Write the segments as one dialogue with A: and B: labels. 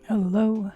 A: Hello.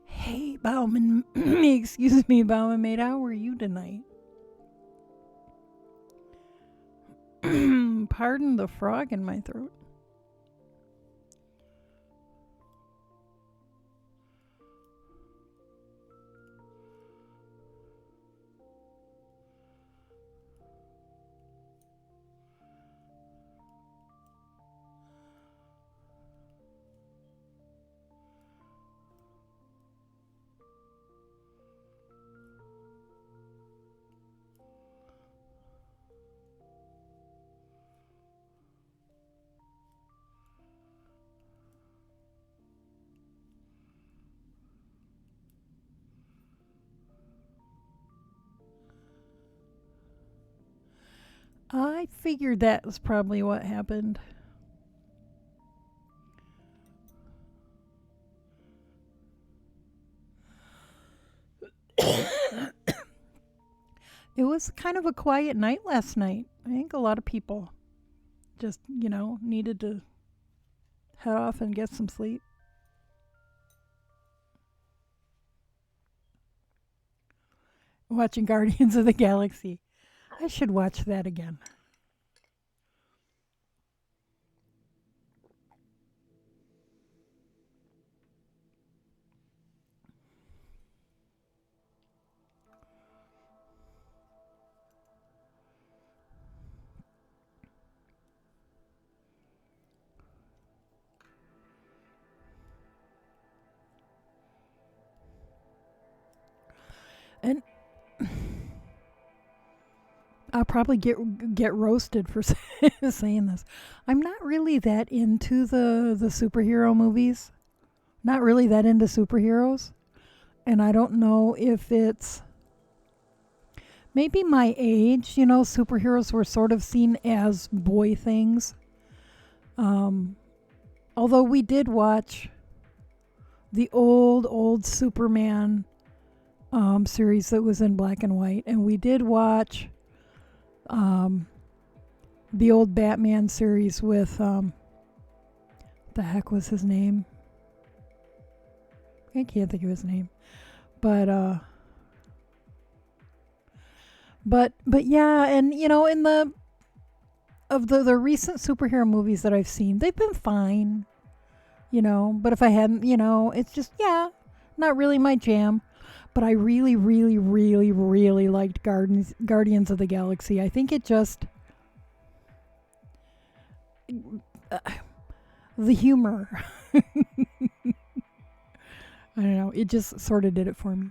A: Hey, Bauman. Excuse me, Bauman mate. How are you tonight? Pardon the frog in my throat. I figured that was probably what happened. It was kind of a quiet night last night. I think a lot of people just, needed to head off and get some sleep. Watching Guardians of the Galaxy. I should watch that again. And I'll probably get roasted for saying this. I'm not really that into the superhero movies. Not really that into superheroes, and I don't know if it's maybe my age. Superheroes were sort of seen as boy things. Um, Although we did watch the old Superman series that was in black and white, and we did watch um, the old Batman series with the heck was his name? I can't think of his name, but But yeah, and in the recent superhero movies that I've seen, they've been fine. But if I hadn't, it's just, yeah, not really my jam. But I really, really, really, really liked Guardians of the Galaxy. I think it just, uh, the humor. I don't know. It just sort of did it for me.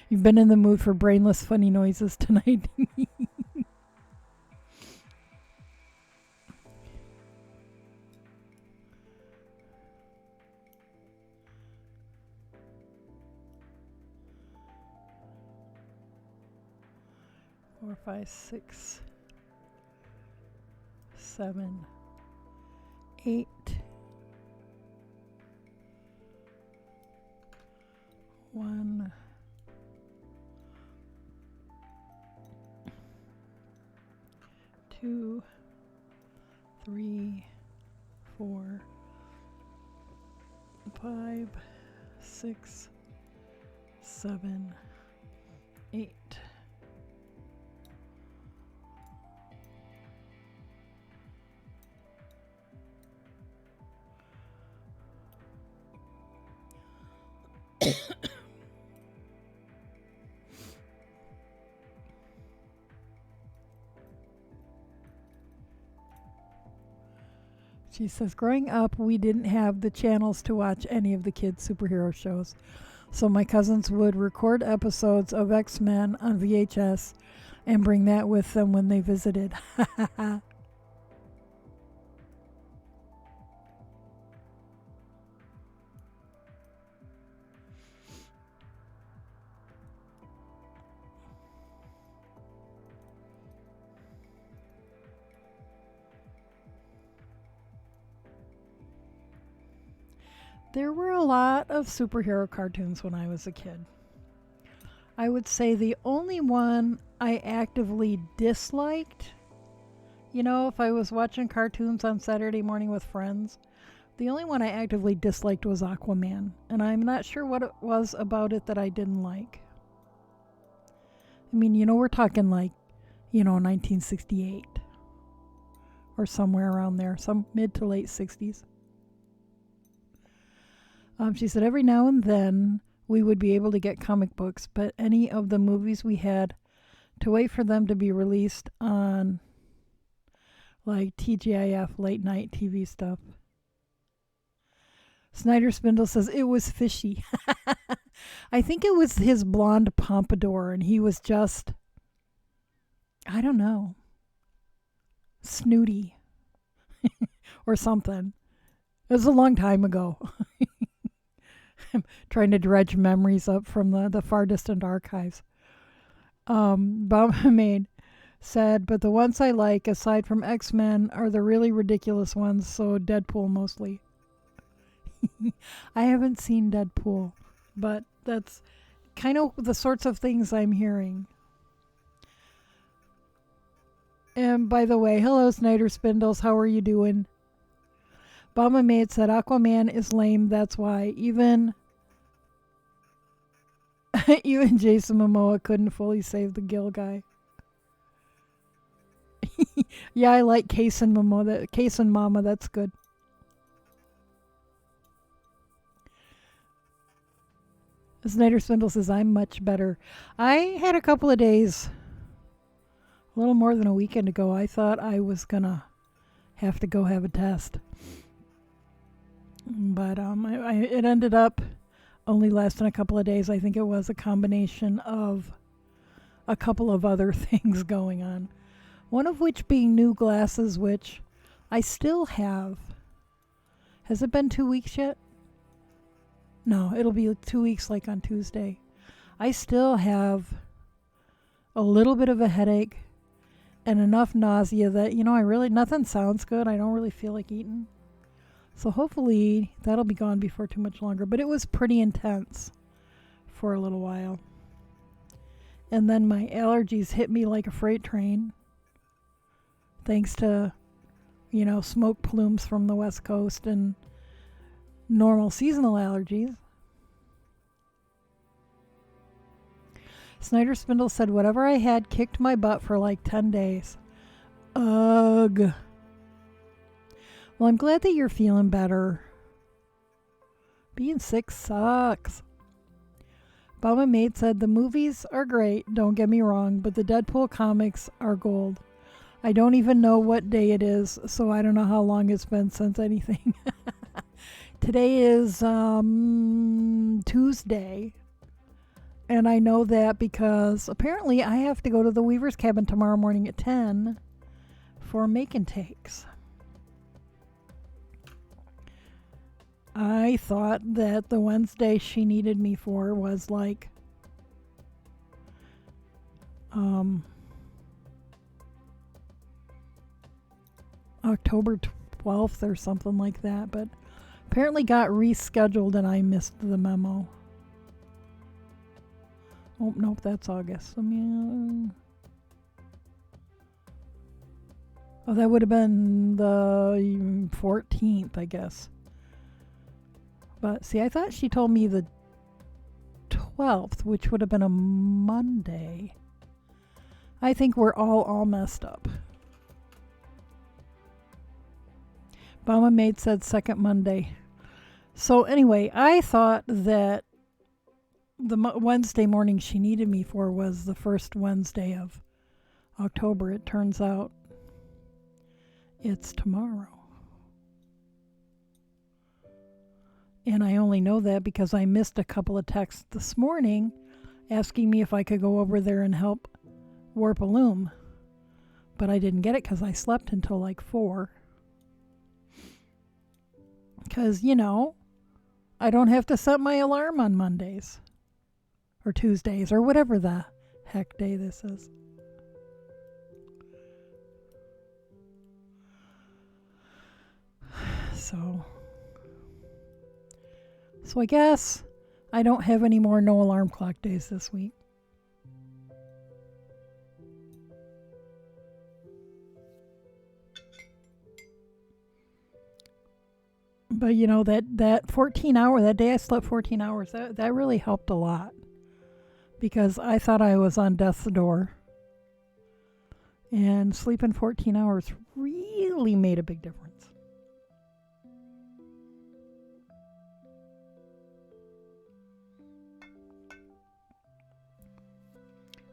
A: You've been in the mood for brainless, funny noises tonight. 4, 5, 6, 7, 8. 1, 2, 3, 4, 5, 6, 7, 8. She says, growing up, we didn't have the channels to watch any of the kids' superhero shows. So my cousins would record episodes of X-Men on VHS and bring that with them when they visited. There were a lot of superhero cartoons when I was a kid. I would say the only one I actively disliked, if I was watching cartoons on Saturday morning with friends, the only one I actively disliked was Aquaman. And I'm not sure what it was about it that I didn't like. I mean, we're talking like, 1968 or somewhere around there, some mid to late 60s. She said every now and then we would be able to get comic books, but any of the movies we had to wait for them to be released on like TGIF late night TV stuff. Snyder Spindle says it was fishy. I think it was his blonde pompadour and he was just, I don't know, snooty or something. It was a long time ago. I'm trying to dredge memories up from the far distant archives. Bob Maid said, but the ones I like, aside from X-Men, are the really ridiculous ones, so Deadpool mostly. I haven't seen Deadpool, but that's kind of the sorts of things I'm hearing. And by the way, hello Snyder Spindles, how are you doing? Bama Maid said Aquaman is lame, that's why. Even Jason Momoa couldn't fully save the Gill guy. Yeah, I like Case and Momoa. Case and Mama, that's good. Snyder Spindle says, I'm much better. I had a couple of days, a little more than a weekend ago, I thought I was going to have to go have a test. But it ended up only lasting a couple of days. I think it was a combination of a couple of other things going on. One of which being new glasses, which I still have. Has it been 2 weeks yet? No, it'll be 2 weeks like on Tuesday. I still have a little bit of a headache and enough nausea that, nothing sounds good. I don't really feel like eating. So hopefully that'll be gone before too much longer. But it was pretty intense for a little while. And then my allergies hit me like a freight train. Thanks to, smoke plumes from the West Coast and normal seasonal allergies. Snyder Spindle said, whatever I had kicked my butt for like 10 days. Ugh. Well, I'm glad that you're feeling better. Being sick sucks. Baba Mate said, the movies are great, don't get me wrong, but the Deadpool comics are gold. I don't even know what day it is, so I don't know how long it's been since anything. Today is Tuesday, and I know that because apparently I have to go to the Weaver's Cabin tomorrow morning at 10 for make and takes. I thought that the Wednesday she needed me for was like October 12th or something like that, but apparently got rescheduled and I missed the memo. Oh, nope, that's August. Oh, that would have been the 14th, I guess. But see, I thought she told me the 12th, which would have been a Monday. I think we're all messed up. Bama Maid said second Monday. So anyway, I thought that the Wednesday morning she needed me for was the first Wednesday of October. It turns out it's tomorrow. And I only know that because I missed a couple of texts this morning asking me if I could go over there and help warp a loom. But I didn't get it because I slept until like 4. Because, you know, I don't have to set my alarm on Mondays or Tuesdays or whatever the heck day this is. So I guess I don't have any more no alarm clock days this week. But you know, that 14 hour, that day I slept 14 hours, that really helped a lot. Because I thought I was on death's door. And sleeping 14 hours really made a big difference.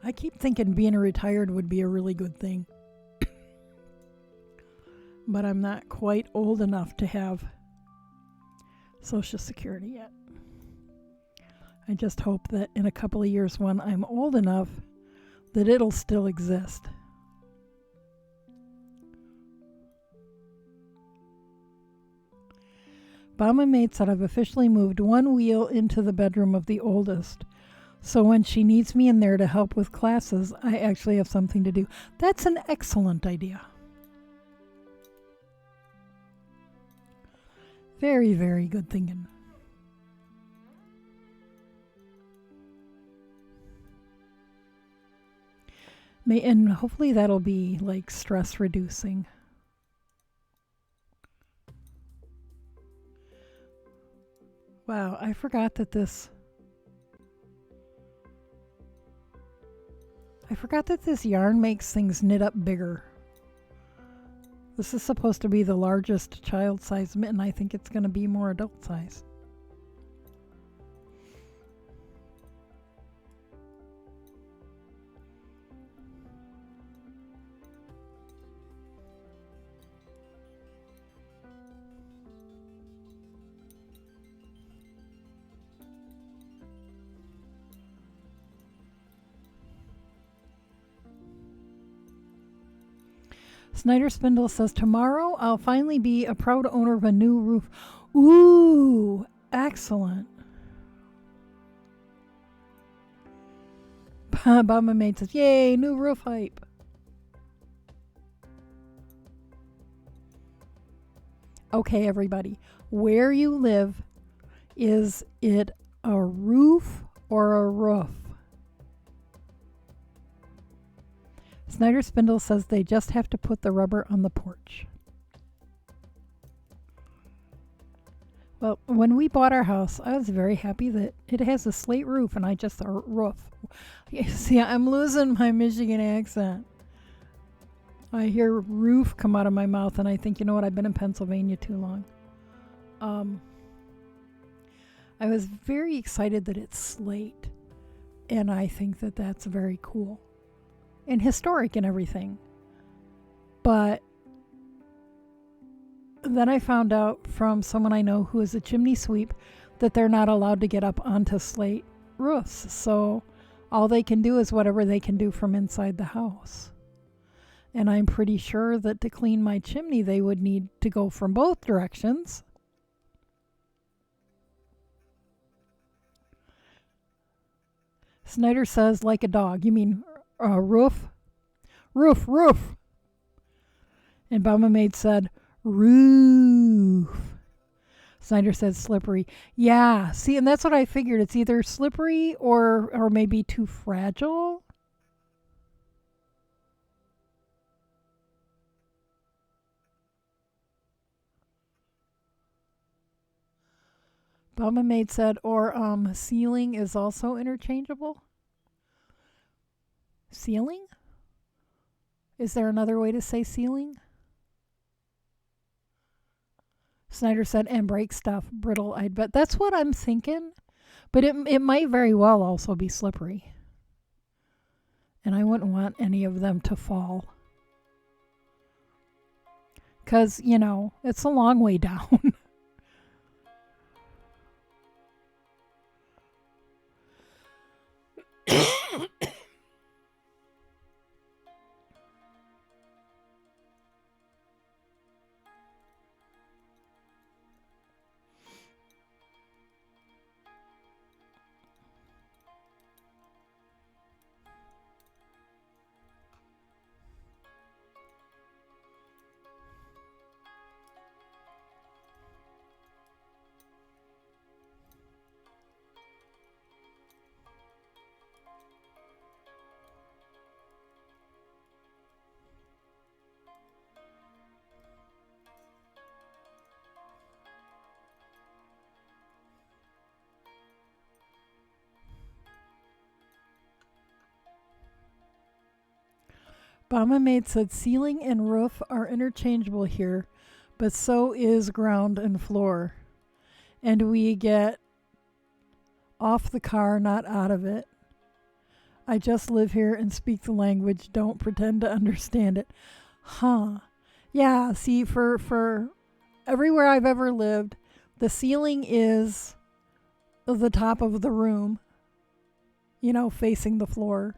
A: I keep thinking being retired would be a really good thing. But I'm not quite old enough to have Social Security yet. I just hope that in a couple of years when I'm old enough that it'll still exist. Bama Mate said I've officially moved one wheel into the bedroom of the oldest. So when she needs me in there to help with classes, I actually have something to do. That's an excellent idea. Very, very good thinking. And hopefully that'll be like stress reducing. Wow, I forgot that this yarn makes things knit up bigger. This is supposed to be the largest child size mitten. I think it's going to be more adult size. Snyder Spindle says, tomorrow I'll finally be a proud owner of a new roof. Ooh, excellent. Bama Maid says, yay, new roof hype. Okay, everybody, where you live, is it a roof or a roof? Snyder Spindle says they just have to put the rubber on the porch. Well, when we bought our house, I was very happy that it has a slate roof and I just a roof. See, I'm losing my Michigan accent. I hear roof come out of my mouth and I think, you know what, I've been in Pennsylvania too long. I was very excited that it's slate, and I think that that's very cool and historic and everything. But then I found out from someone I know who is a chimney sweep that they're not allowed to get up onto slate roofs. So all they can do is whatever they can do from inside the house. And I'm pretty sure that to clean my chimney, they would need to go from both directions. Snyder says, like a dog. You mean roof? Roof, roof. And Bama Maid said, roof. Snyder said, slippery. Yeah, see, and that's what I figured. It's either slippery or maybe too fragile. Bama Maid said, or ceiling is also interchangeable. Ceiling? Is there another way to say ceiling? Snyder said, and break stuff, brittle, I'd bet. That's what I'm thinking. But it might very well also be slippery. And I wouldn't want any of them to fall. Because, you know, it's a long way down. Bama Maid said ceiling and roof are interchangeable here, but so is ground and floor. And we get off the car, not out of it. I just live here and speak the language, don't pretend to understand it. Huh. Yeah, see, for everywhere I've ever lived, the ceiling is the top of the room, you know, facing the floor.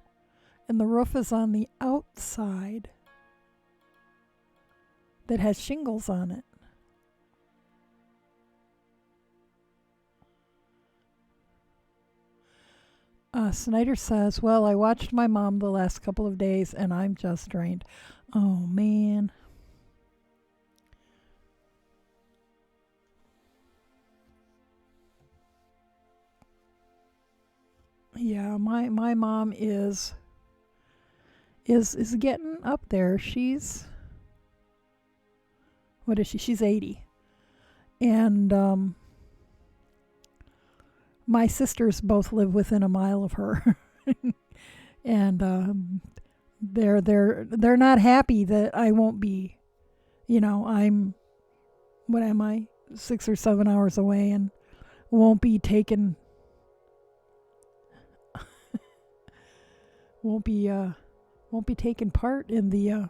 A: And the roof is on the outside that has shingles on it. Snyder says, well, I watched my mom the last couple of days and I'm just drained. Oh, man. Yeah, my mom is getting up there. She's, what is she? She's 80. And my sisters both live within a mile of her. And they're not happy that I won't be, you know, I'm, what am I, 6 or 7 hours away and won't be taken, won't be taking part in the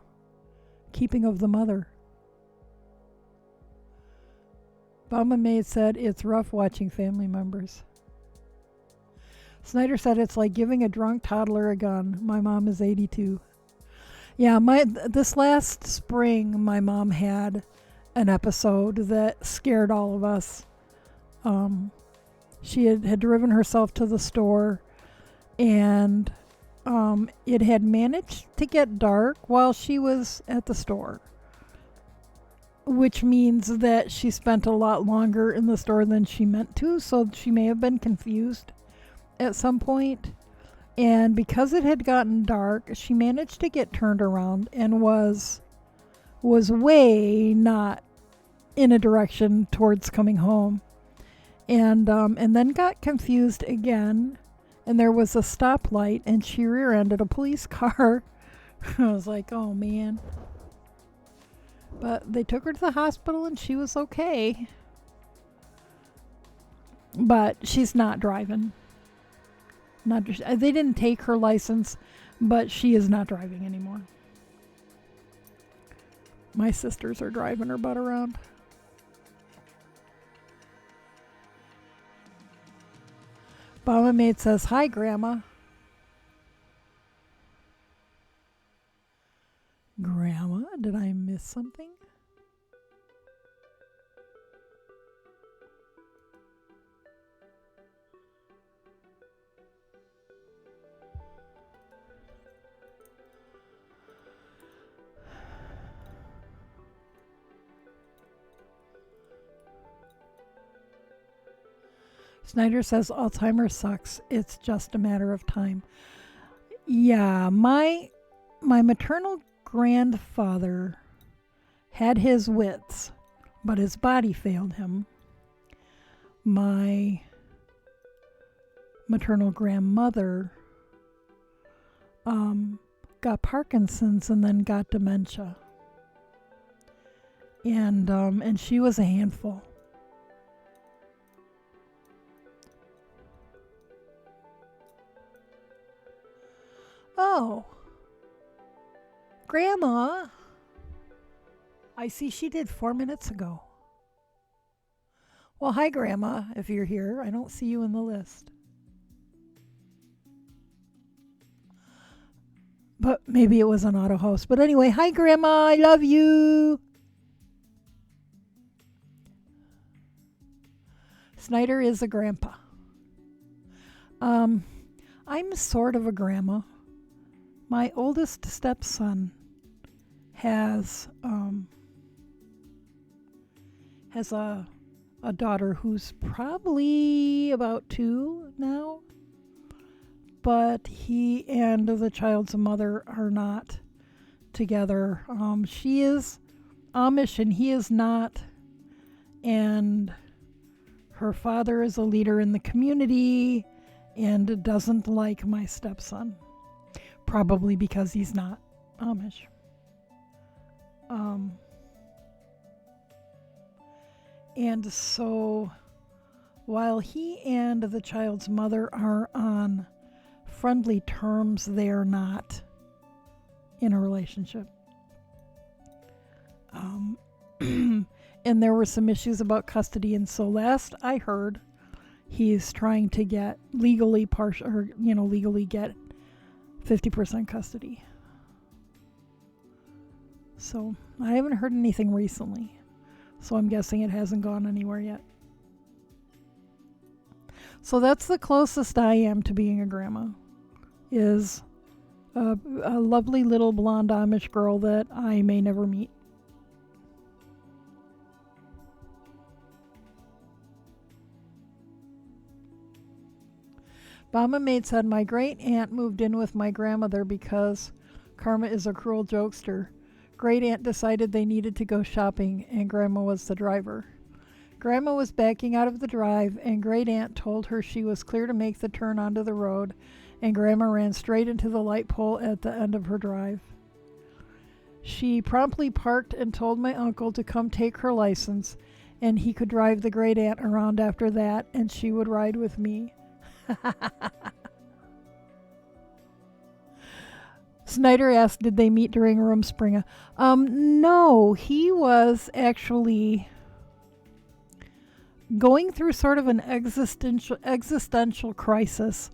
A: keeping of the mother. Bama Maid said it's rough watching family members. Snyder said it's like giving a drunk toddler a gun. My mom is 82. Yeah, this last spring, my mom had an episode that scared all of us. She had driven herself to the store, and it had managed to get dark while she was at the store, which means that she spent a lot longer in the store than she meant to, so she may have been confused at some point. And because it had gotten dark, she managed to get turned around and was way not in a direction towards coming home. and then got confused again, and there was a stoplight, and she rear-ended a police car. I was like, oh man. But they took her to the hospital, and she was okay. But she's not driving. They didn't take her license, but she is not driving anymore. My sisters are driving her butt around. Mama Maid says, hi, Grandma. Grandma, did I miss something? Snyder says Alzheimer's sucks. It's just a matter of time. Yeah, my maternal grandfather had his wits, but his body failed him. My maternal grandmother got Parkinson's and then got dementia. And she was a handful. Oh, Grandma. I see she did 4 minutes ago. Well, hi, Grandma, if you're here. I don't see you in the list. But maybe it was an auto host. But anyway, hi, Grandma. I love you. Snyder is a grandpa. I'm sort of a grandma. My oldest stepson has a daughter who's probably about 2 now, but he and the child's mother are not together. She is Amish and he is not, and her father is a leader in the community and doesn't like my stepson, probably because he's not Amish. And so while he and the child's mother are on friendly terms, they're not in a relationship. And there were some issues about custody, and so last I heard, he's trying to get legally get 50% custody. So I haven't heard anything recently, so I'm guessing it hasn't gone anywhere yet. So that's the closest I am to being a grandma, is a lovely little blonde Amish girl that I may never meet. Mama Maid said, my great aunt moved in with my grandmother because Karma is a cruel jokester. Great aunt decided they needed to go shopping, and Grandma was the driver. Grandma was backing out of the drive, and Great Aunt told her she was clear to make the turn onto the road, and Grandma ran straight into the light pole at the end of her drive. She promptly parked and told my uncle to come take her license, and he could drive the Great Aunt around after that, and she would ride with me. Snyder asked, did they meet during Rumspringa? No, he was actually going through sort of an existential crisis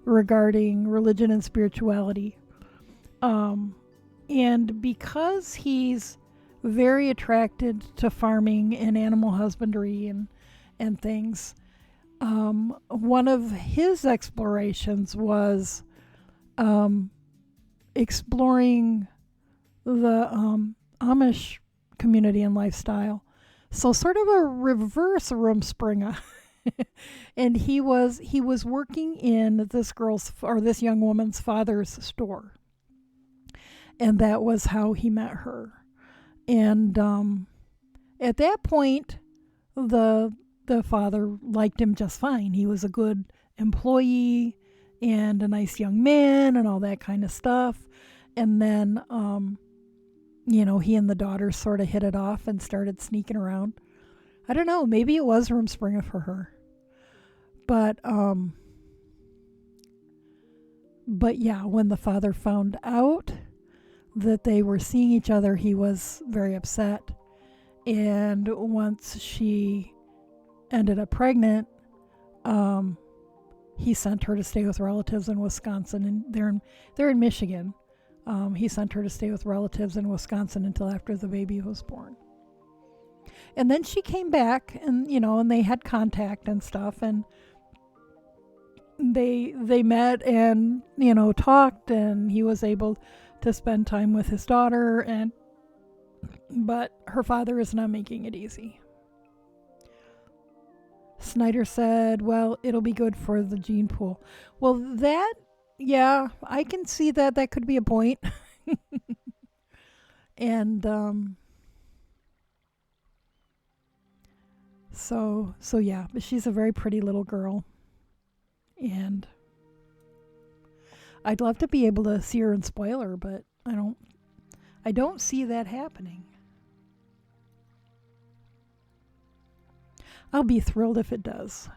A: regarding religion and spirituality. And because he's very attracted to farming and animal husbandry and things, one of his explorations was exploring the Amish community and lifestyle. So sort of a reverse Rumspringa. And he was working in this young woman's father's store. And that was how he met her. And at that point, the the father liked him just fine. He was a good employee and a nice young man and all that kind of stuff. And then, he and the daughter sort of hit it off and started sneaking around. I don't know. Maybe it was Rumspringa for her. But yeah, when the father found out that they were seeing each other, he was very upset. And once she ended up pregnant, he sent her to stay with relatives in Wisconsin, and they're in Michigan. He sent her to stay with relatives in Wisconsin until after the baby was born. And then she came back, and and they had contact and stuff, and they met and talked, and he was able to spend time with his daughter, but her father is not making it easy. Snyder said, well, it'll be good for the gene pool. Well, I can see that could be a point. And so yeah, but she's a very pretty little girl. And I'd love to be able to see her and spoil her, but I don't see that happening. I'll be thrilled if it does.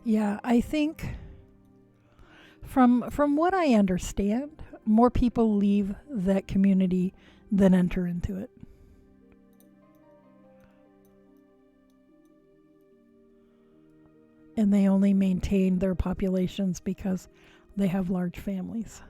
A: Yeah, I think from what I understand, more people leave that community than enter into it. And they only maintain their populations because they have large families.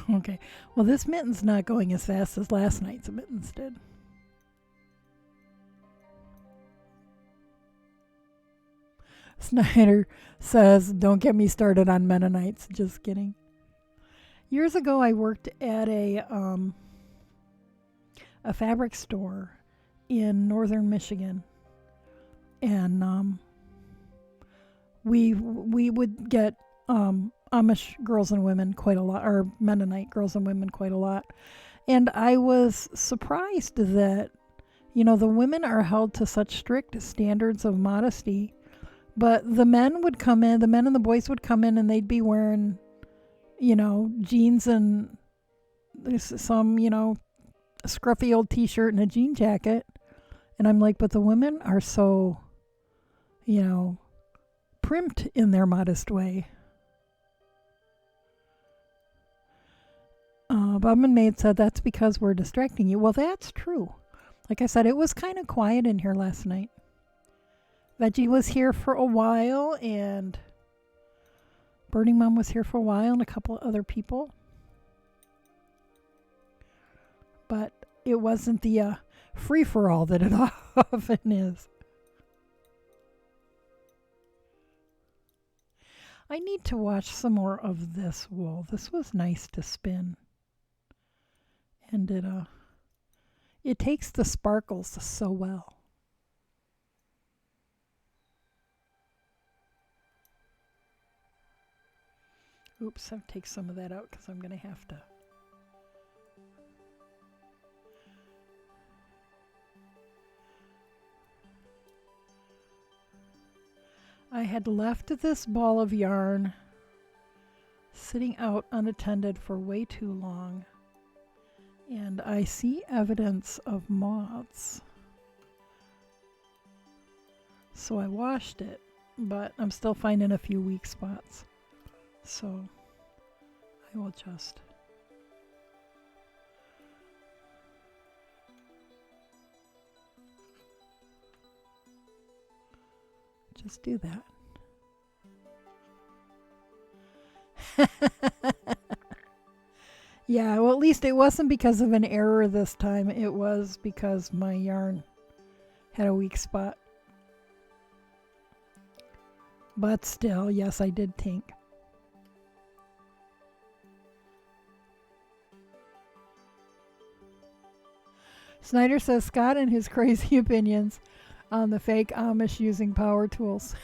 A: Okay. Well, this Mittens not going as fast as last night's Mittens did. Snyder says, don't get me started on Mennonites. Just kidding. Years ago, I worked at a fabric store in northern Michigan. And we would get Amish girls and women quite a lot, or Mennonite girls and women quite a lot. And I was surprised that, the women are held to such strict standards of modesty, but the men would come in, the men and the boys would come in, and they'd be wearing, jeans and some, scruffy old t-shirt and a jean jacket. And I'm like, but the women are so, primped in their modest way. Bum and Maid said, that's because we're distracting you. Well, that's true. Like I said, it was kind of quiet in here last night. Veggie was here for a while, and Burning Mom was here for a while, and a couple of other people. But it wasn't the free-for-all that it often is. I need to watch some more of this wool. This was nice to spin. And it takes the sparkles so well. Oops, I'll take some of that out because I'm going to have to. I had left this ball of yarn sitting out unattended for way too long, and I see evidence of moths. So I washed it, but I'm still finding a few weak spots. So I will just do that. Yeah, well, at least it wasn't because of an error this time. It was because my yarn had a weak spot. But still, yes, I did tink. Snyder says Scott and his crazy opinions on the fake Amish using power tools.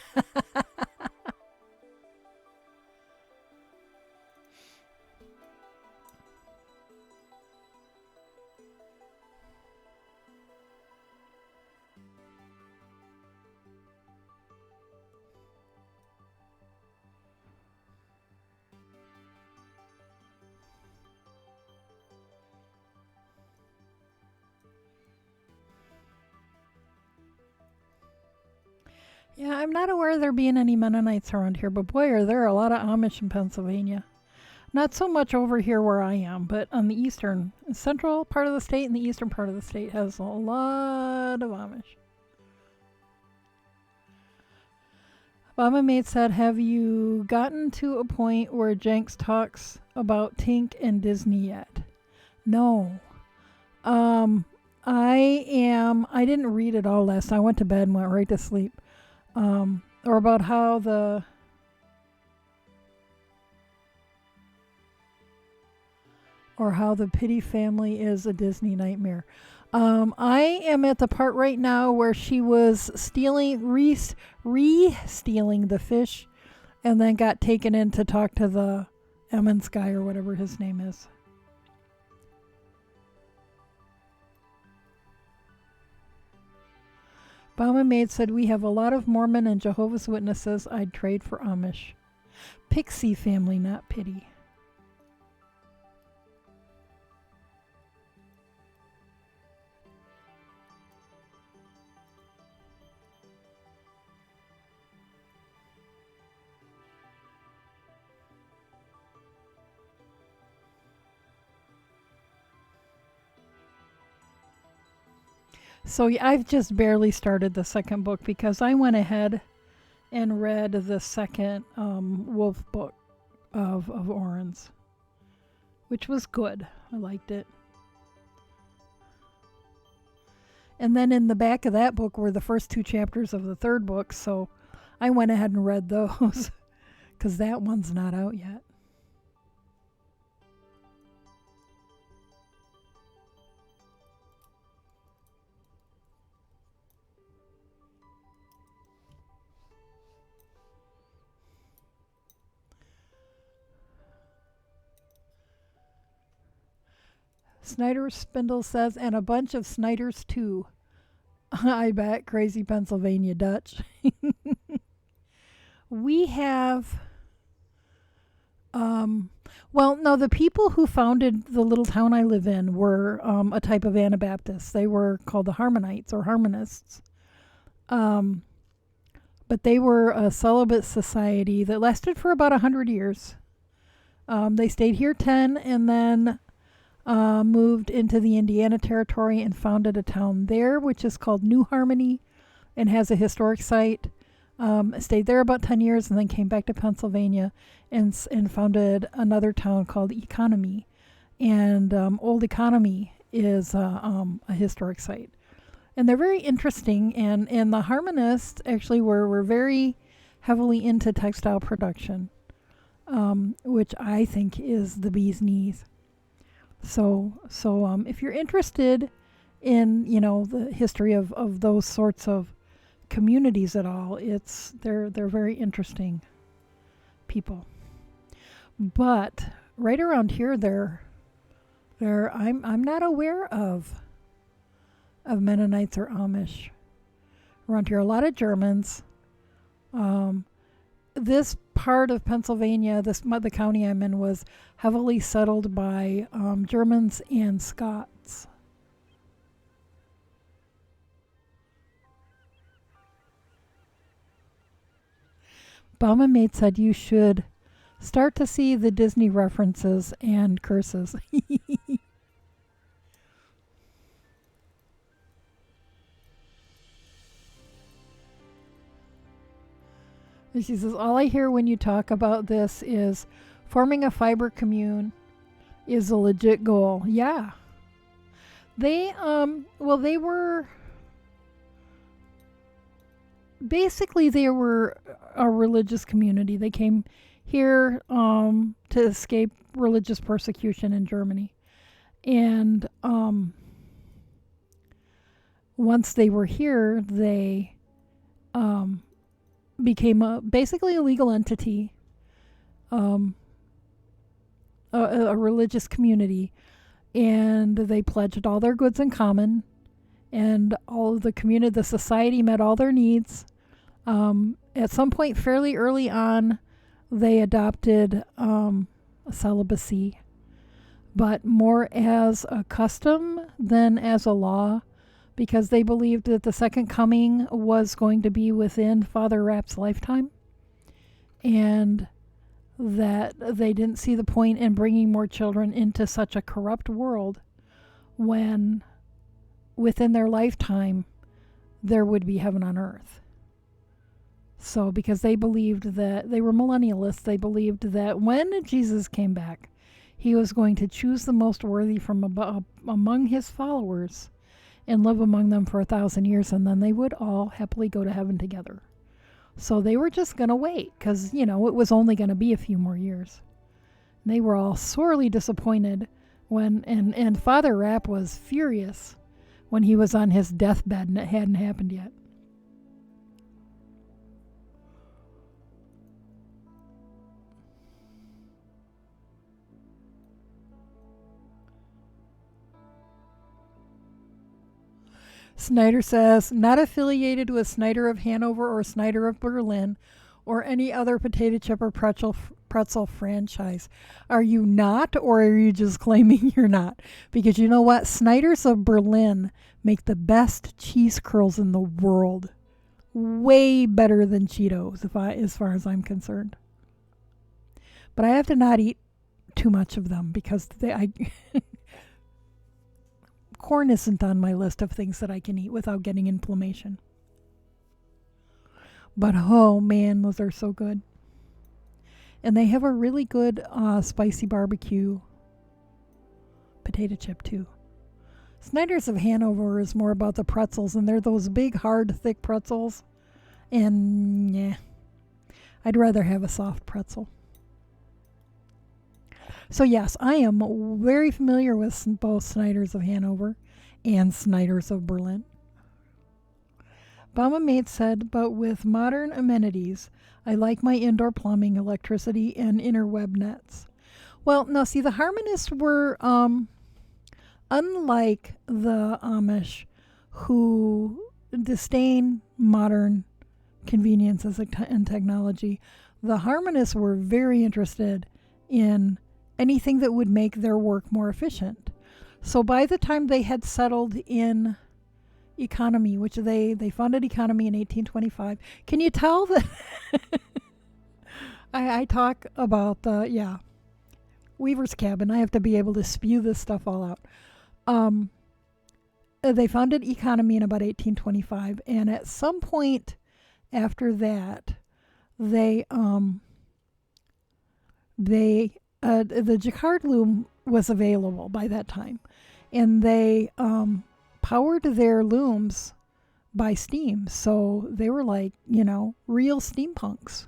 A: Yeah, I'm not aware of there being any Mennonites around here, but boy, are there a lot of Amish in Pennsylvania. Not so much over here where I am, but on the eastern, central part of the state and the eastern part of the state has a lot of Amish. Mama Maid said, have you gotten to a point where Jenks talks about Tink and Disney yet? No. I didn't read it all last night. I went to bed and went right to sleep. Or about how the Pity family is a Disney nightmare. I am at the part right now where she was re-stealing the fish and then got taken in to talk to the Emmons guy or whatever his name is. Bama Maid said, we have a lot of Mormon and Jehovah's Witnesses. I'd trade for Amish. Pixie family, not Pity. So I've just barely started the second book because I went ahead and read the second Wolf book of Oren's, which was good. I liked it. And then in the back of that book were the first 2 chapters of the third book, so I went ahead and read those because that one's not out yet. Snyder Spindle says, and a bunch of Snyders too. I bet. Crazy Pennsylvania Dutch. We have. Well, no, the people who founded the little town I live in were a type of Anabaptists. They were called the Harmonites or Harmonists. But they were a celibate society that lasted for about 100 years. They stayed here 10 and then moved into the Indiana Territory and founded a town there, which is called New Harmony and has a historic site. Stayed there about 10 years and then came back to Pennsylvania and founded another town called Economy. And Old Economy is a historic site. And they're very interesting. And the Harmonists actually were very heavily into textile production, which I think is the bee's knees. So if you're interested in, the history of those sorts of communities at all, they're very interesting people. But right around here, I'm not aware of Mennonites or Amish around here. A lot of Germans. This part of Pennsylvania, the county I'm in, was heavily settled by Germans and Scots. Bama Mate said you should start to see the Disney references and curses. And she says, all I hear when you talk about this is forming a fiber commune is a legit goal. Yeah. They were basically they were a religious community. They came here to escape religious persecution in Germany. And once they were here, they became basically a legal entity, a religious community, and they pledged all their goods in common, and all of the community, the society met all their needs. At some point fairly early on, they adopted celibacy, but more as a custom than as a law, because they believed that the second coming was going to be within Father Rapp's lifetime, and that they didn't see the point in bringing more children into such a corrupt world when within their lifetime there would be heaven on earth. So because they believed that, they were millennialists, they believed that when Jesus came back, he was going to choose the most worthy from among his followers and live among them for 1,000 years, and then they would all happily go to heaven together. So they were just going to wait, because, it was only going to be a few more years. And they were all sorely disappointed when, and Father Rapp was furious when he was on his deathbed and it hadn't happened yet. Snyder says, not affiliated with Snyder of Hanover or Snyder of Berlin or any other potato chip or pretzel franchise. Are you not, or are you just claiming you're not? Because you know what? Snyder's of Berlin make the best cheese curls in the world. Way better than Cheetos, as far as I'm concerned. But I have to not eat too much of them because corn isn't on my list of things that I can eat without getting inflammation. But oh man, those are so good. And they have a really good spicy barbecue potato chip too. Snyder's of Hanover is more about the pretzels, and they're those big, hard, thick pretzels. And yeah, I'd rather have a soft pretzel. So yes, I am very familiar with both Snyder's of Hanover and Snyder's of Berlin. Bama Mate said, but with modern amenities, I like my indoor plumbing, electricity, and interweb nets. Well, now see, the Harmonists were, unlike the Amish, who disdain modern conveniences and technology, the Harmonists were very interested in anything that would make their work more efficient. So by the time they had settled in economy, which they founded economy in 1825, can you tell that I talk about Weaver's Cabin. I have to be able to spew this stuff all out. They founded economy in about 1825, and at some point after that, the Jacquard loom was available by that time, and they powered their looms by steam. So they were like, real steampunks.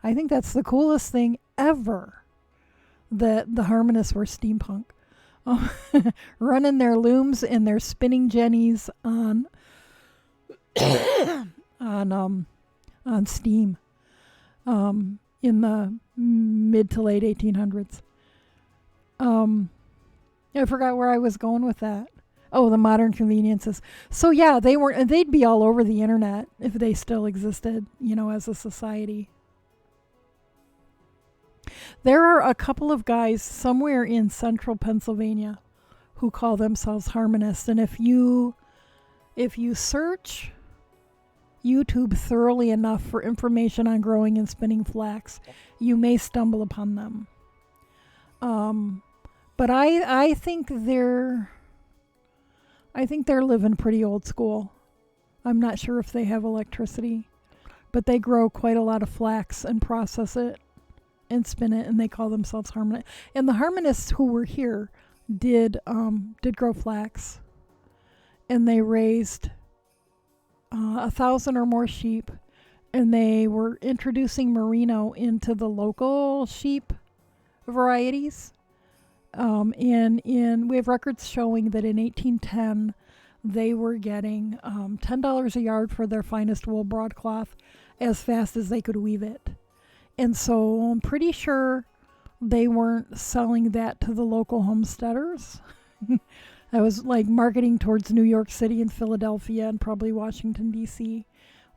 A: I think that's the coolest thing ever, that the Harmonists were steampunk. Running their looms and their spinning jennies on steam in the mid to late 1800s. I forgot where I was going with that. Oh, the modern conveniences. So yeah, they'd be all over the internet if they still existed, as a society. There are a couple of guys somewhere in central Pennsylvania who call themselves Harmonists, and if you search, YouTube thoroughly enough for information on growing and spinning flax, you may stumble upon them. But I think they're living pretty old school. I'm not sure if they have electricity, but they grow quite a lot of flax and process it and spin it, and they call themselves harmonists. And the harmonists who were here did grow flax, and they raised 1,000 or more sheep, and they were introducing merino into the local sheep varieties. And we have records showing that in 1810 they were getting $10 a yard for their finest wool broadcloth as fast as they could weave it. And so I'm pretty sure they weren't selling that to the local homesteaders. I was like marketing towards New York City and Philadelphia and probably Washington, D.C.,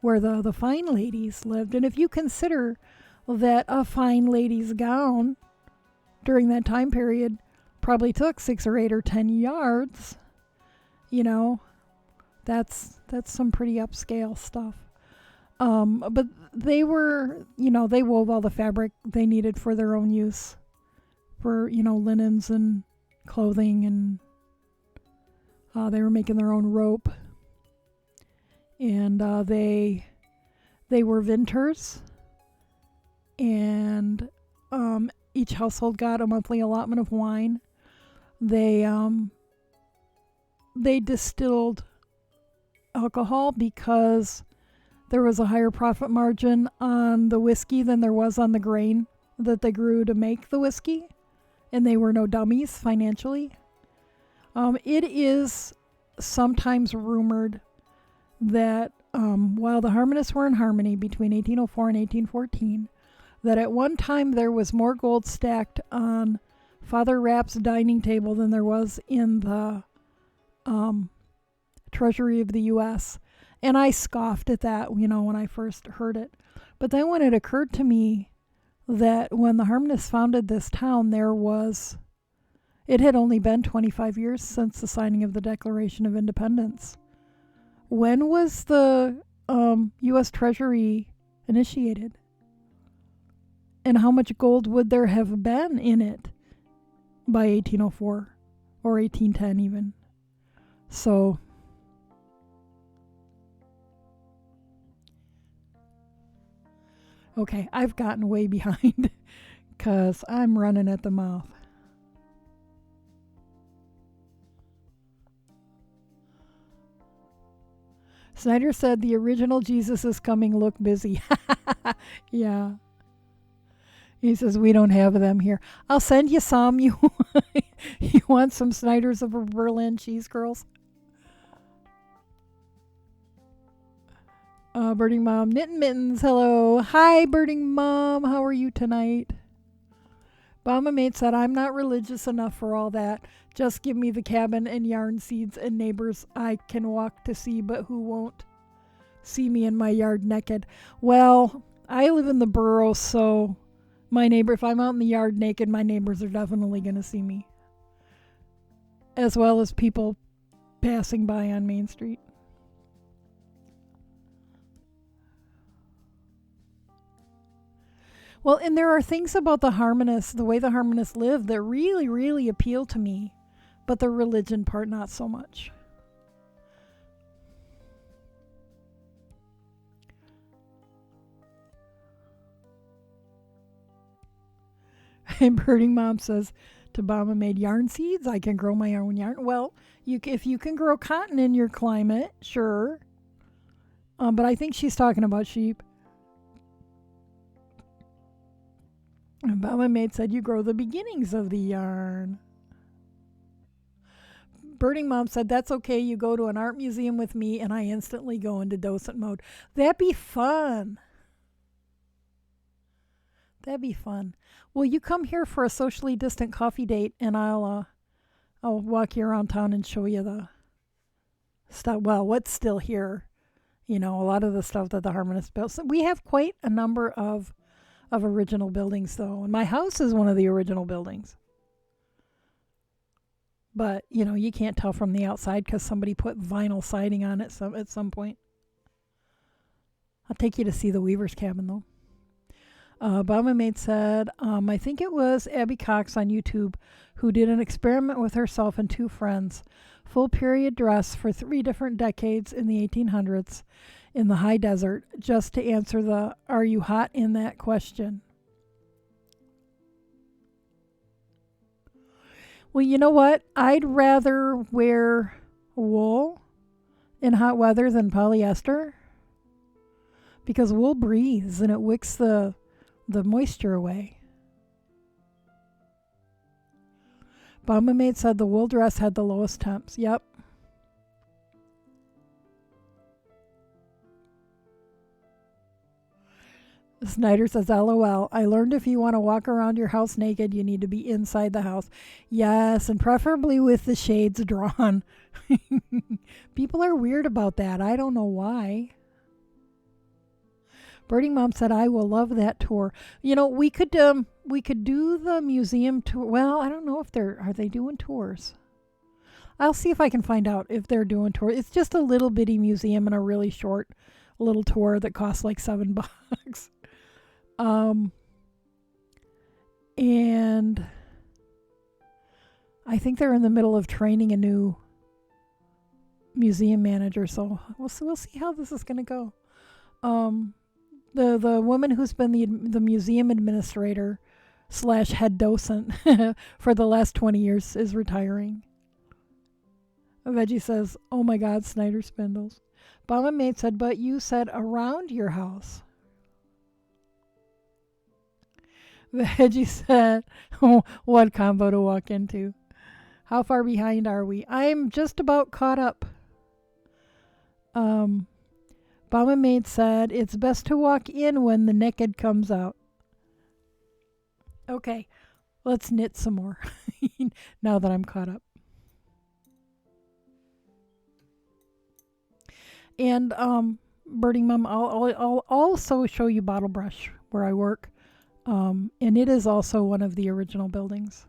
A: where the fine ladies lived. And if you consider that a fine lady's gown during that time period probably took 6 or 8 or 10 yards, that's some pretty upscale stuff. But they were, they wove all the fabric they needed for their own use, for, linens and clothing, and they were making their own rope. And they were vintners, and each household got a monthly allotment of wine. They distilled alcohol because there was a higher profit margin on the whiskey than there was on the grain that they grew to make the whiskey, and they were no dummies financially. It is sometimes rumored that while the harmonists were in harmony between 1804 and 1814, that at one time there was more gold stacked on Father Rapp's dining table than there was in the Treasury of the U.S., and I scoffed at that, when I first heard it. But then when it occurred to me that when the harmonists founded this town, it had only been 25 years since the signing of the Declaration of Independence. When was the U.S. Treasury initiated? And how much gold would there have been in it by 1804 or 1810 even? So okay, I've gotten way behind because I'm running at the mouth. Snyder said the original Jesus is coming, look busy. Yeah. He says, we don't have them here. I'll send you some. You want some Snyder's of Berlin cheese curls? Birding Mom, Knitting Mittens, hello. Hi, Birding Mom. How are you tonight? Bomba Mate said, I'm not religious enough for all that. Just give me the cabin and yarn seeds and neighbors I can walk to see, but who won't see me in my yard naked. Well, I live in the borough, so if I'm out in the yard naked, my neighbors are definitely going to see me. As well as people passing by on Main Street. Well, and there are things about the harmonists, the way the harmonists live, that really, really appeal to me, but the religion part, not so much. And Birding Mom says to Bomba Made, yarn seeds? I can grow my own yarn. Well, if you can grow cotton in your climate, sure. But I think she's talking about sheep. And Bomba Made said you grow the beginnings of the yarn. Birding Mom said, that's okay. You go to an art museum with me and I instantly go into docent mode. That'd be fun. That'd be fun. Will you come here for a socially distant coffee date, and I'll walk you around town and show you the stuff. Well, what's still here? A lot of the stuff that the harmonists built. So we have quite a number of original buildings, though. And my house is one of the original buildings. But, you can't tell from the outside because somebody put vinyl siding on it at some point. I'll take you to see the Weaver's cabin, though. Obama Maid said, I think it was Abby Cox on YouTube who did an experiment with herself and two friends. Full period dress for 3 different decades in the 1800s in the high desert, just to answer the "Are you hot in that?" question. Well, you know what? I'd rather wear wool in hot weather than polyester because wool breathes and it wicks the moisture away. Bomba Maid said the wool dress had the lowest temps. Yep. Snyder says, LOL. I learned if you want to walk around your house naked, you need to be inside the house. Yes, and preferably with the shades drawn. People are weird about that. I don't know why. Birding Mom said, I will love that tour. You know, we could do the museum tour. Well, I don't know if are they doing tours? I'll see if I can find out if they're doing tours. It's just a little bitty museum and a really short little tour that costs like $7. And I think they're in the middle of training a new museum manager, so we'll see how this is going to go. The woman who's been the museum administrator / head docent for the last 20 years is retiring. Veggie says, oh my God, Snyder spindles. Bomba Maid said, but you said around your house. Veggie said, oh, what combo to walk into. How far behind are we? I'm just about caught up. Bomba Maid said, it's best to walk in when the naked comes out. Okay, let's knit some more now that I'm caught up. And Birding Mom, I'll also show you Bottle Brush where I work. And it is also one of the original buildings.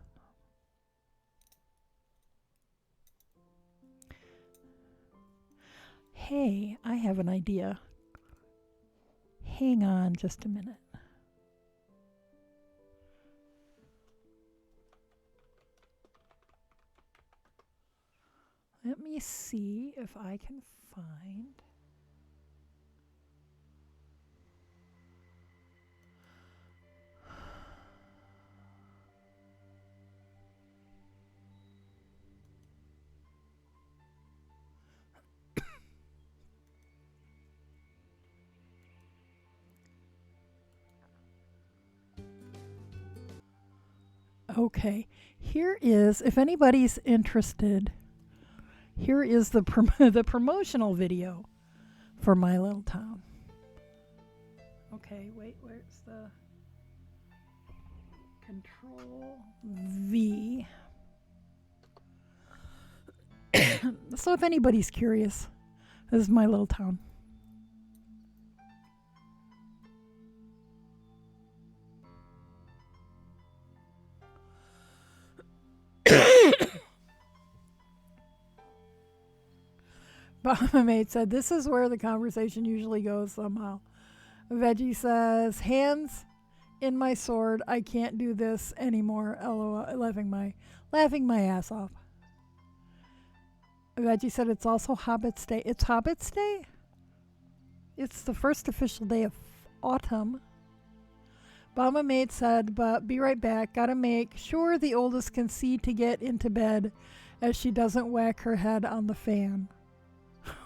A: Hey, I have an idea. Hang on just a minute. Let me see if I can find... Okay, here is, if anybody's interested, here is the the promotional video for My Little Town. Okay, wait, where's the Control V? So if anybody's curious, this is My Little Town. Bomba Maid said, this is where the conversation usually goes somehow. Veggie says, hands in my sword. I can't do this anymore. LOL, laughing my ass off. Veggie said, it's also Hobbit's Day. It's Hobbit's Day? It's the first official day of autumn. Bomba Maid said, but be right back. Gotta make sure the oldest can see to get into bed as she doesn't whack her head on the fan.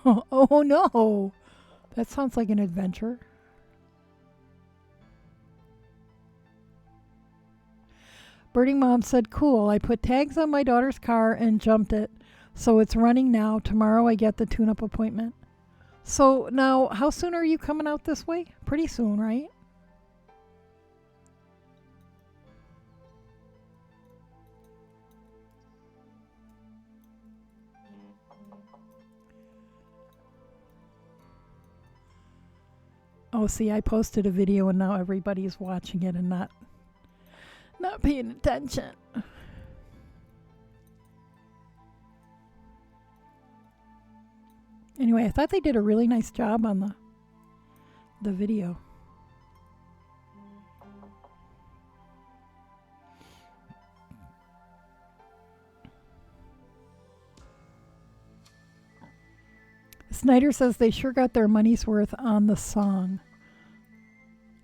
A: Oh no! That sounds like an adventure. Birding Mom said, cool. I put tags on my daughter's car and jumped it. So it's running now. Tomorrow I get the tune-up appointment. So now, how soon are you coming out this way? Pretty soon, right? Oh, see, I posted a video and now everybody's watching it and not paying attention. Anyway, I thought they did a really nice job on the video. Snyder says they sure got their money's worth on the song.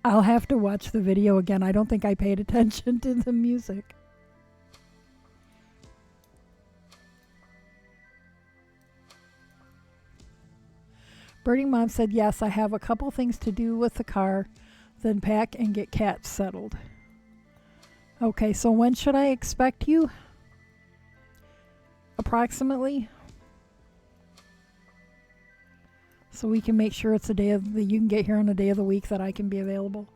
A: I'll have to watch the video again. I don't think I paid attention to the music. Birding Mom said, yes, I have a couple things to do with the car, then pack and get cats settled. Okay, so when should I expect you? Approximately? So we can make sure it's a day of the, you can get here on a day of the week that I can be available.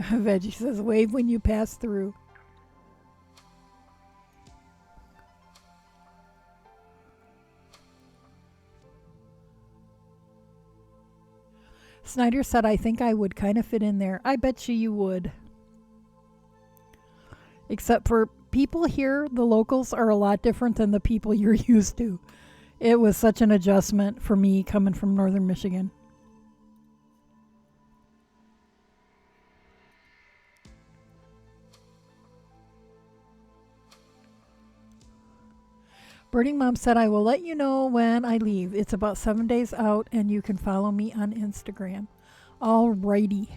A: Veggie says, wave when you pass through. Snyder said, I think I would kind of fit in there. I bet you would. Except for people here, the locals are a lot different than the people you're used to. It was such an adjustment for me coming from northern Michigan. Birding Mom said, I will let you know when I leave. It's about 7 days out, and you can follow me on Instagram. Alrighty.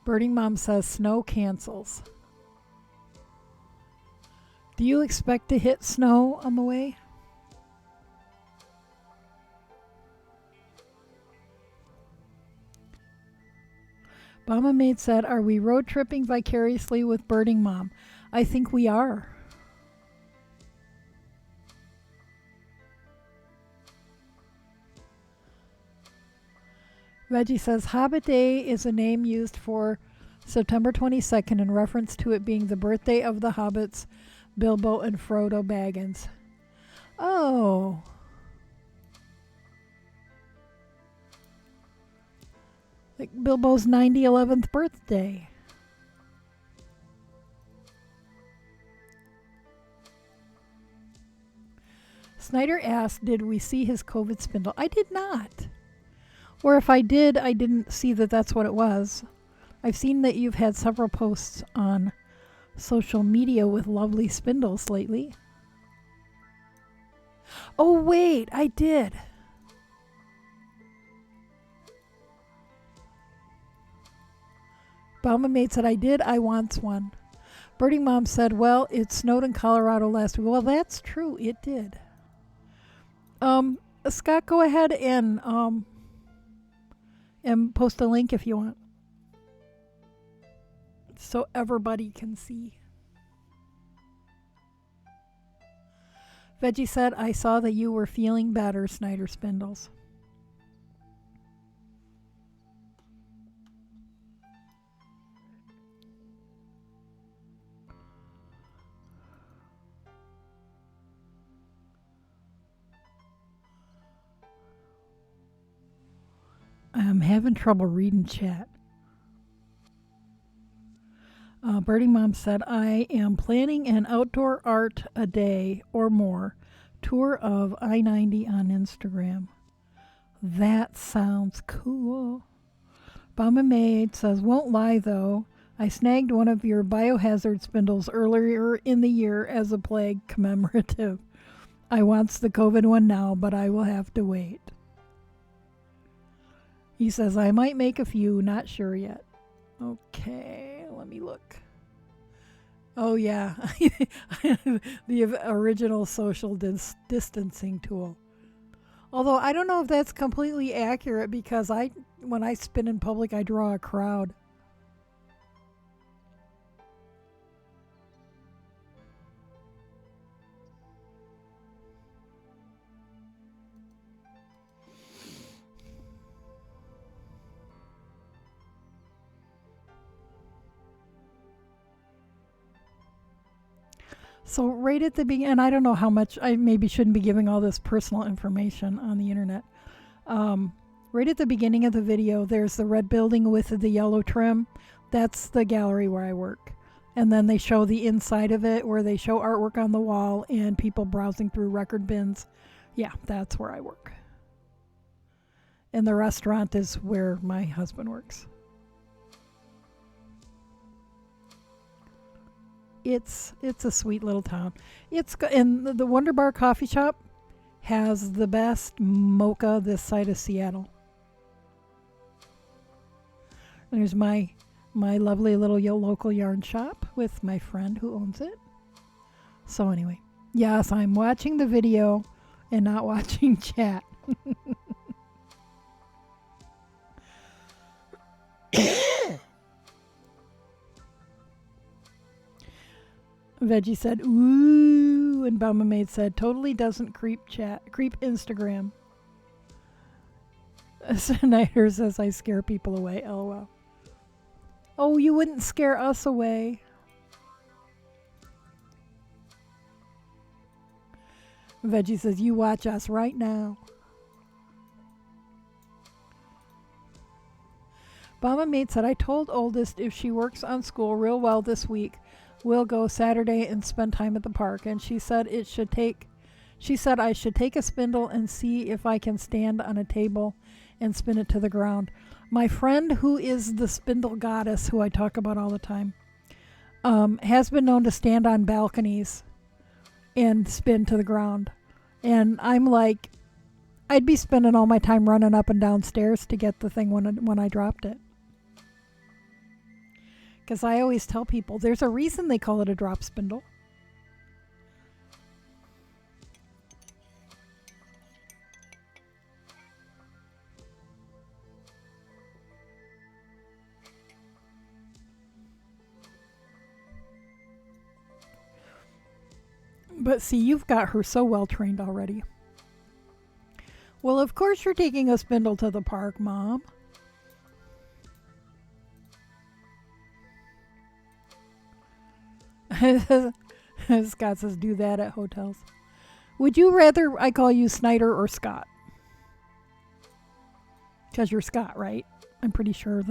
A: Birding Mom says snow cancels. Do you expect to hit snow on the way? Mama Maid said, are we road tripping vicariously with Birding Mom? I think we are. Reggie says, Hobbit Day is a name used for September 22nd in reference to it being the birthday of the hobbits, Bilbo and Frodo Baggins. Oh. Like Bilbo's 11th birthday. Snyder asked, did we see his COVID spindle? I did not. Or if I did, I didn't see that that's what it was. I've seen that you've had several posts on social media with lovely spindles lately. Oh, wait, I did. Bauma Mate said, I did. I want one. Birding Mom said, well, it snowed in Colorado last week. Well, that's true. It did. Scott, go ahead and post a link if you want, so everybody can see. Veggie said, I saw that you were feeling better, Snyder Spindles. I'm having trouble reading chat. Birding Mom said, I am planning an outdoor art a day or more tour of I-90 on Instagram. That sounds cool. Bama Maid says, won't lie though, I snagged one of your biohazard spindles earlier in the year as a plague commemorative. I wants the COVID one now, but I will have to wait. He says, I might make a few, not sure yet. Okay, let me look. Oh, yeah. The original social distancing tool. Although I don't know if that's completely accurate because when I spin in public, I draw a crowd. So right at the beginning, and I don't know how much, I maybe shouldn't be giving all this personal information on the internet. Right at the beginning of the video, there's the red building with the yellow trim. That's the gallery where I work. And then they show the inside of it where they show artwork on the wall and people browsing through record bins. Yeah, that's where I work. And the restaurant is where my husband works. It's a sweet little town. And the Wonder Bar coffee shop has the best mocha this side of Seattle. And there's my lovely little local yarn shop with my friend who owns it. So anyway, yes, I'm watching the video and not watching chat. Veggie said, ooh, and Bama Maid said, totally doesn't creep Instagram. Snyder says, I scare people away, lol. Oh, you wouldn't scare us away. Veggie says, you watch us right now. Bama Maid said, I told oldest if she works on school real well this week, we'll go Saturday and spend time at the park. And she said I should take a spindle and see if I can stand on a table and spin it to the ground. My friend who is the spindle goddess, who I talk about all the time, has been known to stand on balconies and spin to the ground. And I'm like, I'd be spending all my time running up and down stairs to get the thing when I dropped it. Because I always tell people there's a reason they call it a drop spindle. But see, you've got her so well trained already. Well, of course you're taking a spindle to the park, Mom. Scott says, do that at hotels. Would you rather I call you Snyder or Scott? Because you're Scott, right? I'm pretty sure I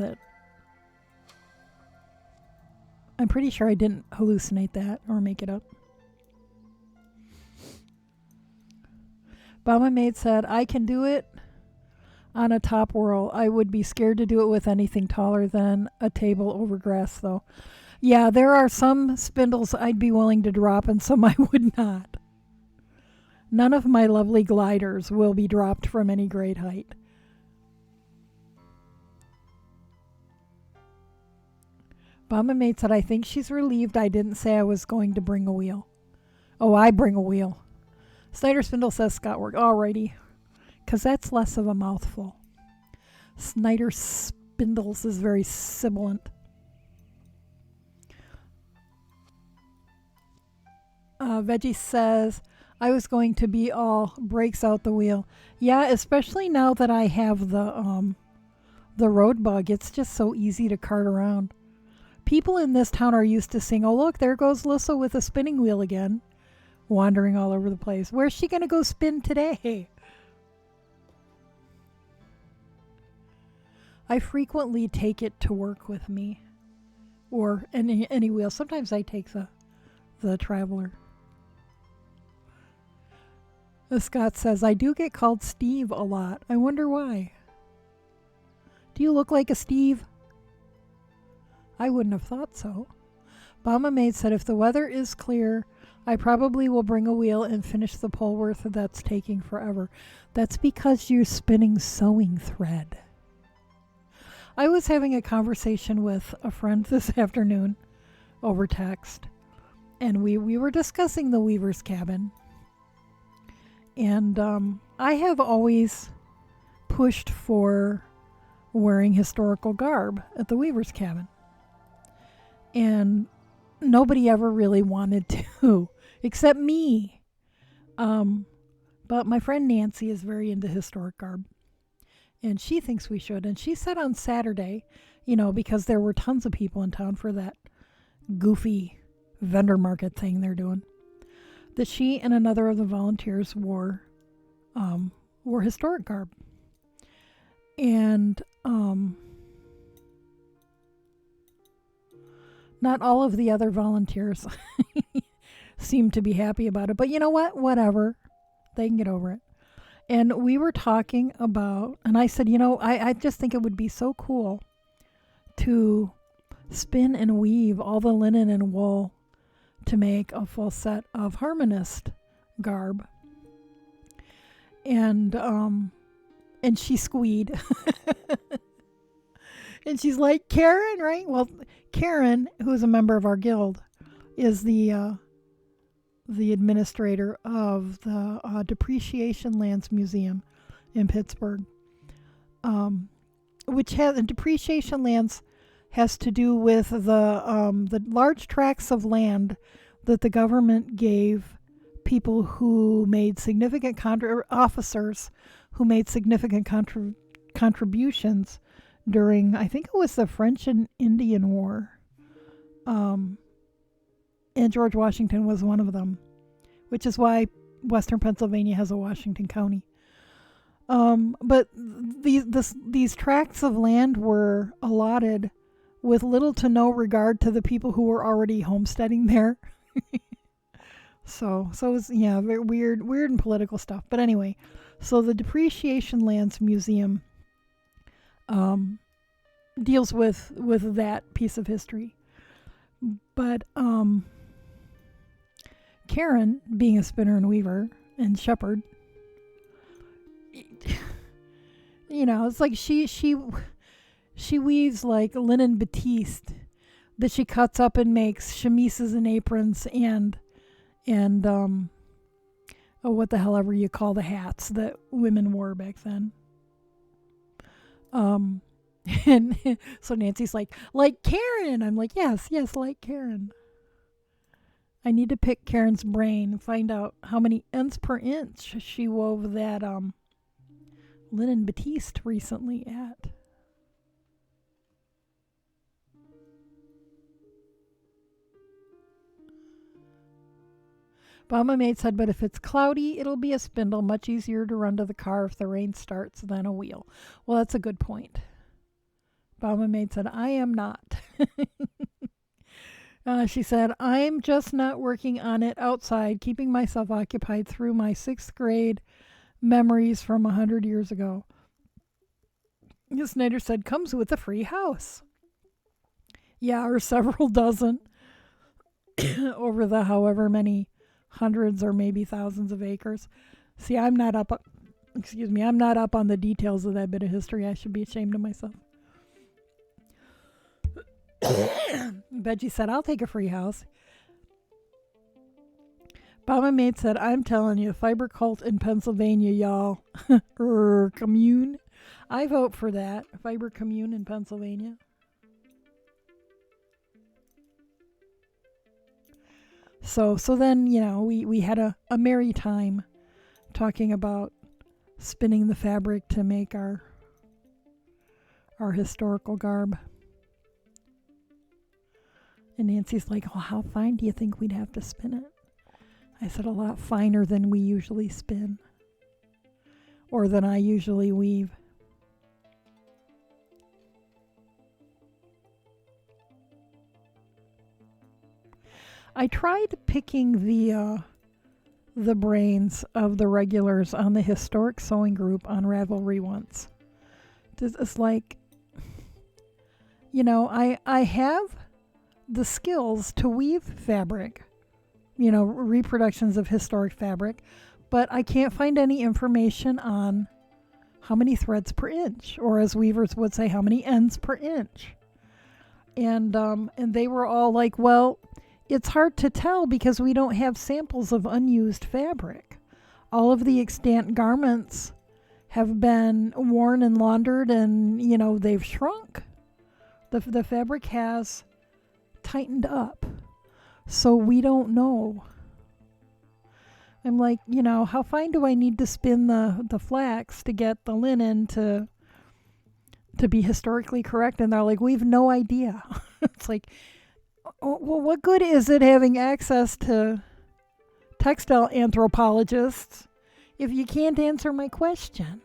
A: didn't hallucinate that or make it up. Bama Maid said, I can do it on a top whirl. I would be scared to do it with anything taller than a table over grass, though. Yeah, there are some spindles I'd be willing to drop and some I would not. None of my lovely gliders will be dropped from any great height. Bama Maid said, I think she's relieved I didn't say I was going to bring a wheel. Oh, I bring a wheel. Snyder Spindle says Scott worked. Alrighty. Because that's less of a mouthful. Snyder Spindles is very sibilant. Veggie says, I was going to be all breaks out the wheel. Yeah, especially now that I have the road bug. It's just so easy to cart around. People in this town are used to seeing, oh look, there goes Lissa with a spinning wheel again. Wandering all over the place. Where's she going to go spin today? I frequently take it to work with me. Or any wheel. Sometimes I take the Traveler. Scott says, I do get called Steve a lot. I wonder why. Do you look like a Steve? I wouldn't have thought so. Mama Maid said, if the weather is clear, I probably will bring a wheel and finish the Polworth that's taking forever. That's because you're spinning sewing thread. I was having a conversation with a friend this afternoon over text, and we were discussing the Weaver's Cabin. And I have always pushed for wearing historical garb at the Weaver's Cabin. And nobody ever really wanted to, except me. But my friend Nancy is very into historic garb. And she thinks we should. And she said on Saturday, because there were tons of people in town for that goofy vendor market thing they're doing, that she and another of the volunteers wore historic garb. And not all of the other volunteers seemed to be happy about it. But you know what? Whatever. They can get over it. And we were talking about, and I said, I just think it would be so cool to spin and weave all the linen and wool to make a full set of harmonist garb. And she squeed. And she's like, Karen, right? Well, Karen, who is a member of our guild, is the administrator of the Depreciation Lands Museum in Pittsburgh, which has Depreciation Lands has to do with the large tracts of land that the government gave people who made significant officers who made significant contributions during, I think it was the French and Indian War. And George Washington was one of them, which is why Western Pennsylvania has a Washington County. But these tracts of land were allotted with little to no regard to the people who were already homesteading there. So it was, very weird and political stuff. But anyway, so the Depreciation Lands Museum deals with that piece of history. But Karen, being a spinner and weaver and shepherd, it's like she weaves like linen batiste that she cuts up and makes chemises and aprons and what the hell ever you call the hats that women wore back then. And so Nancy's like Karen. I'm like, yes, like Karen. I need to pick Karen's brain and find out how many ends per inch she wove that linen batiste recently at. Mama Maid said, but if it's cloudy, it'll be a spindle. Much easier to run to the car if the rain starts than a wheel. Well, that's a good point. Mama Maid said, I am not. She said, I'm just not working on it outside, keeping myself occupied through my 6th grade memories from 100 years ago. Ms. Snyder said, comes with a free house. Yeah, or several dozen over the however many hundreds or maybe thousands of acres. See, I'm not up on the details of that bit of history. I should be ashamed of myself. Veggie said, I'll take a free house. Mama Maid said, I'm telling you, fiber cult in Pennsylvania, y'all. Commune. I vote for that. Fiber commune in Pennsylvania. So then, we had a merry time talking about spinning the fabric to make our historical garb. And Nancy's like, well, how fine do you think we'd have to spin it? I said, a lot finer than we usually spin. Or than I usually weave. I tried picking the brains of the regulars on the historic sewing group on Ravelry once. It's like, I have the skills to weave fabric, reproductions of historic fabric, but I can't find any information on how many threads per inch, or as weavers would say, how many ends per inch. And they were all like, well, it's hard to tell because we don't have samples of unused fabric. All of the extant garments have been worn and laundered, and they've shrunk. The fabric has tightened up, so we don't know. I'm like, how fine do I need to spin the flax to get the linen to be historically correct? And they're like, we've no idea. It's like, well, what good is it having access to textile anthropologists if you can't answer my question?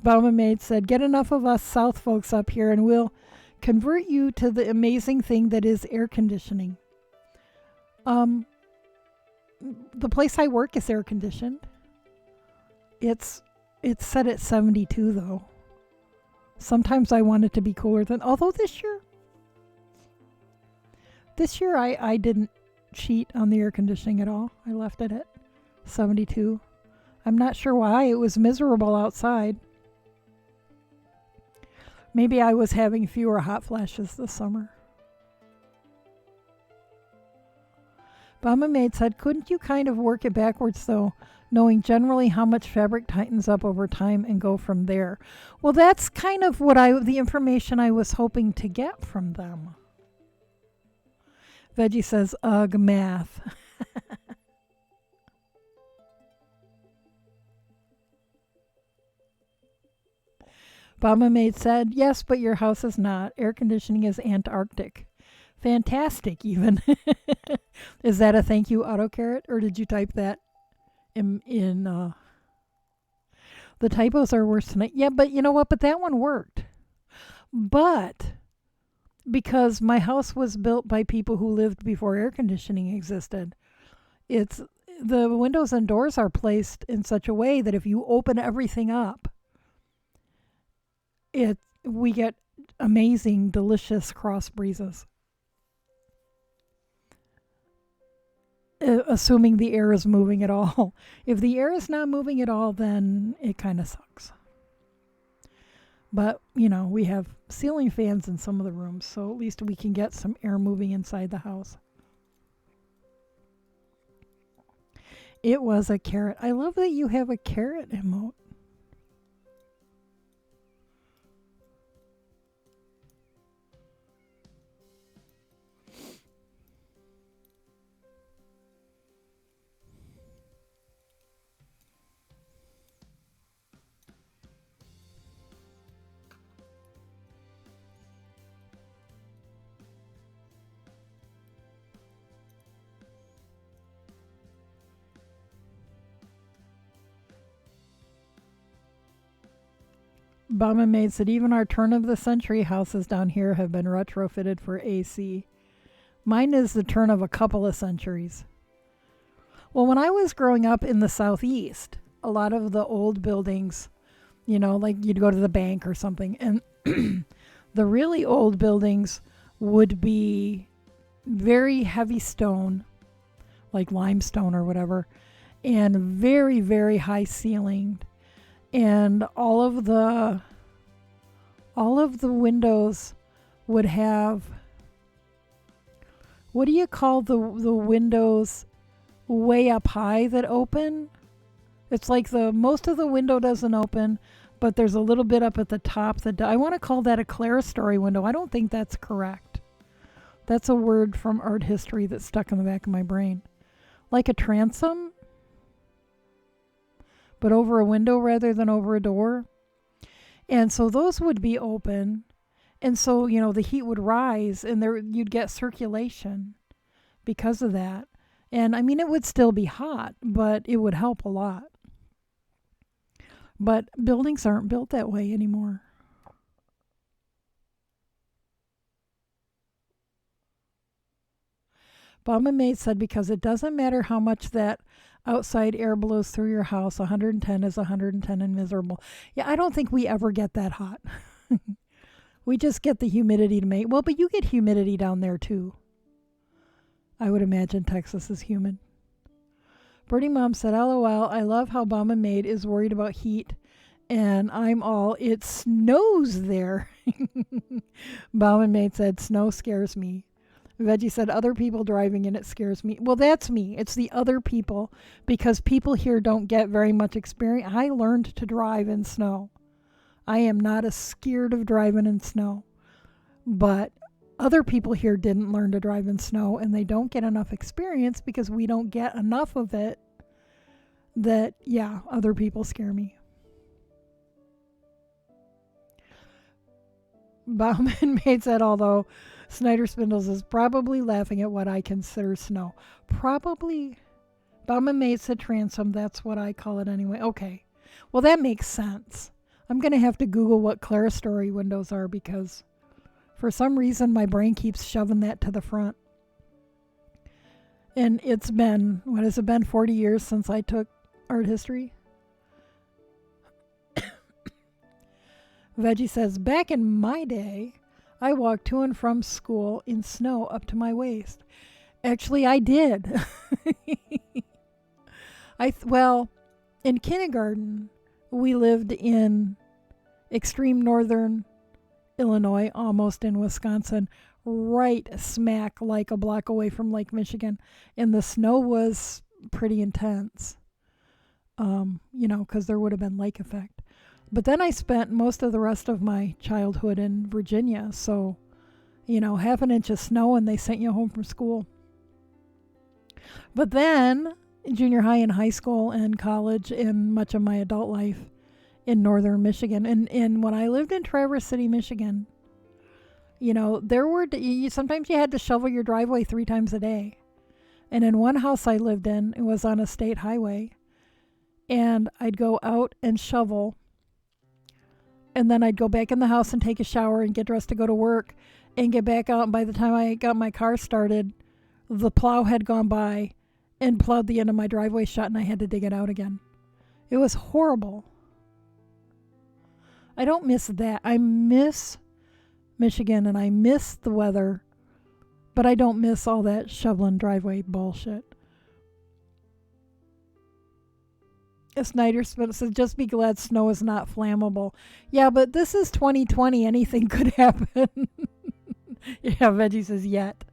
A: Bauman Maid said, get enough of us South folks up here and we'll convert you to the amazing thing that is air conditioning. The place I work is air conditioned. It's set at 72 though. Sometimes I want it to be cooler than, although this year I didn't cheat on the air conditioning at all. I left it at 72. I'm not sure why. It was miserable outside. Maybe I was having fewer hot flashes this summer. Bama Maid said, couldn't you kind of work it backwards though, knowing generally how much fabric tightens up over time and go from there? Well, that's kind of the information I was hoping to get from them. Veggie says, ugh, math. Bama Maid said, yes, but your house is not. Air conditioning is Antarctic. Fantastic, even. Is that a thank you, AutoCarrot? Or did you type that in the typos are worse tonight. Yeah, but you know what? But that one worked. But because my house was built by people who lived before air conditioning existed, it's the windows and doors are placed in such a way that if you open everything up, we get amazing, delicious cross breezes. Assuming the air is moving at all. If the air is not moving at all, then it kind of sucks. But, we have ceiling fans in some of the rooms, so at least we can get some air moving inside the house. It was a carrot. I love that you have a carrot emote. Bama Maid said, even our turn of the century houses down here have been retrofitted for AC. Mine is the turn of a couple of centuries. Well, when I was growing up in the Southeast, a lot of the old buildings, like you'd go to the bank or something, and the really old buildings would be very heavy stone, like limestone or whatever, and very, very high ceilinged. And all of the windows would have, what do you call the windows way up high that open? It's like most of the window doesn't open, but there's a little bit up at the top I want to call that a clerestory window. I don't think that's correct. That's a word from art history that's stuck in the back of my brain. Like a transom, but over a window rather than over a door. And so those would be open. And so, the heat would rise and you'd get circulation because of that. And I mean, it would still be hot, but it would help a lot. But buildings aren't built that way anymore. Bomb and Maid said, because it doesn't matter how much that outside air blows through your house, 110 is 110 and miserable. Yeah, I don't think we ever get that hot. We just get the humidity to make. Well, but you get humidity down there too. I would imagine Texas is humid. Birdie Mom said, LOL, I love how Bomb and Maid is worried about heat. And I'm all, it snows there. Bomb and Maid said, snow scares me. Veggie said, other people driving in it scares me. Well, that's me. It's the other people, because people here don't get very much experience. I learned to drive in snow. I am not as scared of driving in snow. But other people here didn't learn to drive in snow, and they don't get enough experience because we don't get enough of it that, yeah, other people scare me. Bomb and Maid said, although Snyder Spindles is probably laughing at what I consider snow. Probably. Bomb and Maid said transom. That's what I call it anyway. Okay. Well, that makes sense. I'm going to have to Google what clerestory windows are, because for some reason my brain keeps shoving that to the front. And it's been, what has it been, 40 years since I took art history? Veggie says, back in my day, I walked to and from school in snow up to my waist. Actually, I did. Well, in kindergarten, we lived in extreme northern Illinois, almost in Wisconsin, right smack like a block away from Lake Michigan. And the snow was pretty intense, because there would have been lake effect. But then I spent most of the rest of my childhood in Virginia. So, half an inch of snow and they sent you home from school. But then junior high and high school and college and much of my adult life in northern Michigan. And when I lived in Traverse City, Michigan, there were, sometimes you had to shovel your driveway 3 times a day. And in one house I lived in, it was on a state highway. And I'd go out and shovel. And then I'd go back in the house and take a shower and get dressed to go to work and get back out. And by the time I got my car started, the plow had gone by and plowed the end of my driveway shut, and I had to dig it out again. It was horrible. I don't miss that. I miss Michigan and I miss the weather, but I don't miss all that shoveling driveway bullshit. Snyder says, just be glad snow is not flammable. Yeah, but this is 2020. Anything could happen. Yeah, Veggie says, yet.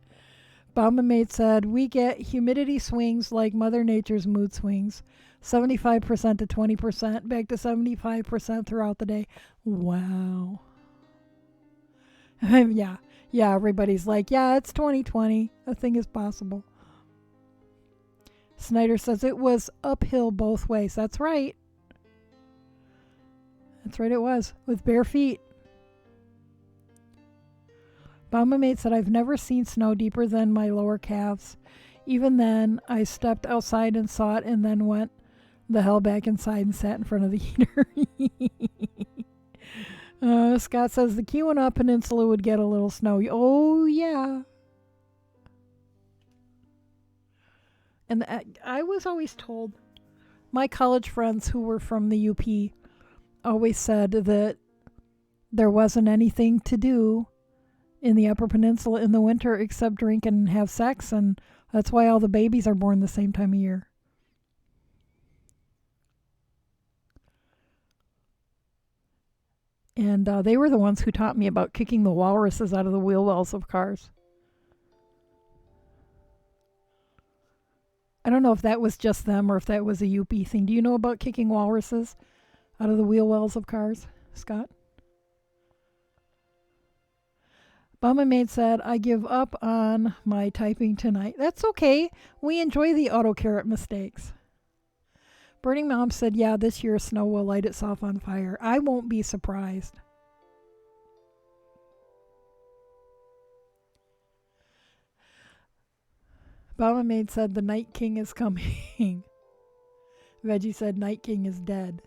A: Bomb and Maid said, we get humidity swings like Mother Nature's mood swings. 75% to 20%, back to 75% throughout the day. Wow. Yeah, everybody's like, yeah, it's 2020. A thing is possible. Snyder says it was uphill both ways. That's right. That's right, it was. With bare feet. Bomb and Maid said, I've never seen snow deeper than my lower calves. Even then, I stepped outside and saw it and then went the hell back inside and sat in front of the heater. Scott says the Keweenaw Peninsula would get a little snowy. Oh, yeah. And I was always told, my college friends who were from the UP always said that there wasn't anything to do in the Upper Peninsula in the winter except drink and have sex, and that's why all the babies are born the same time of year. And they were the ones who taught me about kicking the walruses out of the wheel wells of cars. I don't know if that was just them or if that was a UP thing. Do you know about kicking walruses out of the wheel wells of cars, Scott? Bomb and Maid said, I give up on my typing tonight. That's okay. We enjoy the autocorrect mistakes. Burning Mom said, yeah, this year snow will light itself on fire. I won't be surprised. Bomb and Maid said, the Night King is coming. Veggie said, Night King is dead.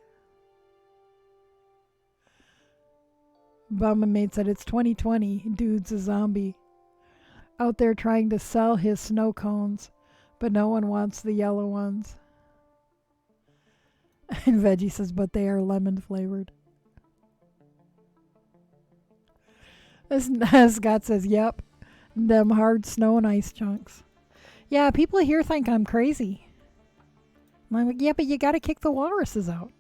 A: Bomb and Maid said, it's 2020. Dude's a zombie. out there trying to sell his snow cones, but no one wants the yellow ones. And Veggie says, but they are lemon flavored. As Scott says, yep, them hard snow and ice chunks. Yeah, people here think I'm crazy. And I'm like, yeah, but you got to kick the walruses out.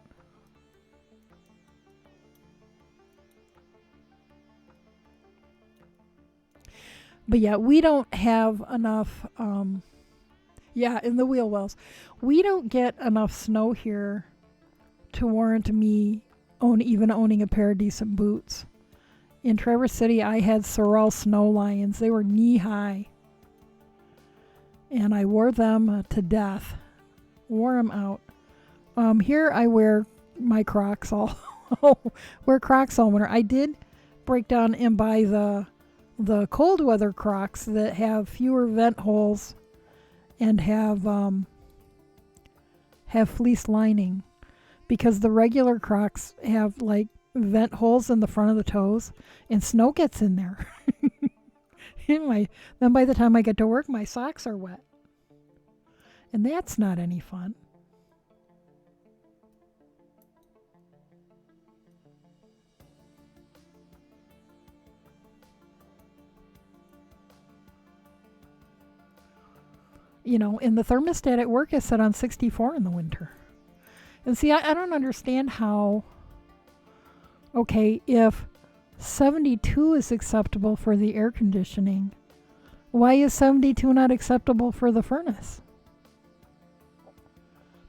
A: But yeah, we don't have enough, in the wheel wells. We don't get enough snow here to warrant me even owning a pair of decent boots. In Traverse City, I had Sorel Snow Lions. They were knee-high. And I wore them to death. Wore them out. Here I wear my Crocs all wear Crocs all winter. I did break down and buy the cold weather Crocs that have fewer vent holes and have fleece lining, because the regular Crocs have like vent holes in the front of the toes and snow gets in there. Anyway, then by the time I get to work, my socks are wet. And that's not any fun. And the thermostat at work is set on 64 in the winter. And see, I don't understand how, okay, if 72 is acceptable for the air conditioning, why is 72 not acceptable for the furnace?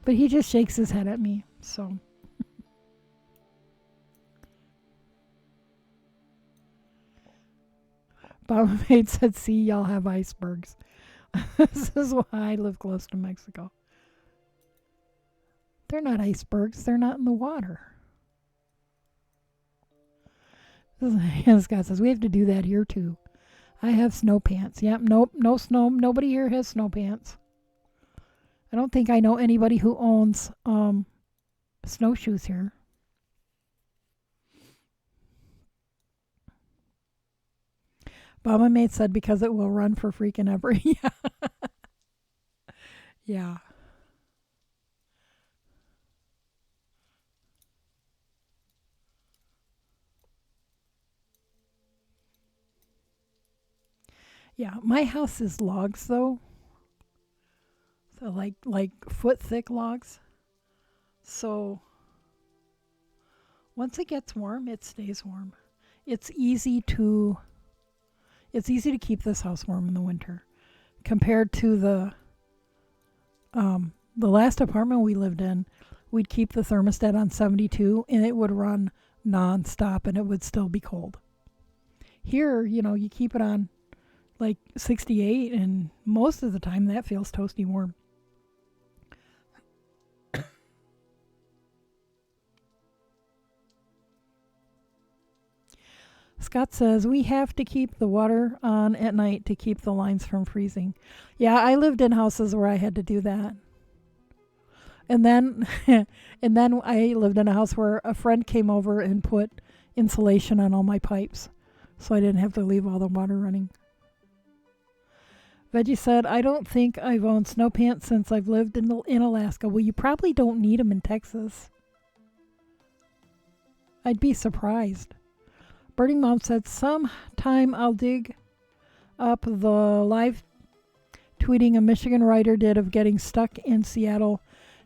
A: But he just shakes his head at me, so. Baba Maid said, see, y'all have icebergs. This is why I live close to Mexico. They're not icebergs. They're not in the water. Scott says, we have to do that here too. I have snow pants. Yep, nope, no snow. Nobody here has snow pants. I don't think I know anybody who owns snowshoes here. Baba Mate said because it will run for freaking ever. Yeah. Yeah. Yeah, my house is logs though. So like foot thick logs. So once it gets warm, it stays warm. It's easy to keep this house warm in the winter compared to the last apartment we lived in. We'd keep the thermostat on 72 and it would run nonstop and it would still be cold. Here, you keep it on like 68 and most of the time that feels toasty warm. Scott says, we have to keep the water on at night to keep the lines from freezing. Yeah, I lived in houses where I had to do that. And then I lived in a house where a friend came over and put insulation on all my pipes, so I didn't have to leave all the water running. Veggie said, I don't think I've owned snow pants since I've lived in Alaska. Well, you probably don't need them in Texas. I'd be surprised. Birding Mom said, sometime I'll dig up the live tweeting a Michigan writer did of getting stuck in Seattle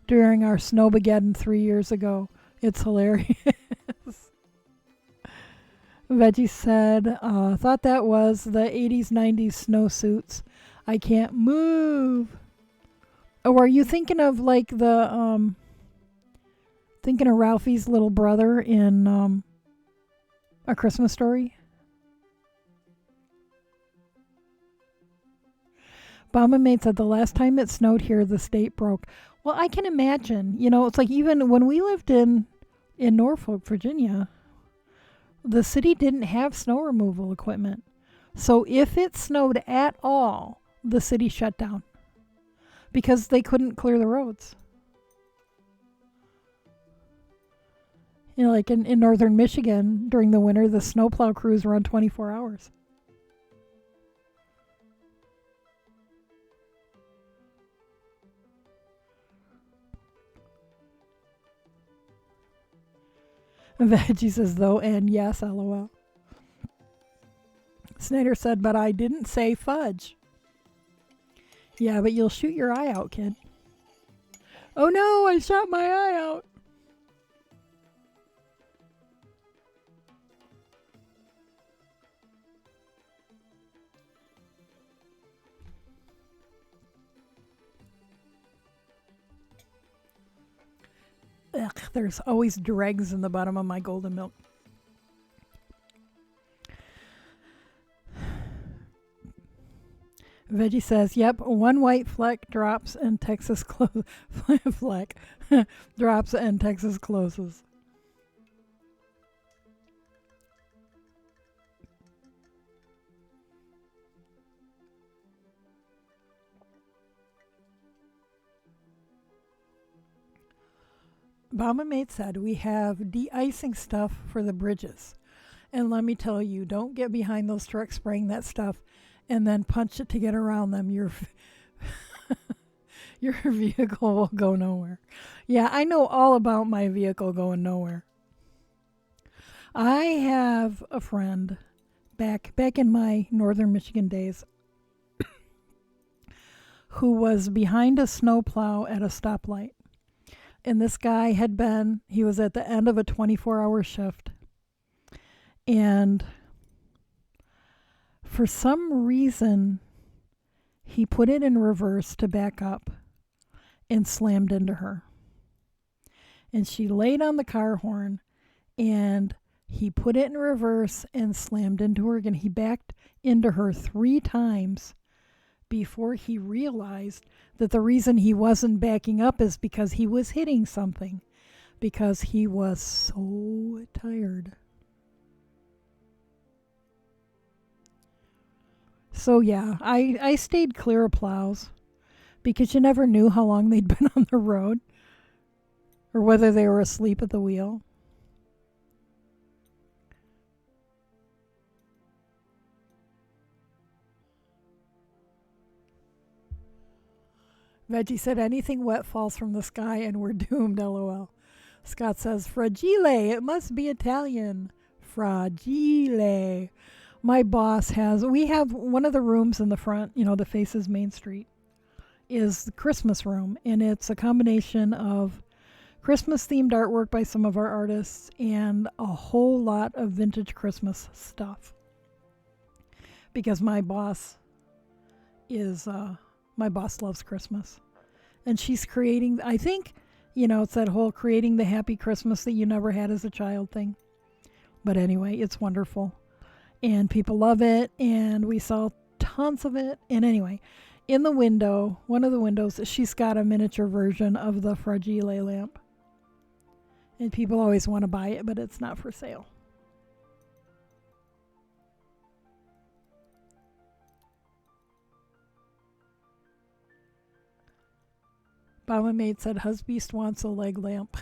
A: during our Snowmageddon 3 years ago. It's hilarious. Veggie said, thought that was the 80s, 90s snowsuits. I can't move. Or are you thinking of like the, thinking of Ralphie's little brother in, A Christmas Story? Bomba Mate said the last time it snowed here, the state broke. Well, I can imagine. It's like even when we lived in Norfolk, Virginia, the city didn't have snow removal equipment. So if it snowed at all, the city shut down because they couldn't clear the roads. Like in northern Michigan during the winter, the snowplow crews run 24 hours. Veggie says, though, and yes, lol. Snyder said, but I didn't say fudge. Yeah, but you'll shoot your eye out, kid. Oh no, I shot my eye out. Ugh, there's always dregs in the bottom of my golden milk. Veggie says, yep, one white fleck drops and Texas fleck drops and Texas closes. Bomba Mate said, we have de-icing stuff for the bridges. And let me tell you, don't get behind those trucks spraying that stuff and then punch it to get around them. Your vehicle will go nowhere. Yeah, I know all about my vehicle going nowhere. I have a friend back in my northern Michigan days who was behind a snowplow at a stoplight. And this guy he was at the end of a 24-hour shift. And for some reason, he put it in reverse to back up and slammed into her. And she laid on the car horn, and he put it in reverse and slammed into her again. He backed into her 3 times before he realized that the reason he wasn't backing up is because he was hitting something, because he was so tired. So yeah, I stayed clear of plows because you never knew how long they'd been on the road or whether they were asleep at the wheel. Veggie said, anything wet falls from the sky and we're doomed, lol. Scott says, fragile, it must be Italian. Fragile. My boss we have one of the rooms in the front, that faces Main Street, is the Christmas room. And it's a combination of Christmas-themed artwork by some of our artists and a whole lot of vintage Christmas stuff. Because my boss loves Christmas. And she's creating, I think, it's that whole creating the happy Christmas that you never had as a child thing. But anyway, it's wonderful. And people love it, and we sell tons of it. And anyway, in the window, one of the windows, she's got a miniature version of the Fragile lamp. And people always want to buy it, but it's not for sale. Bomba Mate said, Husbeast wants a leg lamp.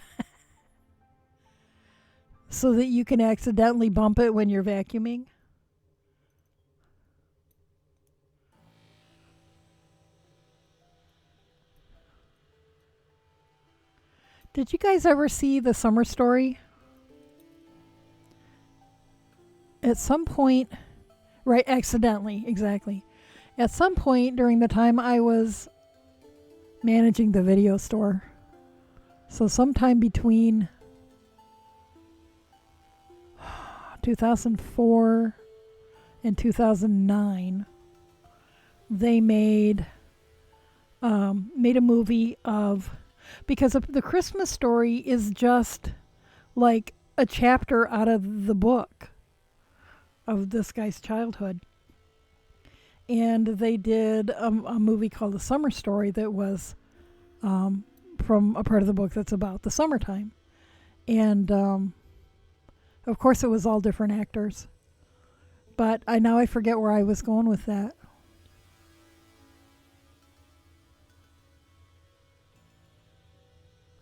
A: So that you can accidentally bump it when you're vacuuming. Did you guys ever see The Summer Story? At some point, right, accidentally, exactly. At some point during the time I was managing the video store, so sometime between 2004 and 2009, they made a movie of, because the Christmas Story is just like a chapter out of the book of this guy's childhood. And they did a movie called The Summer Story that was from a part of the book that's about the summertime. And of course it was all different actors. But I forget where I was going with that.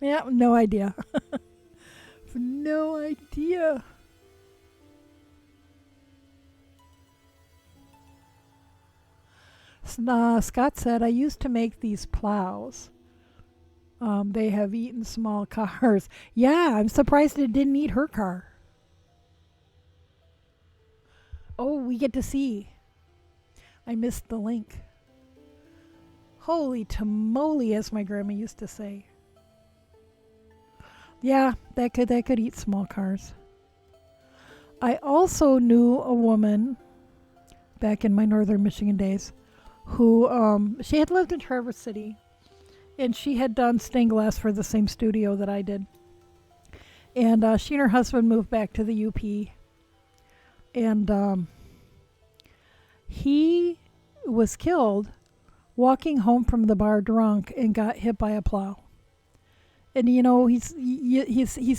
A: Yeah, no idea. No idea. Scott said, I used to make these plows. They have eaten small cars. Yeah, I'm surprised it didn't eat her car. Oh, we get to see. I missed the link. Holy tamale, as my grandma used to say. Yeah, that could eat small cars. I also knew a woman back in my northern Michigan days who she had lived in Traverse City, and she had done stained glass for the same studio that I did. And she and her husband moved back to the UP, and he was killed walking home from the bar drunk and got hit by a plow. And he's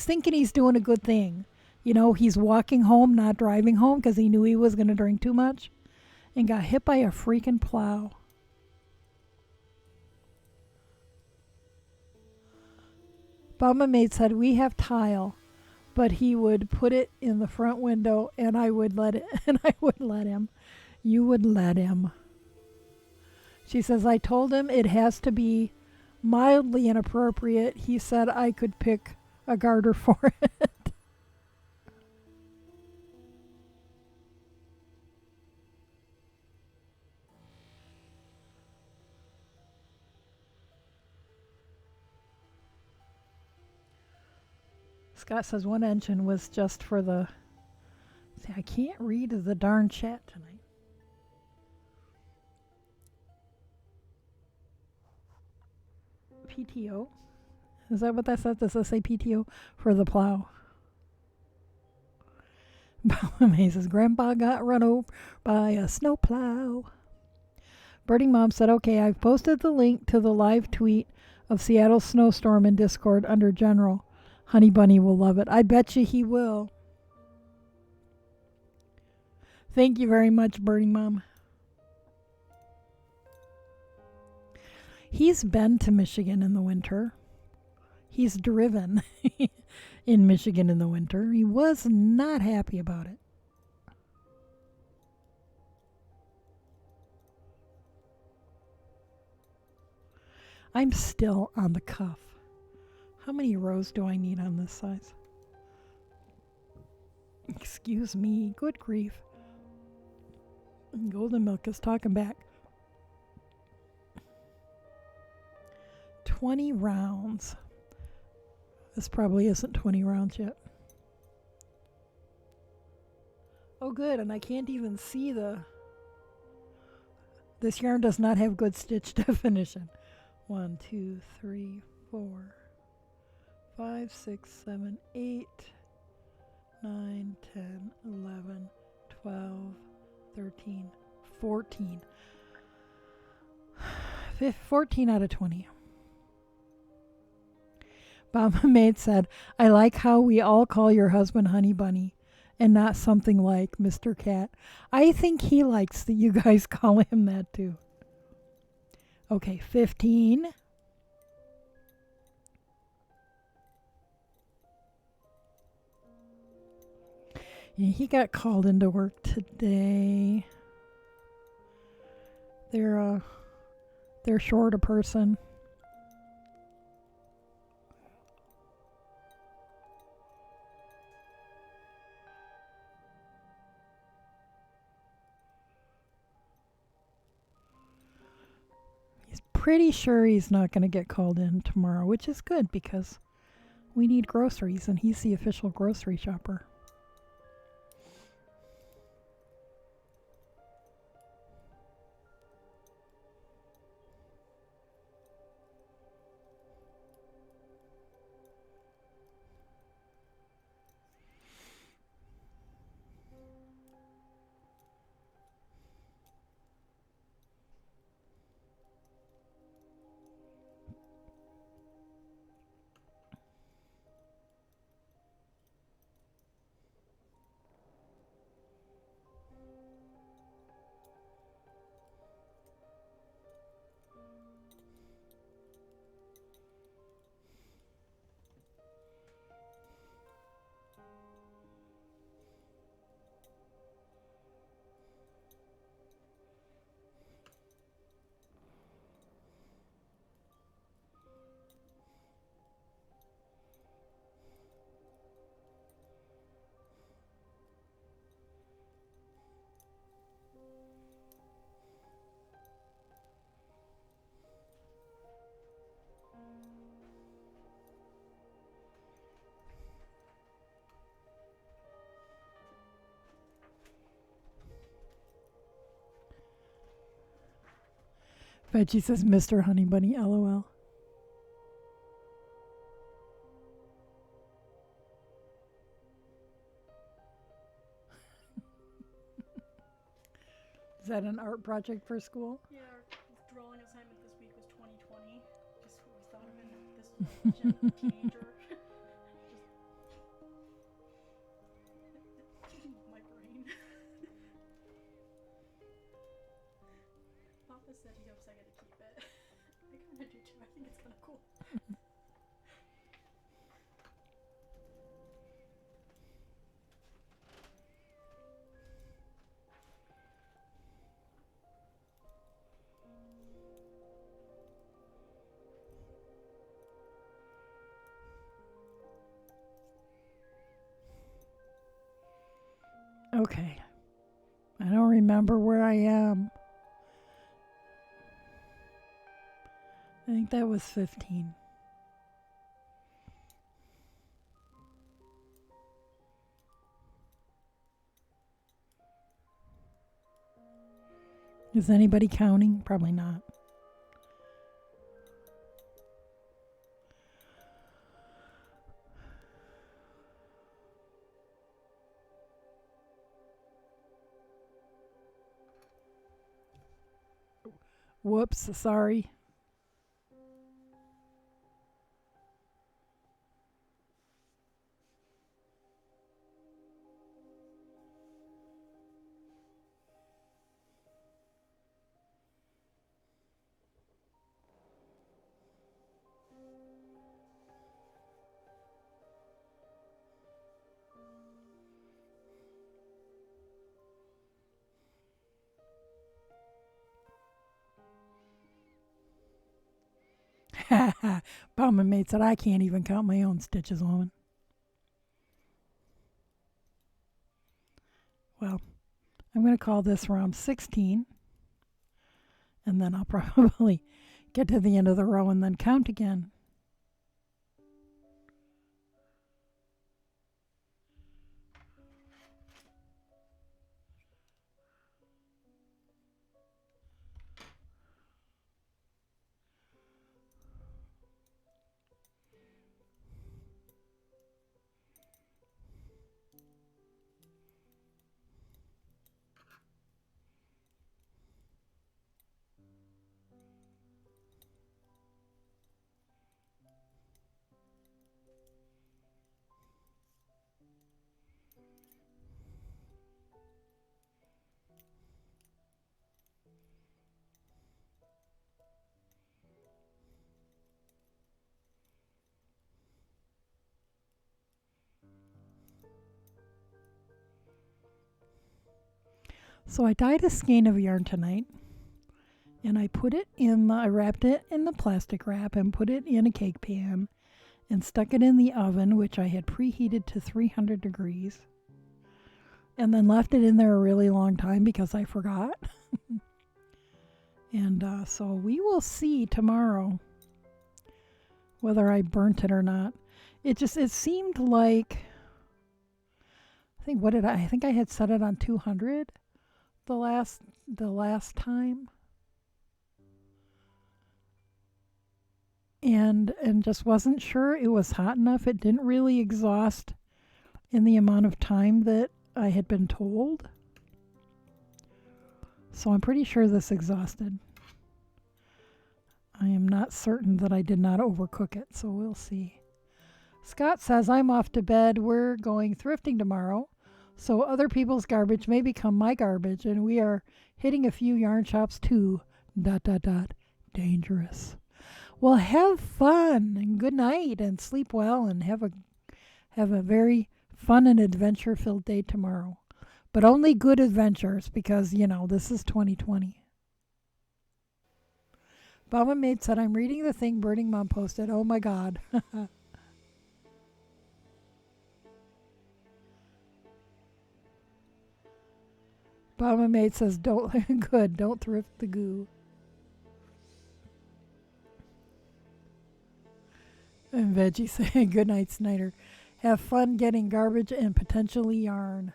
A: thinking he's doing a good thing. He's walking home, not driving home, because he knew he was going to drink too much, and got hit by a freaking plow. Mama maid said, we have tile, but he would put it in the front window, and I would let it, and I would let him. You would let him. She says, I told him it has to be mildly inappropriate. He said I could pick a garter for it. Scott says one engine was just for the... See, I can't read the darn chat tonight. PTO? Is that what that says? Does it say PTO for the plow? He says, Grandpa got run over by a snowplow. Birding Mom said, okay, I've posted the link to the live tweet of Seattle's snowstorm in Discord under General. Honey Bunny will love it. I bet you he will. Thank you very much, Birding Mom. He's been to Michigan in the winter. He's driven in Michigan in the winter. He was not happy about it. I'm still on the cuff. How many rows do I need on this size? Excuse me. Good grief. Golden Milk is talking back. 20 rounds. This probably isn't 20 rounds yet. Oh, good. And I can't even see the... This yarn does not have good stitch definition. 1, 2, 3, 4, 5, 6, 7, 8, 9, 10, 11, 12, 13, 14. 14 out of 20. Mama Maid said, I like how we all call your husband Honey Bunny and not something like Mr. Cat. I think he likes that you guys call him that too. Okay, 15. Yeah, he got called into work today. They're short a person. He's pretty sure he's not going to get called in tomorrow, which is good because we need groceries and he's the official grocery shopper. Veggie says Mr. Honey Bunny, LOL. Is that an art project for school?
B: Yeah, our drawing assignment this week was 2020. Just we thought of it. This legend of a teenager. My brain. Papa said he hopes I get to keep it. I kind of do too. I think it's kind of cool.
A: Okay. I don't remember where I am. I think that was 15. Is anybody counting? Probably not. Whoops, sorry. Bomber mate said I can't even count my own stitches, woman. Well, I'm going to call this round 16, and then I'll probably get to the end of the row and then count again. So I dyed a skein of yarn tonight, and I wrapped it in the plastic wrap and put it in a cake pan and stuck it in the oven, which I had preheated to 300 degrees, and then left it in there a really long time because I forgot. And so we will see tomorrow whether I burnt it or not. It seemed like, I think I had set it on 200 the last time, and just wasn't sure it was hot enough. It didn't really exhaust in the amount of time that I had been told, so I'm pretty sure this exhausted. I am not certain that I did not overcook it, so we'll see. Scott says, I'm off to bed. We're going thrifting tomorrow, so other people's garbage may become my garbage, and we are hitting a few yarn shops too. ... Dangerous. Well, have fun and good night and sleep well and have a very fun and adventure-filled day tomorrow. But only good adventures because, this is 2020. Baba Maid said, I'm reading the thing Burning Mom posted. Oh my God. Baba Maid says, don't thrift the goo. And Veggie saying, good night, Snyder. Have fun getting garbage and potentially yarn.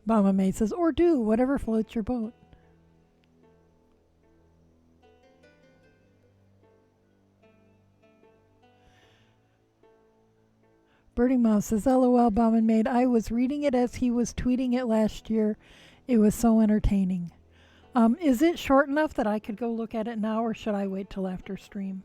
A: Baba Maid says, or do whatever floats your boat. Birdie Mom says, LOL, Bomb and Maid. I was reading it as he was tweeting it last year. It was so entertaining. Is it short enough that I could go look at it now, or should I wait till after stream?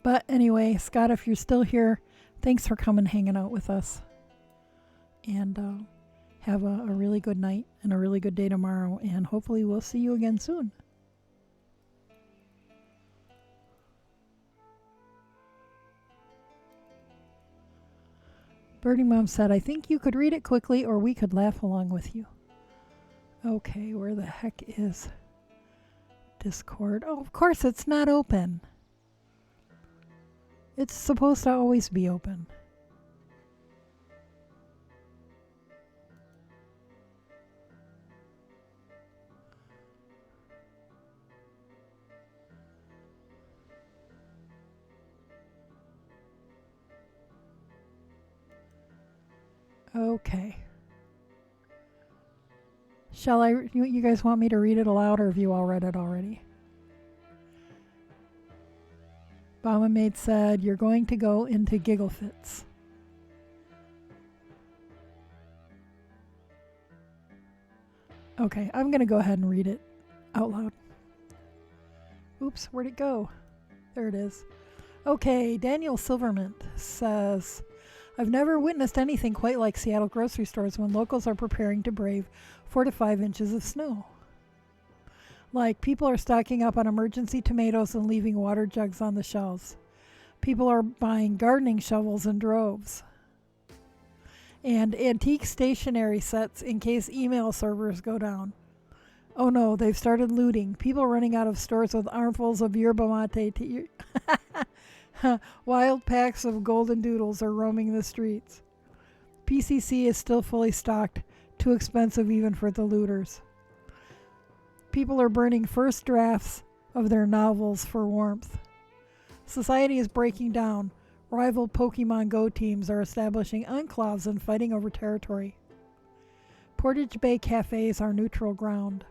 A: But anyway, Scott, if you're still here, thanks for coming hanging out with us. And have a really good night and a really good day tomorrow. And hopefully we'll see you again soon. Birdie Mom said, I think you could read it quickly or we could laugh along with you. Okay, where the heck is Discord? Oh, of course it's not open. It's supposed to always be open. Okay. Shall I? You guys want me to read it aloud, or have you all read it already? Bomba Maid said, you're going to go into giggle fits. Okay, I'm going to go ahead and read it out loud. Oops, where'd it go? There it is. Okay, Daniel Silvermint says, I've never witnessed anything quite like Seattle grocery stores when locals are preparing to brave 4 to 5 inches of snow. Like, people are stocking up on emergency tomatoes and leaving water jugs on the shelves. People are buying gardening shovels in droves. And antique stationery sets in case email servers go down. Oh no, they've started looting. People running out of stores with armfuls of yerba mate. Wild packs of golden doodles are roaming the streets. PCC is still fully stocked, too expensive even for the looters. People are burning first drafts of their novels for warmth. Society is breaking down. Rival Pokemon Go teams are establishing enclaves and fighting over territory. Portage Bay cafes are neutral ground.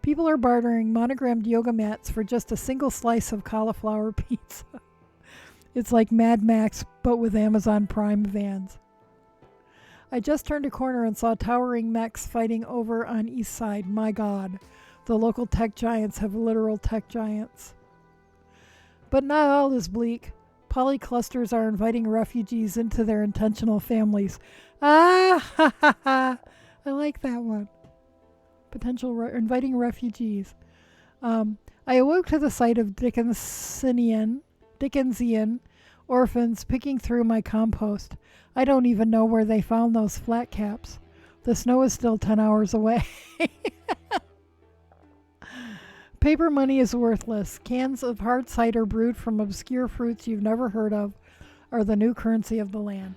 A: People are bartering monogrammed yoga mats for just a single slice of cauliflower pizza. It's like Mad Max, but with Amazon Prime vans. I just turned a corner and saw towering mechs fighting over on East Side. My God, the local tech giants have literal tech giants. But not all is bleak. Polyclusters are inviting refugees into their intentional families. Ah, ha, ha, ha. I like that one. Inviting refugees. I awoke to the sight of Dickensian orphans picking through my compost. I don't even know where they found those flat caps. The snow is still 10 hours away. Paper money is worthless. Cans of hard cider brewed from obscure fruits you've never heard of are the new currency of the land.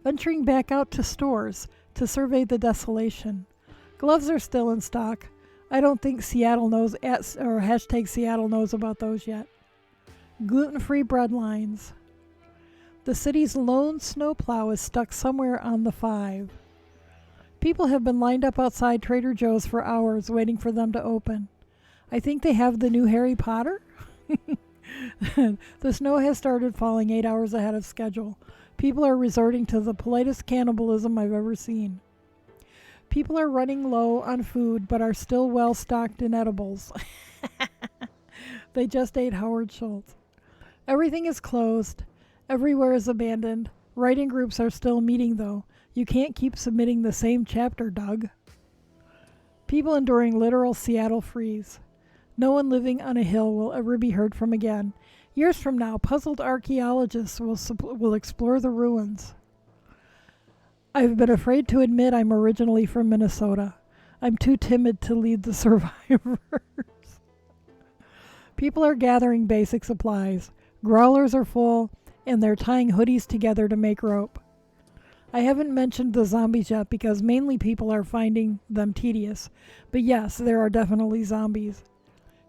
A: Venturing back out to stores to survey the desolation. Gloves are still in stock. I don't think Seattle knows hashtag Seattle knows about those yet. Gluten-free bread lines. The city's lone snowplow is stuck somewhere on the 5. People have been lined up outside Trader Joe's for hours waiting for them to open. I think they have the new Harry Potter. The snow has started falling 8 hours ahead of schedule. People are resorting to the politest cannibalism I've ever seen. People are running low on food but are still well stocked in edibles. They just ate Howard Schultz. Everything is closed. Everywhere is abandoned. Writing groups are still meeting, though. You can't keep submitting the same chapter, Doug. People enduring literal Seattle freeze. No one living on a hill will ever be heard from again. Years from now, puzzled archaeologists will explore the ruins. I've been afraid to admit I'm originally from Minnesota. I'm too timid to lead the survivors. People are gathering basic supplies. Growlers are full, and they're tying hoodies together to make rope. I haven't mentioned the zombies yet because mainly people are finding them tedious. But yes, there are definitely zombies.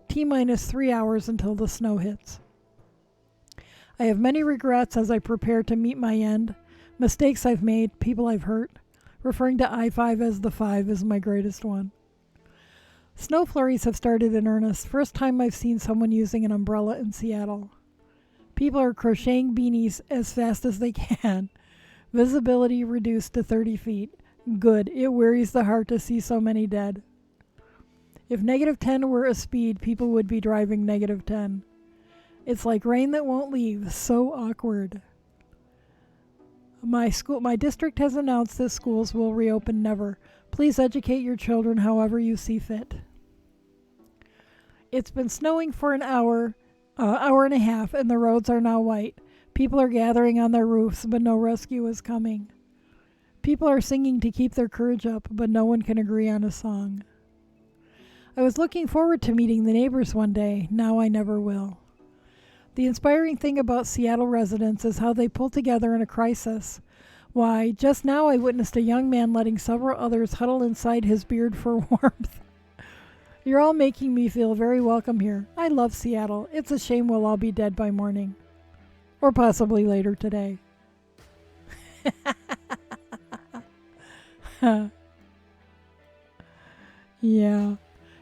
A: T minus 3 hours until the snow hits. I have many regrets as I prepare to meet my end. Mistakes I've made, people I've hurt. Referring to I-5 as the 5 is my greatest one. Snow flurries have started in earnest. First time I've seen someone using an umbrella in Seattle. People are crocheting beanies as fast as they can. Visibility reduced to 30 feet. Good. It wearies the heart to see so many dead. If -10 were a speed, people would be driving -10. It's like rain that won't leave. So awkward. My district has announced that schools will reopen never. Please educate your children however you see fit. It's been snowing for an hour and a half, and the roads are now white. People are gathering on their roofs, but no rescue is coming. People are singing to keep their courage up, but no one can agree on a song. I was looking forward to meeting the neighbors one day. Now I never will. The inspiring thing about Seattle residents is how they pull together in a crisis. Why, just now I witnessed a young man letting several others huddle inside his beard for warmth. You're all making me feel very welcome here. I love Seattle. It's a shame we'll all be dead by morning. Or possibly later today. Yeah.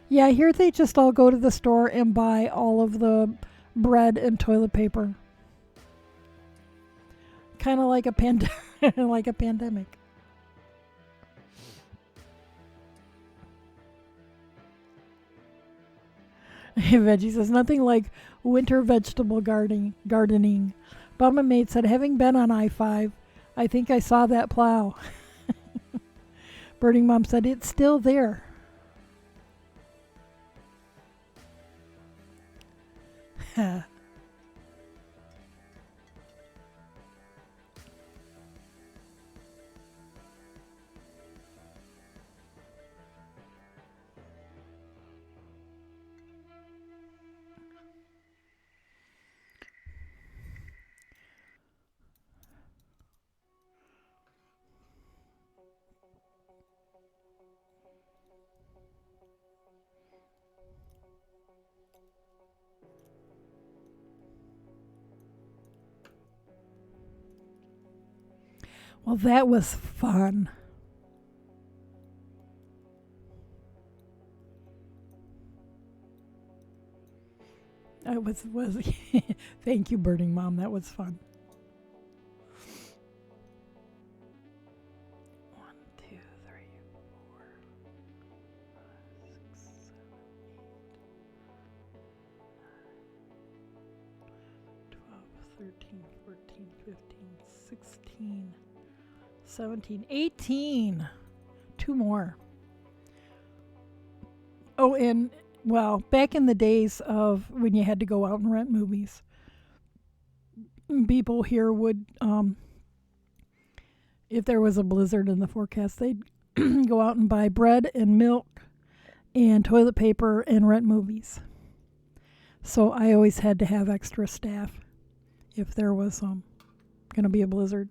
A: Yeah, here they just all go to the store and buy all of the bread and toilet paper. Kind of like a like a pandemic. Veggie says nothing like winter vegetable gardening. Bumma Mate said, having been on I-5, I think I saw that plow. Birding Mom said, it's still there. Well, that was fun. That was Thank you, Birding Mom. That was fun. 1, 2, 3, 4, 5, 6, 7, 8, 12, 13, 14, 15, 16, 17, 18. Two more. Oh, and well, back in the days of when you had to go out and rent movies, people here would, if there was a blizzard in the forecast, they'd go out and buy bread and milk and toilet paper and rent movies. So I always had to have extra staff if there was going to be a blizzard.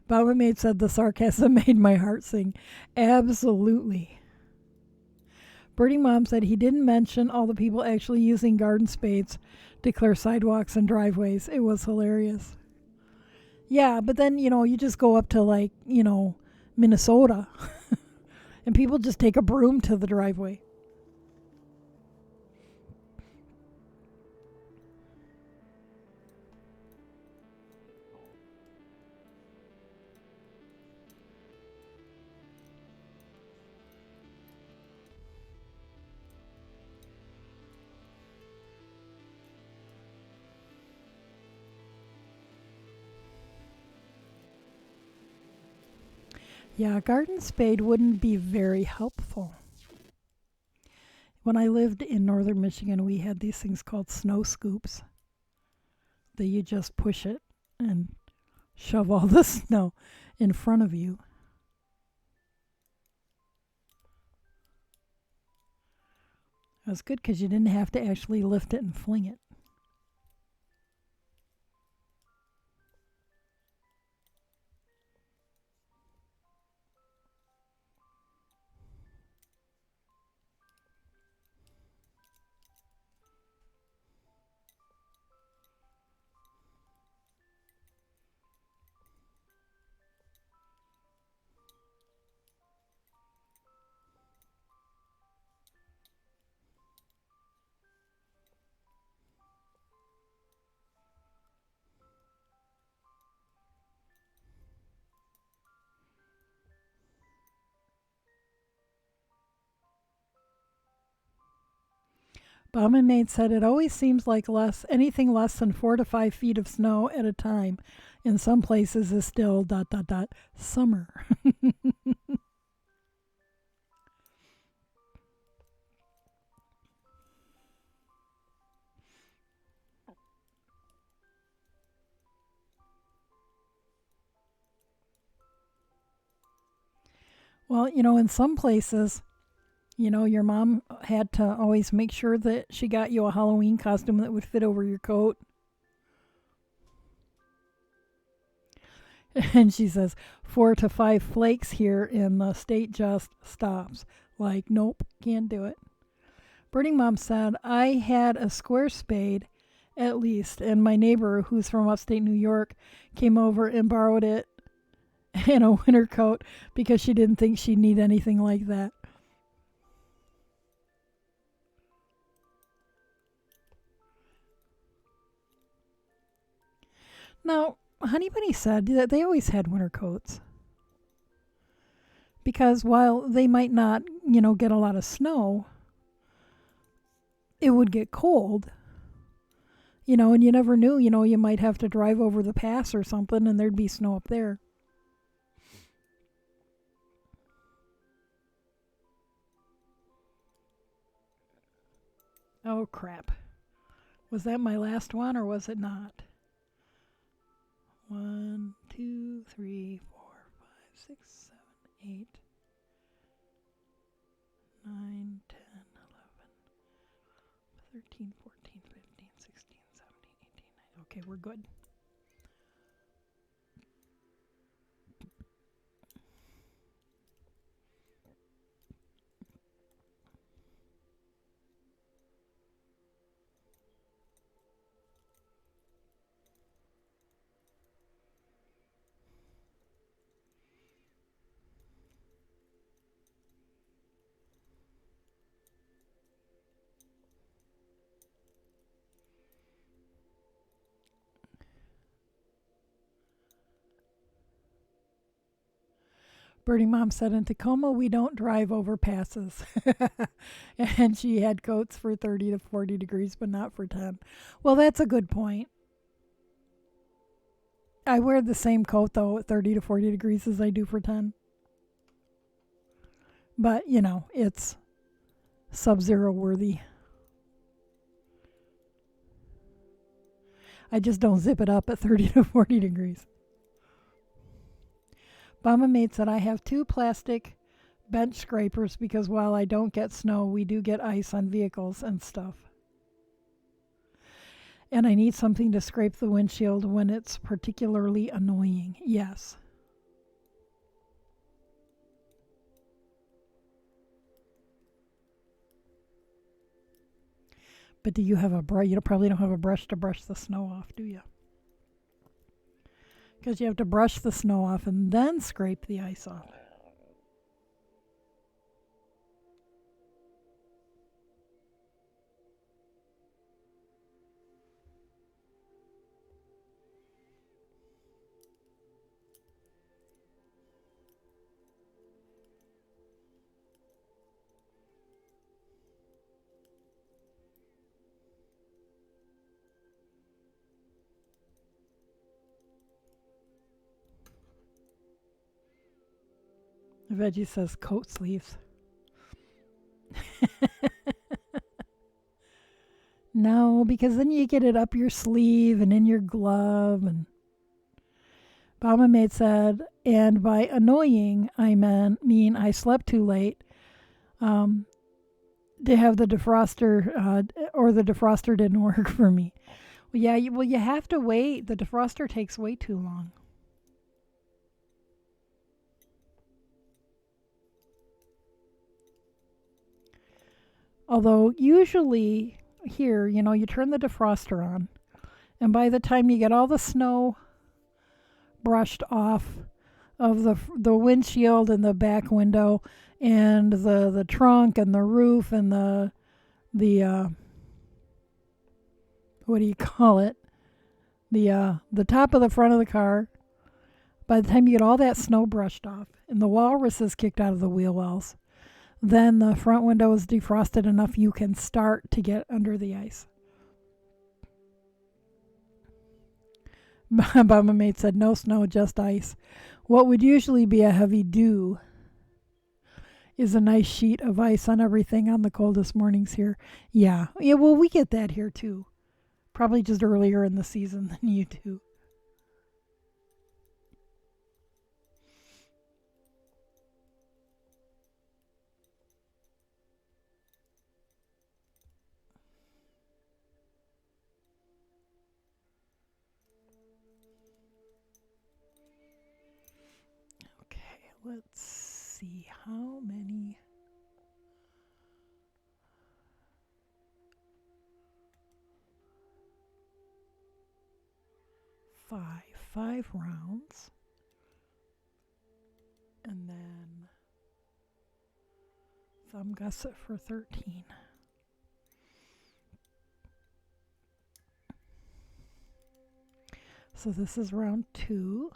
A: Baba Maid said the sarcasm made my heart sing. Absolutely. Birdie Mom said he didn't mention all the people actually using garden spades to clear sidewalks and driveways. It was hilarious. Yeah, but then, you just go up to Minnesota and people just take a broom to the driveway. Yeah, a garden spade wouldn't be very helpful. When I lived in northern Michigan, we had these things called snow scoops that you just push it and shove all the snow in front of you. It was good because you didn't have to actually lift it and fling it. Bauman Maid said it always seems like anything less than 4 to 5 feet of snow at a time in some places is still summer. Well, in some places, your mom had to always make sure that she got you a Halloween costume that would fit over your coat. And she says 4 to 5 flakes here in the state just stops. Like, nope, can't do it. Birding Mom said, I had a square spade at least, and my neighbor, who's from upstate New York, came over and borrowed it in a winter coat because she didn't think she'd need anything like that. Now, Honey Bunny said that they always had winter coats because while they might not, get a lot of snow, it would get cold. And you never knew, you might have to drive over the pass or something and there'd be snow up there. Oh, crap. Was that my last one or was it not? 1, 2, 3, 4, 5, 6, 7, 8, 9, 10, 11, 13, 14, 15, 16, 17, 18, 19. Okay, we're good. Birdie Mom said in Tacoma, we don't drive over passes. And she had coats for 30 to 40 degrees, but not for 10. Well, that's a good point. I wear the same coat, though, at 30 to 40 degrees as I do for 10. But, it's sub-zero worthy. I just don't zip it up at 30 to 40 degrees. Mama Maid said, I have 2 plastic bench scrapers because while I don't get snow, we do get ice on vehicles and stuff. And I need something to scrape the windshield when it's particularly annoying. Yes. But do you have a brush? You probably don't have a brush to brush the snow off, do you? Because you have to brush the snow off and then scrape the ice off. Veggie says coat sleeves. No, because then you get it up your sleeve and in your glove. And Mama Maid said, and by annoying, I mean I slept too late to have the defroster, or the defroster didn't work for me. Well, yeah, you have to wait. The defroster takes way too long. Although usually here, you turn the defroster on, and by the time you get all the snow brushed off of the windshield and the back window and the trunk and the roof and the what do you call it? The top of the front of the car. By the time you get all that snow brushed off and the walrus is kicked out of the wheel wells, then the front window is defrosted enough you can start to get under the ice. Mama Mate said, no snow, just ice. What would usually be a heavy dew is a nice sheet of ice on everything on the coldest mornings here. Yeah, well, we get that here too. Probably just earlier in the season than you do. Okay, let's see how many. 5 rounds. And then thumb gusset for 13. So this is round 2.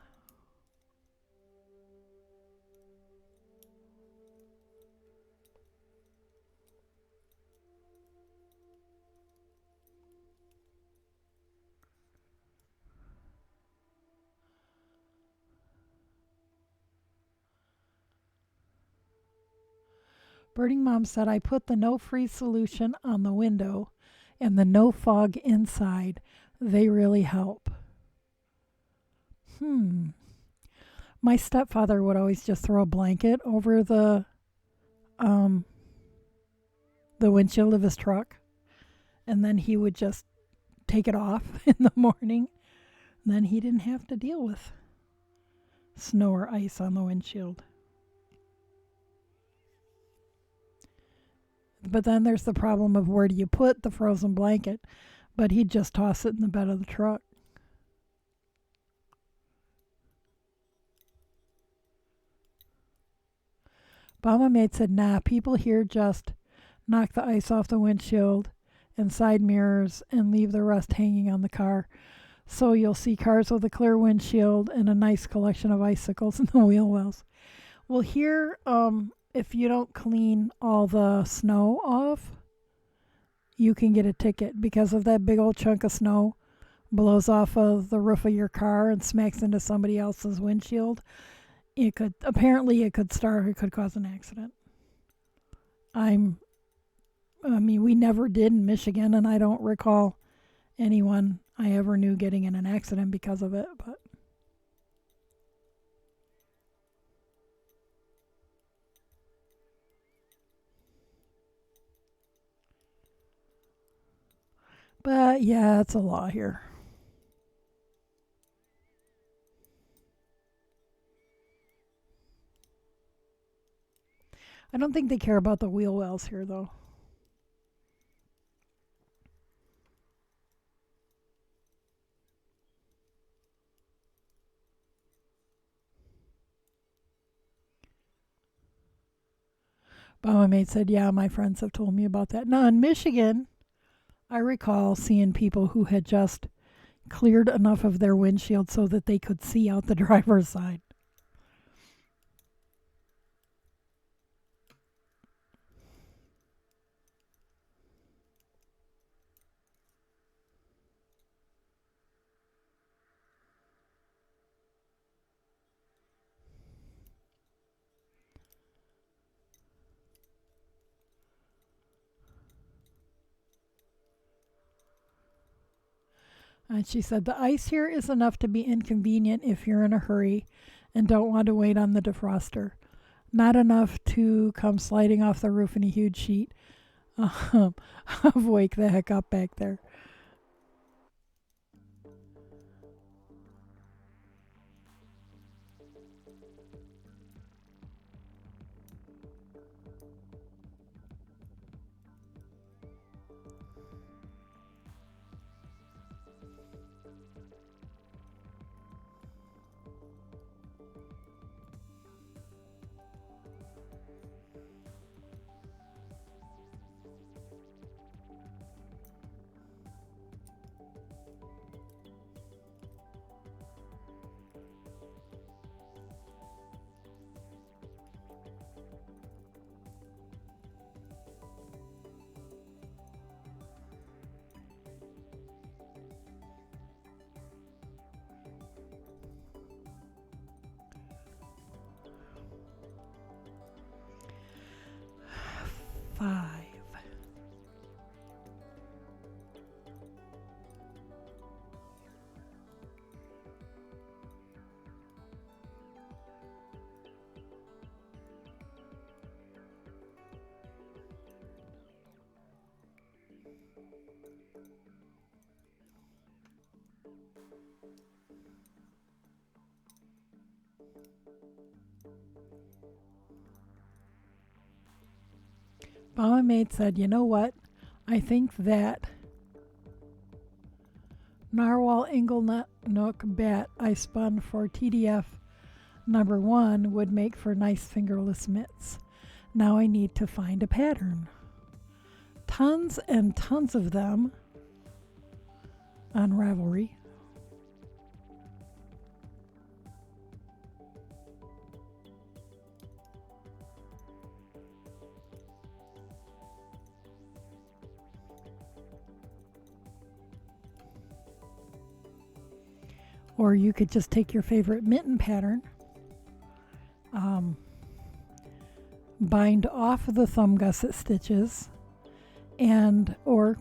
A: Birding Mom said, I put the no freeze solution on the window and the no fog inside. They really help. My stepfather would always just throw a blanket over the windshield of his truck, and then he would just take it off in the morning. And then he didn't have to deal with snow or ice on the windshield. But then there's the problem of where do you put the frozen blanket? But he'd just toss it in the bed of the truck. Mama Mate said, nah, people here just knock the ice off the windshield and side mirrors and leave the rest hanging on the car. So you'll see cars with a clear windshield and a nice collection of icicles in the wheel wells. Well, here, if you don't clean all the snow off, you can get a ticket because of that big old chunk of snow blows off of the roof of your car and smacks into somebody else's windshield. It could cause an accident. We never did in Michigan, and I don't recall anyone I ever knew getting in an accident because of it, but yeah, it's a law here. I don't think they care about the wheel wells here, though. But my mate said, yeah, my friends have told me about that. Now, in Michigan, I recall seeing people who had just cleared enough of their windshield so that they could see out the driver's side. And she said, the ice here is enough to be inconvenient if you're in a hurry and don't want to wait on the defroster. Not enough to come sliding off the roof in a huge sheet of wake the heck up back there. Mama Maid said, you know what? I think that narwhal inglenut nook bat I spun for TDF number 1 would make for nice fingerless mitts. Now I need to find a pattern. Tons and tons of them on Ravelry. Or you could just take your favorite mitten pattern, bind off the thumb gusset stitches, and or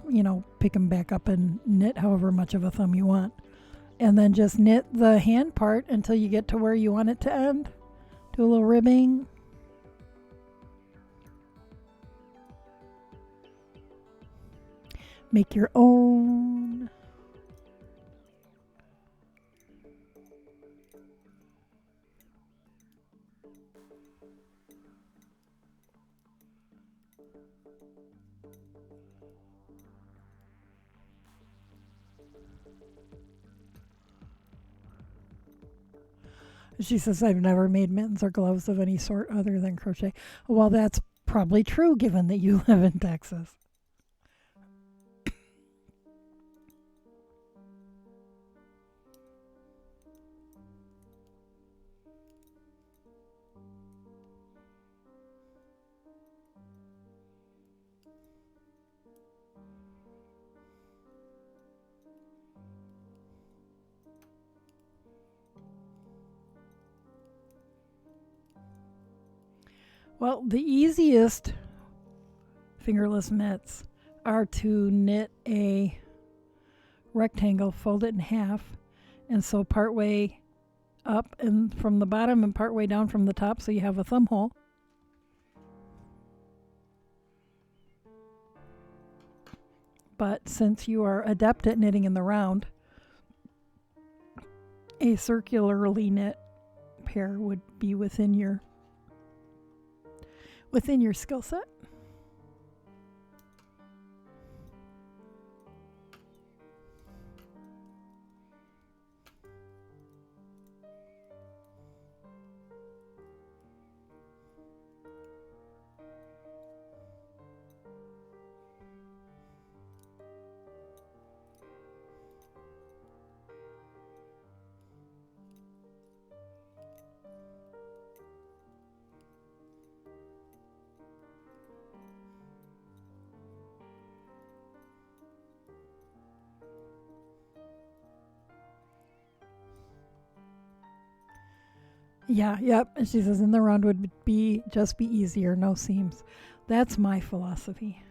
A: pick them back up and knit however much of a thumb you want, and then just knit the hand part until you get to where you want it to end. Do a little ribbing. Make your own. She says, I've never made mittens or gloves of any sort other than crochet. Well, that's probably true given that you live in Texas. Well, the easiest fingerless mitts are to knit a rectangle, fold it in half, and sew partway up and from the bottom and partway down from the top so you have a thumb hole. But since you are adept at knitting in the round, a circularly knit pair would be within your skill set. Yeah, yep. And she says in the round would be just be easier, no seams. That's my philosophy.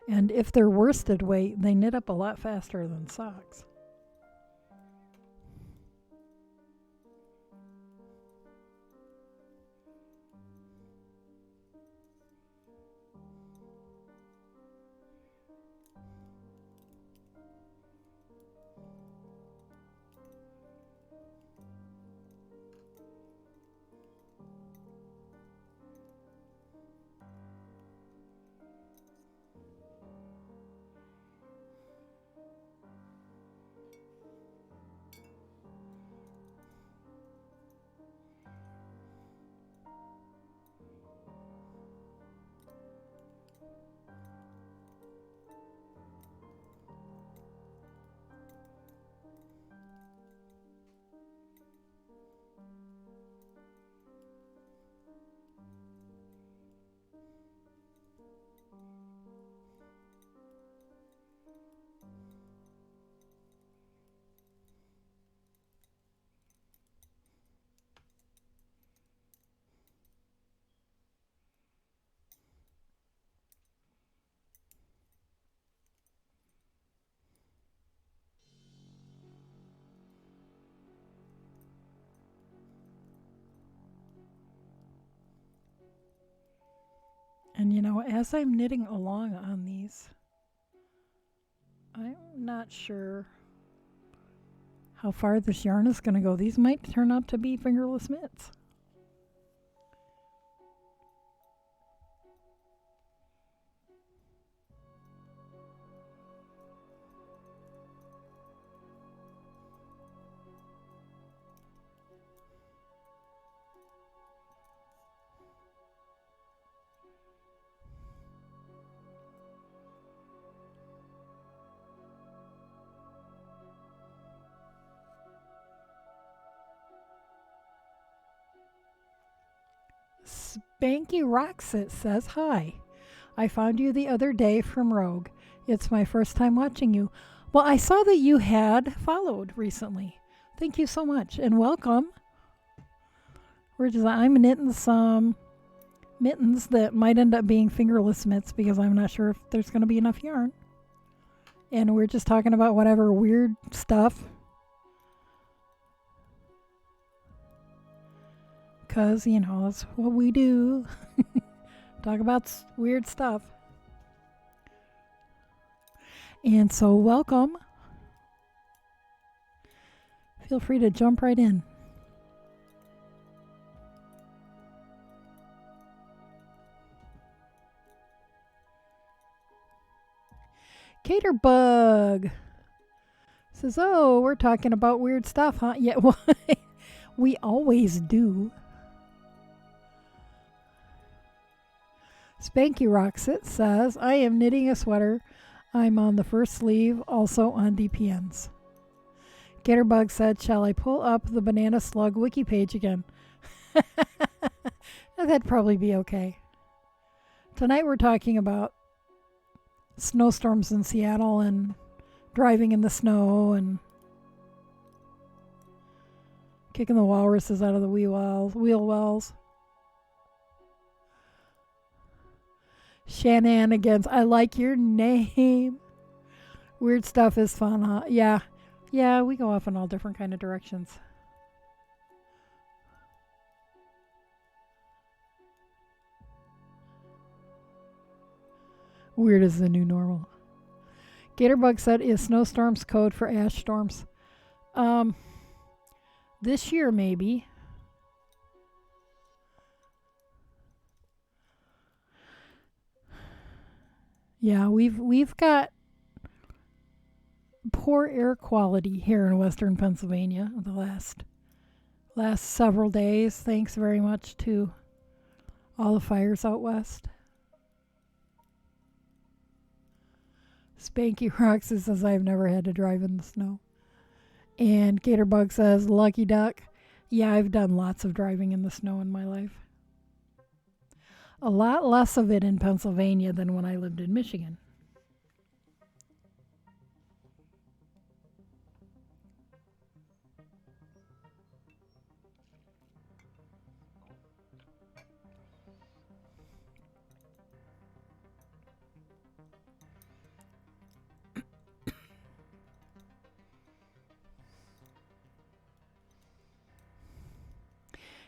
A: And if they're worsted weight, they knit up a lot faster than socks. And as I'm knitting along on these, I'm not sure how far this yarn is going to go. These might turn out to be fingerless mitts. Spanky Roxit says, "Hi. I found you the other day from Rogue. It's my first time watching you. Well, I saw that you had followed recently. Thank you so much and welcome. I'm knitting some mittens that might end up being fingerless mitts because I'm not sure if there's going to be enough yarn. And we're just talking about whatever weird stuff. Because, that's what we do. Talk about weird stuff. And so, welcome. Feel free to jump right in. Caterbug says, "Oh, we're talking about weird stuff, huh?" Yeah, well, we always do. Spanky Roxit says, "I am knitting a sweater. I'm on the first sleeve, also on DPNs." Caterbug said, "Shall I pull up the Banana Slug wiki page again?" That'd probably be okay. Tonight we're talking about snowstorms in Seattle and driving in the snow and kicking the walruses out of the wheel wells. Shenanigans. I like your name. Weird stuff is fun, huh? Yeah. Yeah, we go off in all different kind of directions. Weird is the new normal. Gatorbug said, "Is snowstorms code for ash storms?" This year maybe. Yeah, we've got poor air quality here in Western Pennsylvania the last several days. Thanks very much to all the fires out west. Spanky Roxy says, "I've never had to drive in the snow." And Gatorbug says, "Lucky duck." Yeah, I've done lots of driving in the snow in my life. A lot less of it in Pennsylvania than when I lived in Michigan.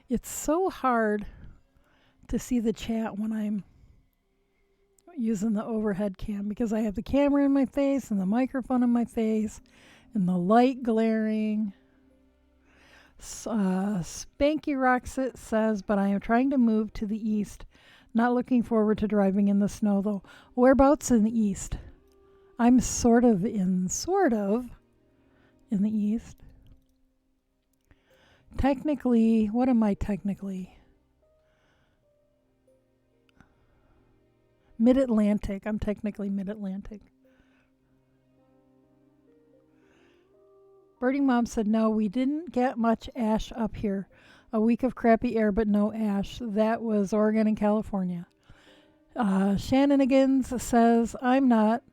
A: It's so hard to see the chat when I'm using the overhead cam because I have the camera in my face and the microphone in my face and the light glaring. Spanky Roxit says, "But I am trying to move to the east. Not looking forward to driving in the snow though." Whereabouts in the east? I'm sort of in the east. Technically, what am I technically? Mid-Atlantic. I'm technically Mid-Atlantic. Birding Mom said, "No, we didn't get much ash up here. A week of crappy air, but no ash. That was Oregon and California." Shenanigans says, "I'm not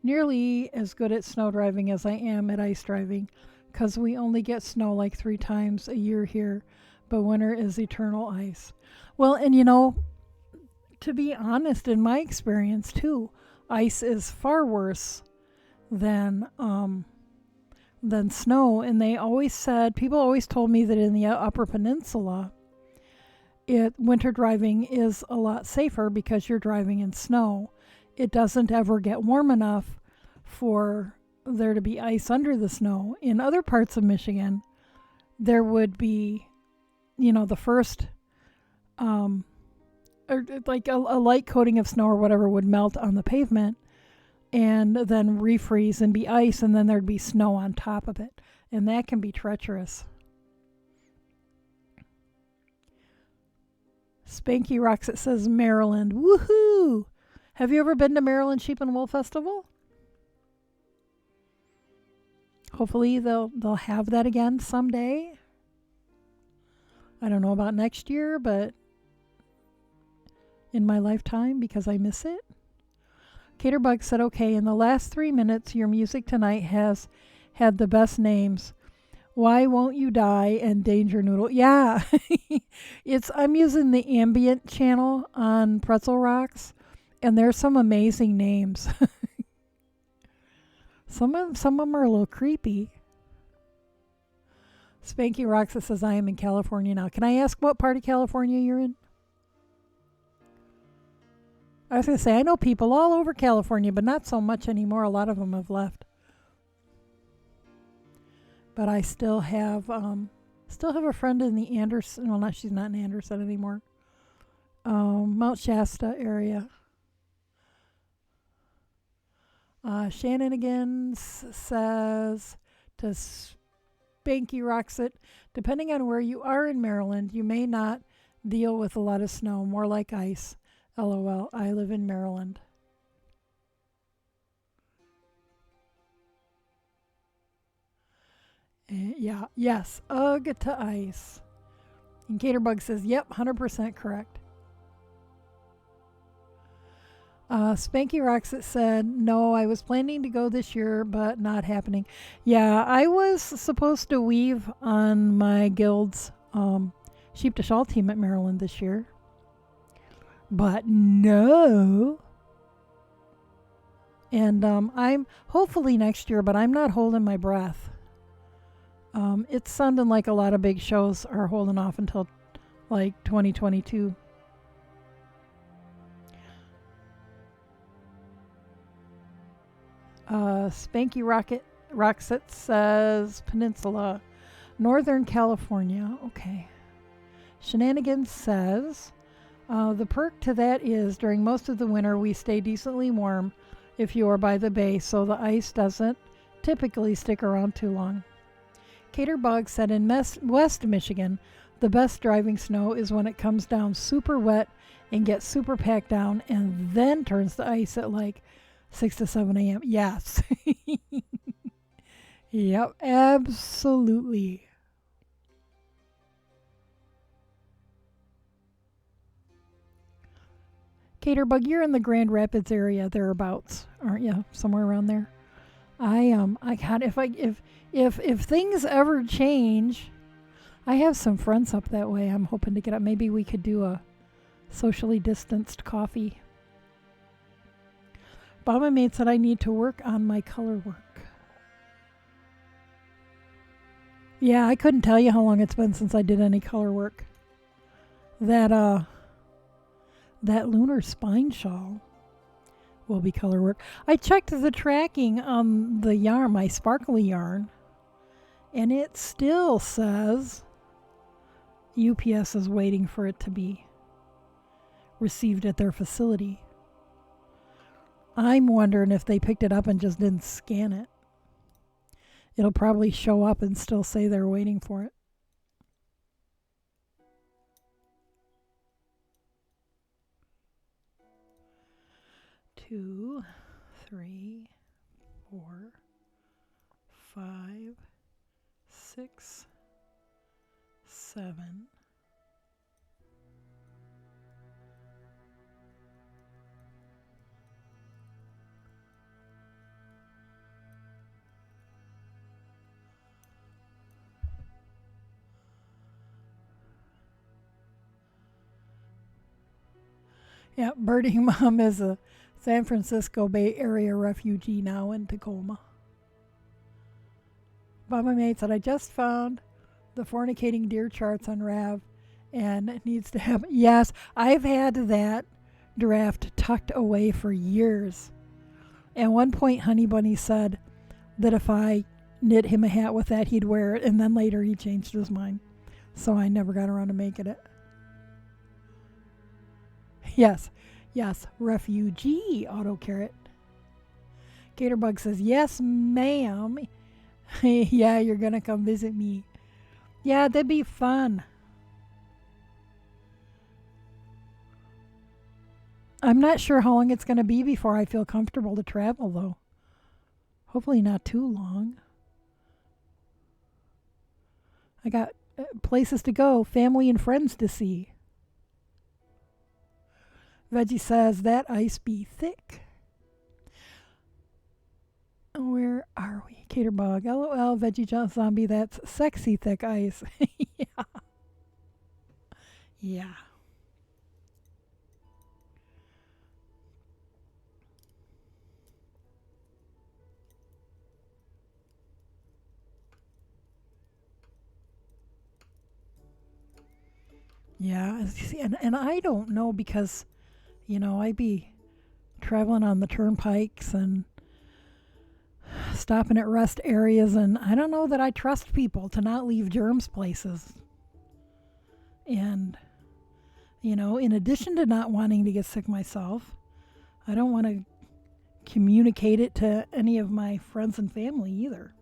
A: nearly as good at snow driving as I am at ice driving, because we only get snow like 3 times a year here, but winter is eternal ice." Well, and to be honest, in my experience too, ice is far worse than snow. And people always told me that in the Upper Peninsula, winter driving is a lot safer because you're driving in snow. It doesn't ever get warm enough for there to be ice under the snow. In other parts of Michigan, there would be, the first, or like a light coating of snow or whatever would melt on the pavement and then refreeze and be ice, and then there'd be snow on top of it. And that can be treacherous. Spanky Rocks, it says Maryland. Woohoo! Have you ever been to Maryland Sheep and Wool Festival? Hopefully they'll have that again someday. I don't know about next year, but in my lifetime, because I miss it. Caterbug said, okay, in the last 3 minutes, your music tonight has had the best names. Why Won't You Die and Danger Noodle. Yeah, I'm using the ambient channel on Pretzel Rocks, and there's some amazing names. Some of them are a little creepy. Spanky Rocks, it says, I am in California now. Can I ask what part of California you're in? I was going to say, I know people all over California, but not so much anymore. A lot of them have left. But I still have a friend in the Anderson. Well, she's not in Anderson anymore. Mount Shasta area. Shannon again says to Spanky Rocks it, depending on where you are in Maryland, you may not deal with a lot of snow, more like ice. LOL, I live in Maryland. Yes, ugh to ice. And Caterbug says, yep, 100% correct. Spanky Rocks it said, no, I was planning to go this year, but not happening. Yeah, I was supposed to weave on my guild's sheep to shawl team at Maryland this year. But no. And I'm hopefully next year, but I'm not holding my breath. It's sounding like a lot of big shows are holding off until like 2022. Spanky Roxette says Peninsula, Northern California. Okay. Shenanigans says, the perk to that is during most of the winter we stay decently warm if you are by the bay, so the ice doesn't typically stick around too long. Caterbug said in West Michigan, the best driving snow is when it comes down super wet and gets super packed down and then turns to ice at like 6 to 7 a.m. Yes. Yep, absolutely. Caterbug, you're in the Grand Rapids area thereabouts, aren't you? Somewhere around there. I got if things ever change, I have some friends up that way. I'm hoping to get up. Maybe we could do a socially distanced coffee. Baba Mate said I need to work on my color work. Yeah, I couldn't tell you how long it's been since I did any color work. That lunar spine shawl will be color work. I checked the tracking on the yarn, my sparkly yarn, and it still says UPS is waiting for it to be received at their facility. I'm wondering if they picked it up and just didn't scan it. It'll probably show up and still say they're waiting for it. Two, 3, 4, 5, 6, 7. Yeah, Birding Mom is a San Francisco Bay Area refugee now in Tacoma. Baba Mate said, I just found the fornicating deer charts on Rav, And it needs to happen. Yes, I've had that draft tucked away for years. At one point, Honey Bunny said that if I knit him a hat with that, he'd wear it. And then later he changed his mind. So I never got around to making it. Yes, yes, refugee autocarrot. Gatorbug says, yes, ma'am. Yeah, you're going to come visit me. Yeah, that'd be fun. I'm not sure how long it's going to be before I feel comfortable to travel, though. Hopefully not too long. I got places to go, family and friends to see. Veggie says, that ice be thick. Where are we? Caterbug. LOL, Veggie Zombie, that's sexy thick ice. Yeah. Yeah. Yeah, see, and I don't know because, I be traveling on the turnpikes and stopping at rest areas, and I don't know that I trust people to not leave germs places. And, in addition to not wanting to get sick myself, I don't want to communicate it to any of my friends and family either.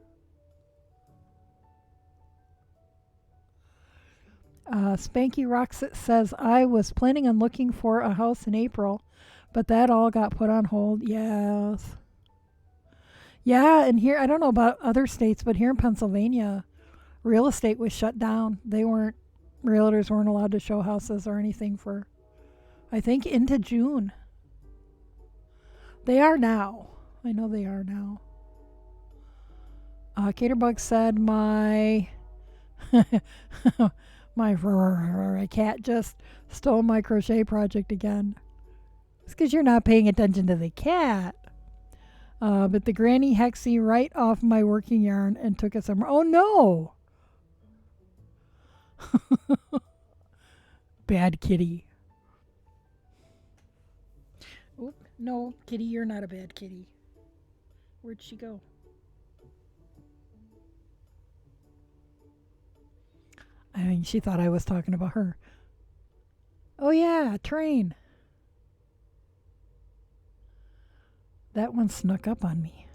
A: Spanky Roxit says, I was planning on looking for a house in April, but that all got put on hold. Yes. Yeah, and here, I don't know about other states, but here in Pennsylvania, real estate was shut down. Realtors weren't allowed to show houses or anything for, I think, into June. They are now. I know they are now. Caterbug said, my cat just stole my crochet project again. It's because you're not paying attention to the cat. But the granny hexie right off my working yarn and took it somewhere. Oh no! Bad kitty. Oop, no, kitty, you're not a bad kitty. Where'd she go? I mean, she thought I was talking about her. Oh yeah, train. That one snuck up on me.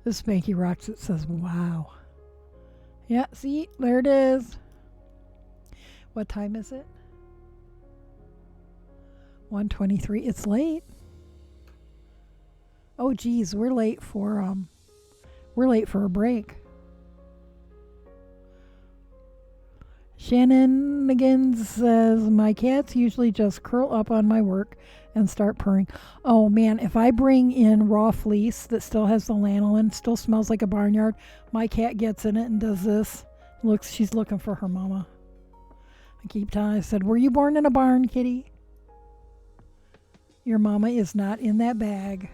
A: This Spanky Rocks, it says, wow. Yeah, see, there it is. What time is it? 1:23. It's late. Oh geez, we're late for a break. Shannon again says, my cats usually just curl up on my work and start purring. Oh man, if I bring in raw fleece that still has the lanolin, still smells like a barnyard, my cat gets in it and does this. She's looking for her mama. I keep telling her, I said, were you born in a barn, kitty? Your mama is not in that bag.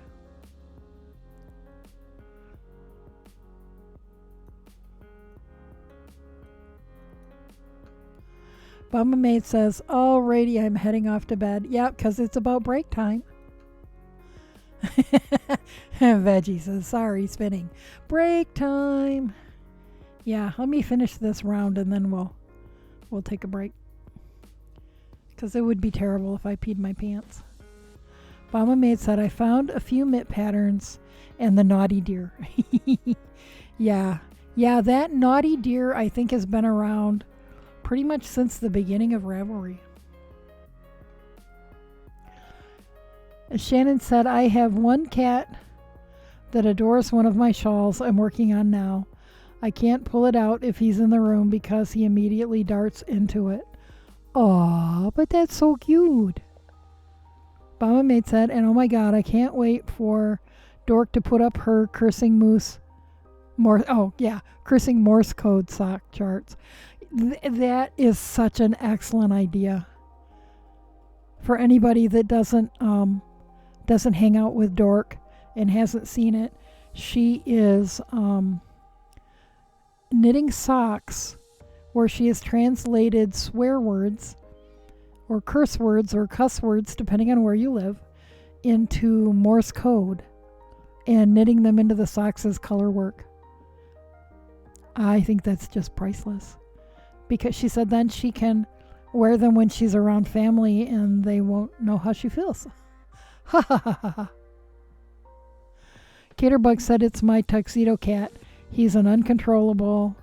A: Bumma Maid says, alrighty, I'm heading off to bed. Yep, because it's about break time. Veggie says, sorry, spinning. Break time. Yeah, let me finish this round and then we'll take a break. Because it would be terrible if I peed my pants. Bumma Maid said, I found a few mitt patterns and the naughty deer. Yeah, that naughty deer I think has been around pretty much since the beginning of Ravelry. Shannon said, I have one cat that adores one of my shawls I'm working on now. I can't pull it out if he's in the room because he immediately darts into it. Aw, but that's so cute. Bama Mate said, and oh my god, I can't wait for Dork to put up her cursing Morse code sock charts. That is such an excellent idea. For anybody that doesn't hang out with Dork and hasn't seen it, she is knitting socks where she has translated swear words or curse words or cuss words, depending on where you live, into Morse code and knitting them into the socks as color work. I think that's just priceless, because she said then she can wear them when she's around family and they won't know how she feels. Ha ha ha ha ha. Caterbug said, it's my tuxedo cat. He is uncontrollable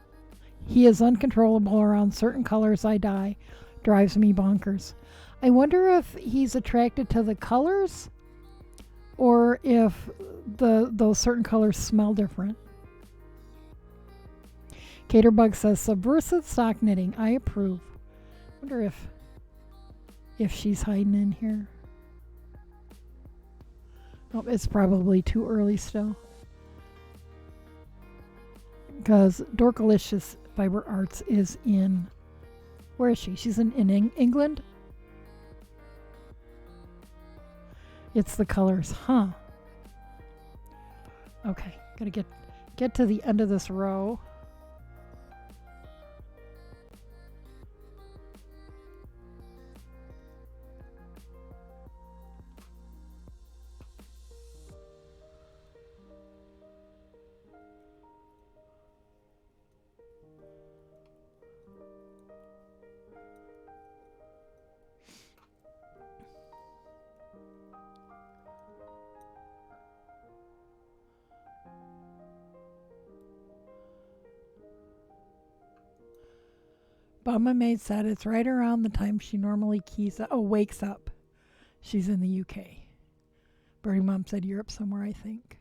A: around certain colors I dye. Drives me bonkers. I wonder if he's attracted to the colors or if those certain colors smell different. Caterbug says, subversive sock knitting. I approve. Wonder if she's hiding in here. Oh, it's probably too early still. Because Dorkalicious Fiber Arts is in... Where is she? She's in England? It's the colors, huh? Okay, gotta get to the end of this row. Bama Maid said it's right around the time she normally wakes up. She's in the UK. Birdie Mom said Europe somewhere, I think.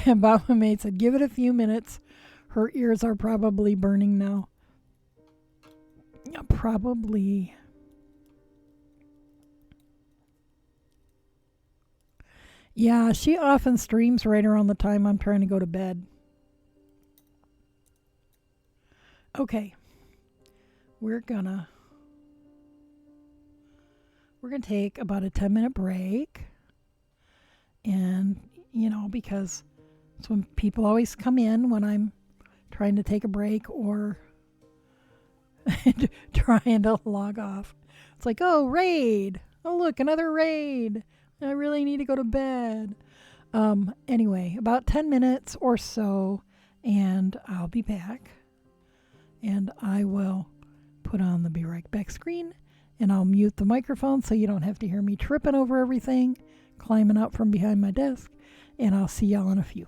A: And Bama Maid said, give it a few minutes. Her ears are probably burning now. Probably. Yeah, she often streams right around the time I'm trying to go to bed. Okay. We're gonna take about a 10-minute break. And, because it's when people always come in when I'm trying to take a break or trying to log off. It's like, oh, raid. Oh, look, another raid. I really need to go to bed. Anyway, about 10 minutes or so, and I'll be back. And I will put on the Be Right Back screen, and I'll mute the microphone so you don't have to hear me tripping over everything, climbing out from behind my desk, and I'll see y'all in a few.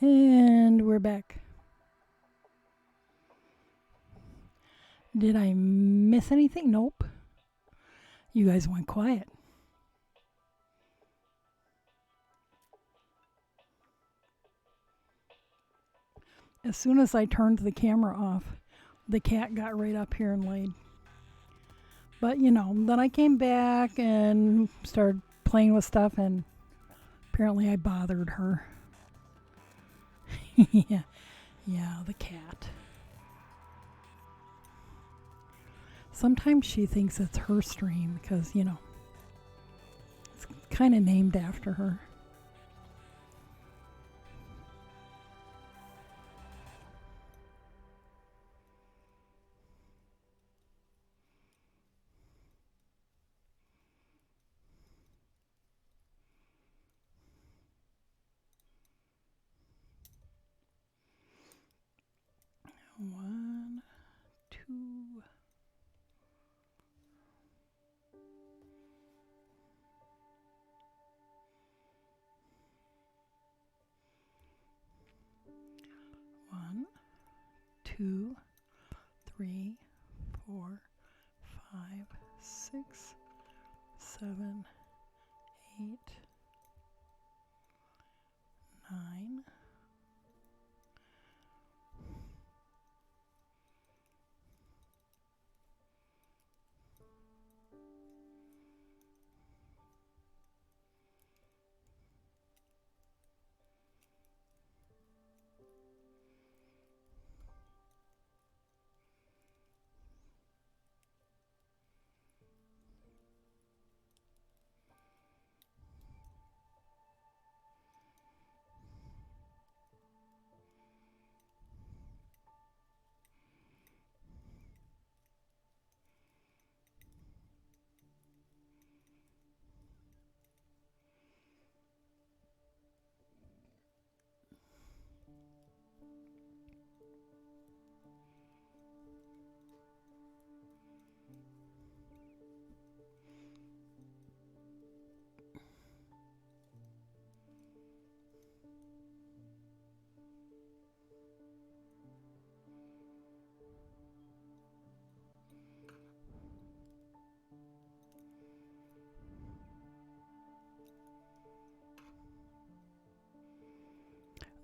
A: And we're back. Did I miss anything? Nope. You guys went quiet. As soon as I turned the camera off, the cat got right up here and laid. But, then I came back and started playing with stuff, and apparently I bothered her. Yeah, the cat. Sometimes she thinks it's her stream because, it's kind of named after her. One, two. One, two, 3, 4, 5, 6, 7, 8, 9.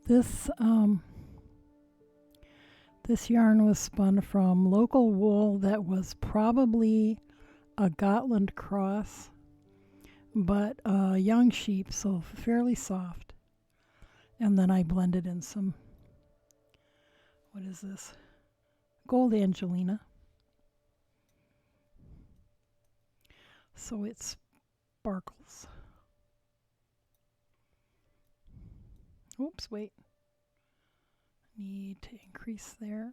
A: This this yarn was spun from local wool that was probably a Gotland cross, but young sheep, so fairly soft. And then I blended in some, what is this? Gold Angelina. So it sparkles. Oops, wait. Need to increase there.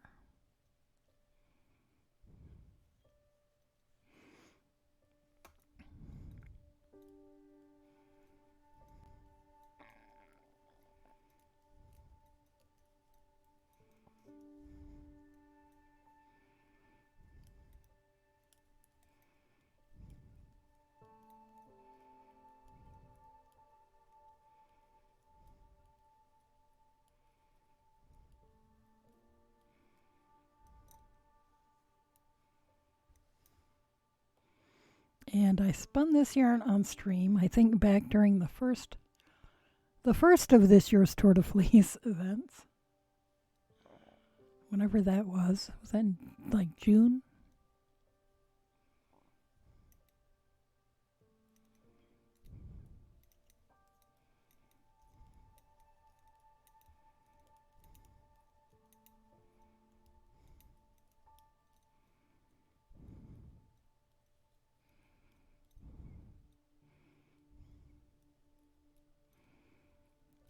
A: And I spun this yarn on stream, I think back during the first of this year's Tour de Fleece events. Whenever that was. Was that in like June?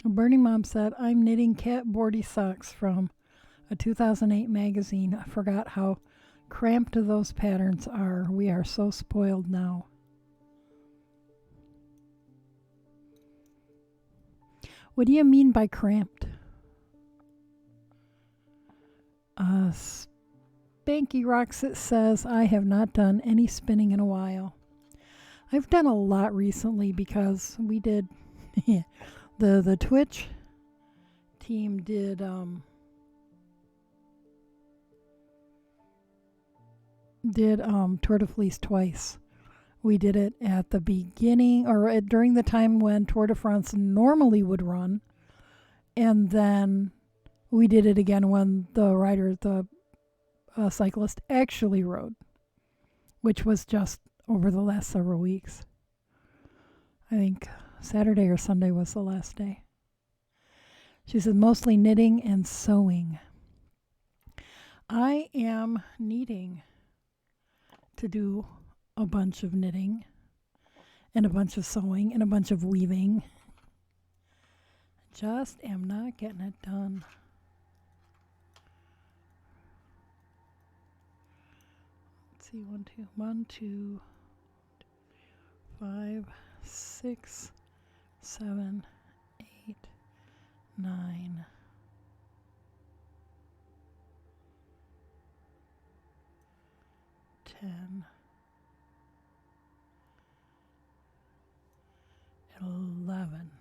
A: Burning Mom said, I'm knitting cat boardy socks from a 2008 magazine. I forgot how cramped those patterns are. We are so spoiled now. What do you mean by cramped? Spanky Rocks says, I have not done any spinning in a while. I've done a lot recently because we did the Twitch team did Tour de Fleece twice. We did it at the beginning during the time when Tour de France normally would run, and then we did it again when the cyclist actually rode, which was just over the last several weeks. I think Saturday or Sunday was the last day. She said mostly knitting and sewing. I am needing to do a bunch of knitting and a bunch of sewing and a bunch of weaving. Just am not getting it done. Let's see, 1, 2, 5, 6, 7, 8, 9. 10, 11.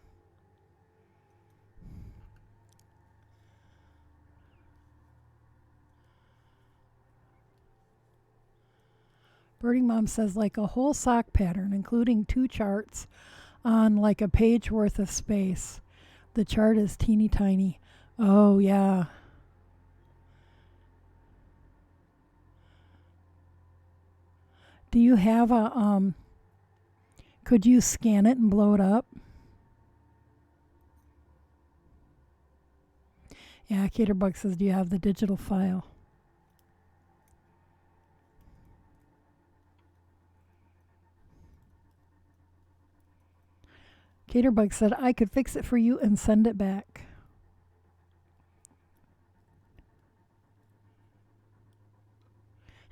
A: Birding Mom says like a whole sock pattern, including 2 charts on like a page worth of space. The chart is teeny tiny. Oh, yeah. Do you have could you scan it and blow it up? Yeah, Caterbug says, do you have the digital file? Caterbug said, I could fix it for you and send it back.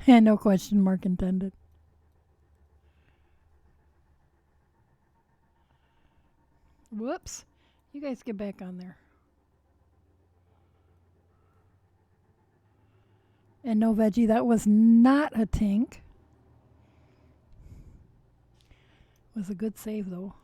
A: And no question mark intended. Whoops. You guys get back on there. And no veggie, that was not a tink. Was a good save though.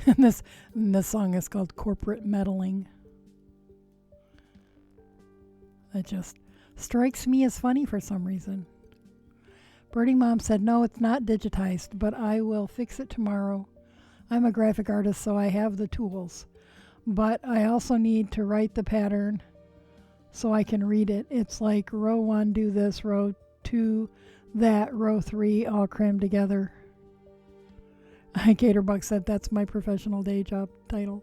A: and this song is called Corporate Meddling. That just strikes me as funny for some reason. Birding Mom said, no, it's not digitized, but I will fix it tomorrow. I'm a graphic artist, so I have the tools. But I also need to write the pattern so I can read it. It's like row 1, do this, row 2, that, row 3, all crammed together. Caterbug said, that's my professional day job title.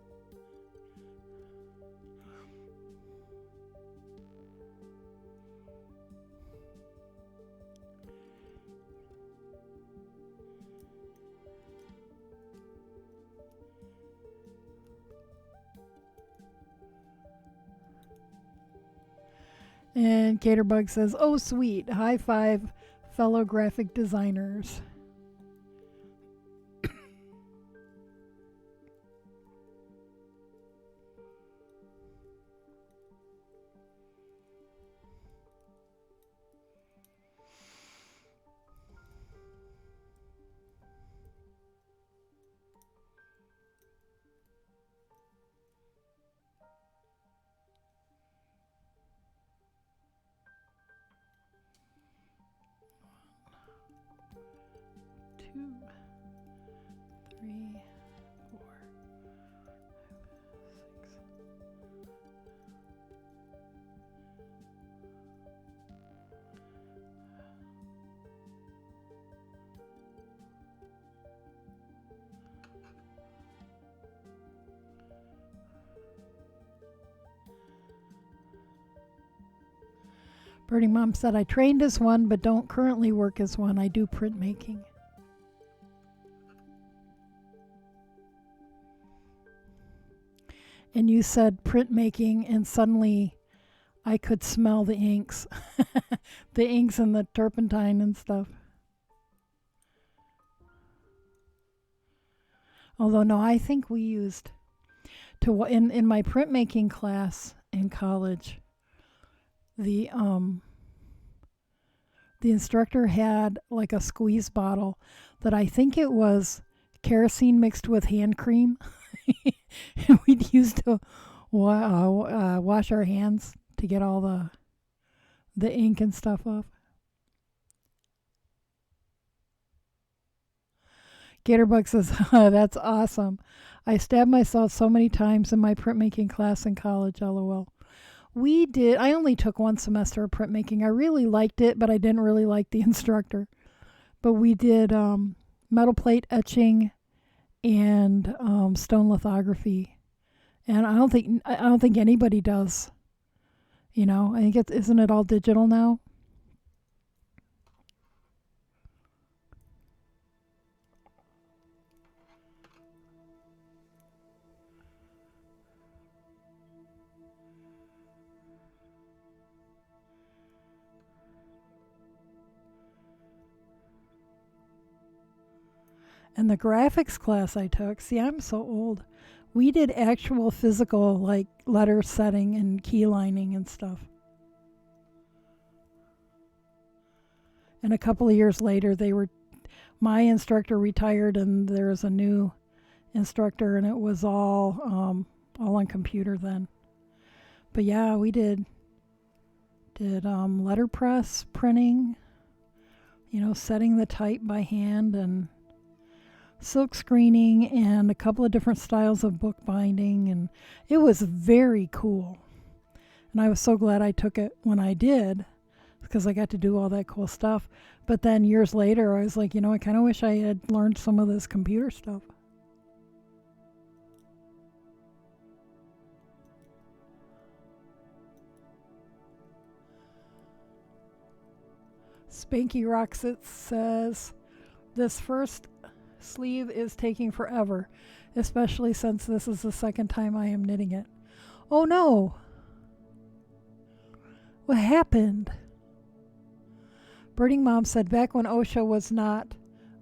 A: And Caterbug says, oh, sweet. High five, fellow graphic designers. Birdie Mom said, I trained as one, but don't currently work as one. I do printmaking. And you said printmaking, and suddenly I could smell the inks. The inks and the turpentine and stuff. Although, no, I think we used in my printmaking class in college, the instructor had like a squeeze bottle that I think it was kerosene mixed with hand cream. And we'd use to wash our hands to get all the ink and stuff off. Gatorbug says, that's awesome. I stabbed myself so many times in my printmaking class in college, lol. I only took one semester of printmaking. I really liked it, but I didn't really like the instructor. But we did metal plate etching and stone lithography. And I don't think anybody does. I think isn't it all digital now? And the graphics class I took, see, I'm so old. We did actual physical, like letter setting and key lining and stuff. And a couple of years later, my instructor retired, and there was a new instructor, and it was all on computer then. But yeah, we did letterpress printing, setting the type by hand, and silk screening, and a couple of different styles of book binding, and it was very cool. And I was so glad I took it when I did, because I got to do all that cool stuff. But then years later, I was like, I kind of wish I had learned some of this computer stuff. Spanky Roxit says, this first sleeve is taking forever, especially since this is the second time I am knitting it. Oh no! What happened? Birding Mom said, back when OSHA was not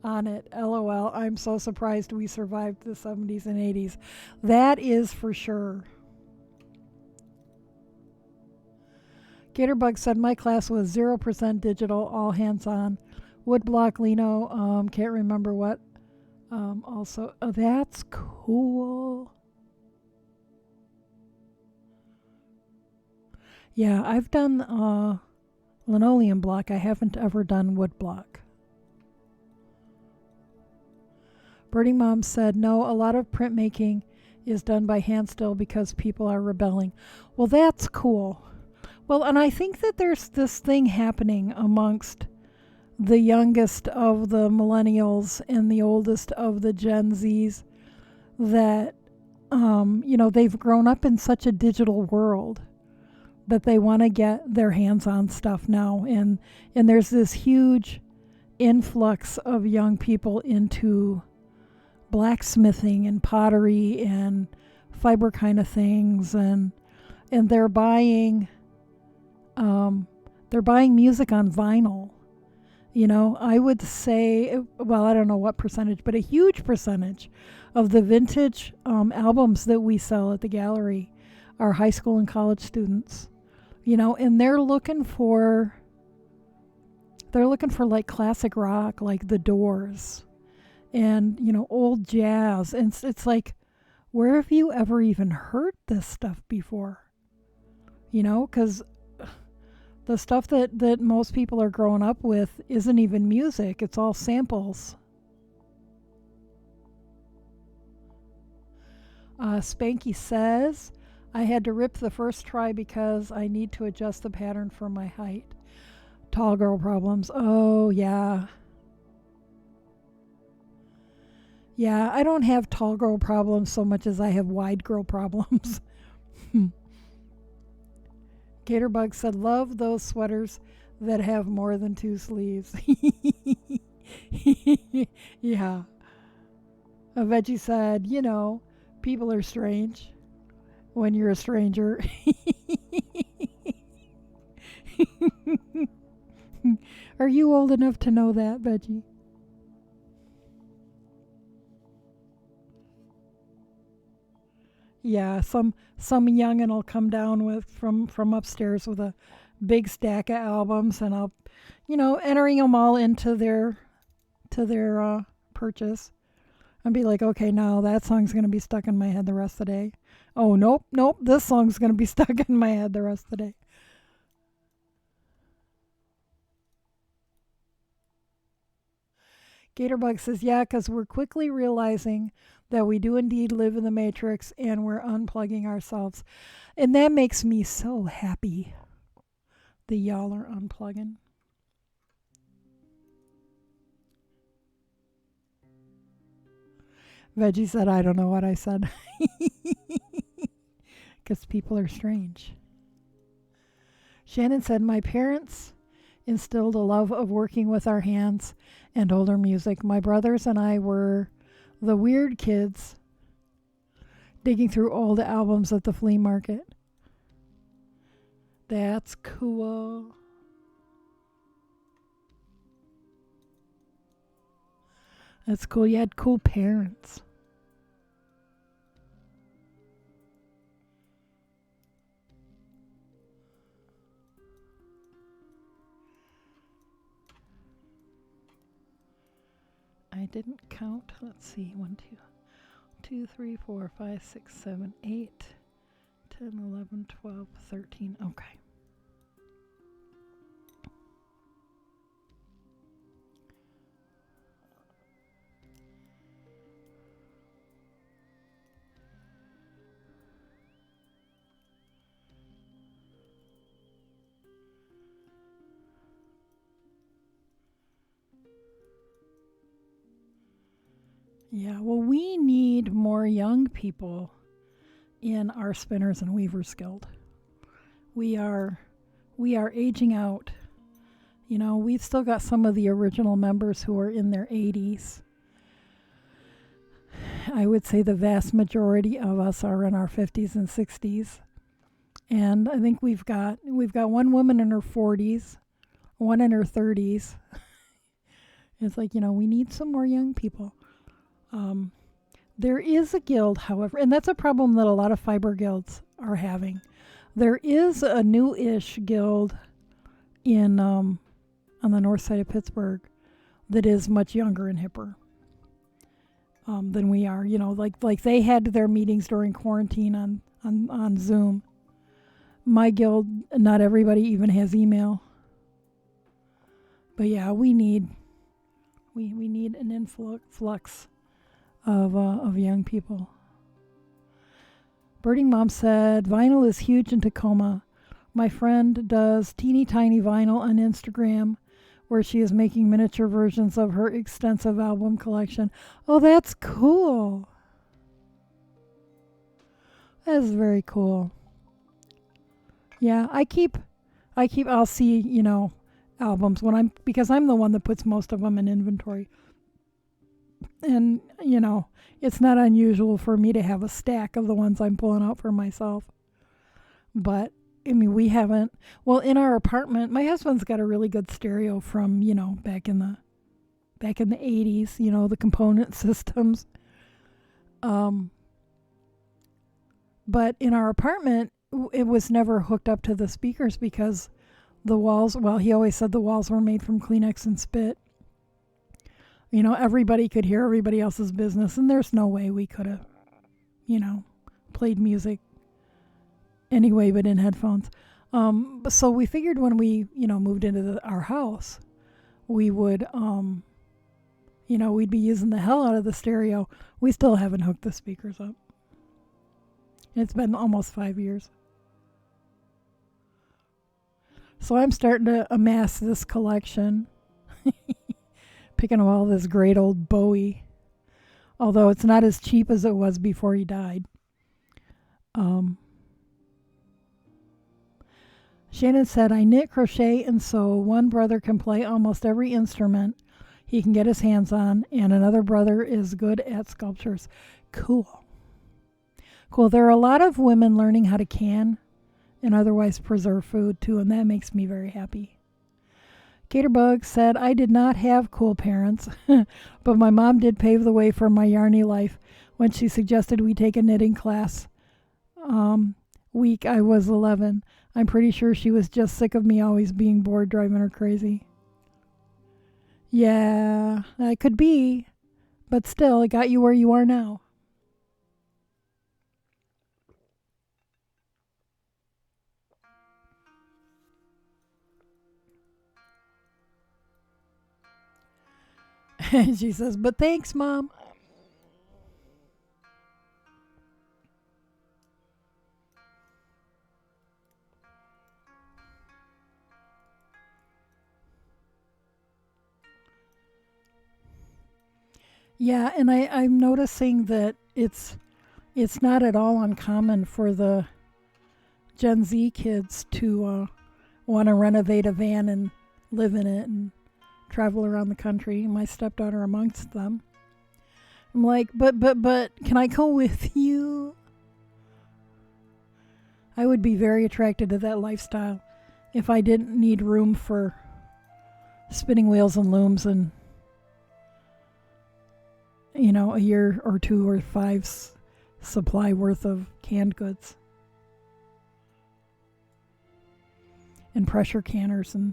A: on it, lol, I'm so surprised we survived the 70s and 80s. That is for sure. Gatorbug said, my class was 0% digital, all hands-on. Woodblock Lino, can't remember what. Also, that's cool. Yeah, I've done linoleum block. I haven't ever done wood block. Birding Mom said, no, a lot of printmaking is done by hand still because people are rebelling. Well, that's cool. Well, and I think that there's this thing happening amongst the youngest of the millennials and the oldest of the Gen Zs that, they've grown up in such a digital world that they want to get their hands on stuff now. And there's this huge influx of young people into blacksmithing and pottery and fiber kind of things. And they're buying music on vinyl. I would say, well, I don't know what percentage, but a huge percentage of the vintage albums that we sell at the gallery are high school and college students. And they're looking for like classic rock, like The Doors, and old jazz. And it's like, where have you ever even heard this stuff before? Because the stuff that most people are growing up with isn't even music. It's all samples. Spanky says, I had to rip the first try because I need to adjust the pattern for my height. Tall girl problems. Oh, yeah. Yeah, I don't have tall girl problems so much as I have wide girl problems. Gatorbug said, love those sweaters that have more than 2 sleeves. Yeah. A veggie said, people are strange when you're a stranger. Are you old enough to know that, Veggie? Yeah, some youngin' will come down with from upstairs with a big stack of albums, and I'll, entering them all into their purchase, and be like, okay, now that song's gonna be stuck in my head the rest of the day. Oh nope, this song's gonna be stuck in my head the rest of the day. Gatorbug says, yeah, because we're quickly realizing that we do indeed live in the Matrix and we're unplugging ourselves. And that makes me so happy that y'all are unplugging. Veggie said, I don't know what I said. Because people are strange. Shannon said, my parents instilled a love of working with our hands and older music. My brothers and I were the weird kids digging through old albums at the flea market. That's cool. That's cool. You had cool parents. I didn't count. Let's see. 1, 2, 3, 4, 5, 6, 7, 8, 10, 11, 12, 13. Okay. Yeah, well, we need more young people in our Spinners and Weavers Guild. We are aging out. We've still got some of the original members who are in their 80s. I would say the vast majority of us are in our 50s and 60s. And I think we've got one woman in her 40s, one in her 30s. It's like, we need some more young people. There is a guild, however, and that's a problem that a lot of fiber guilds are having. There is a new-ish guild on the north side of Pittsburgh that is much younger and hipper than we are. Like they had their meetings during quarantine on Zoom. My guild, not everybody even has email. But yeah, we need an influx of young people. Birding Mom said, vinyl is huge in Tacoma. My friend does teeny tiny vinyl on Instagram where she is making miniature versions of her extensive album collection. Oh, that's cool. That is very cool. Yeah, I'll see, albums because I'm the one that puts most of them in inventory. And, it's not unusual for me to have a stack of the ones I'm pulling out for myself. But, we haven't. Well, in our apartment, my husband's got a really good stereo from, back in the 80s, the component systems. But in our apartment, it was never hooked up to the speakers because the walls, he always said the walls were made from Kleenex and spit. Everybody could hear everybody else's business, and there's no way we could have, played music anyway but in headphones. So we figured when we, moved into our house, we would, we'd be using the hell out of the stereo. We still haven't hooked the speakers up. It's been almost 5 years. So I'm starting to amass this collection. Picking up all this great old Bowie. Although it's not as cheap as it was before he died. Shannon said, I knit, crochet, and sew. One brother can play almost every instrument he can get his hands on, and another brother is good at sculptures. Cool. Cool. There are a lot of women learning how to can and otherwise preserve food too, and that makes me very happy. Caterbug said, I did not have cool parents, but my mom did pave the way for my yarny life when she suggested we take a knitting class. Week I was 11. I'm pretty sure she was just sick of me always being bored, driving her crazy. Yeah, that could be, but still, it got you where you are now. And she says, but thanks, Mom. Yeah, and I'm noticing that it's not at all uncommon for the Gen Z kids to want to renovate a van and live in it and travel around the country. My stepdaughter amongst them. I'm like, but, can I go with you? I would be very attracted to that lifestyle if I didn't need room for spinning wheels and looms and, a year or two or five's supply worth of canned goods. And pressure canners and.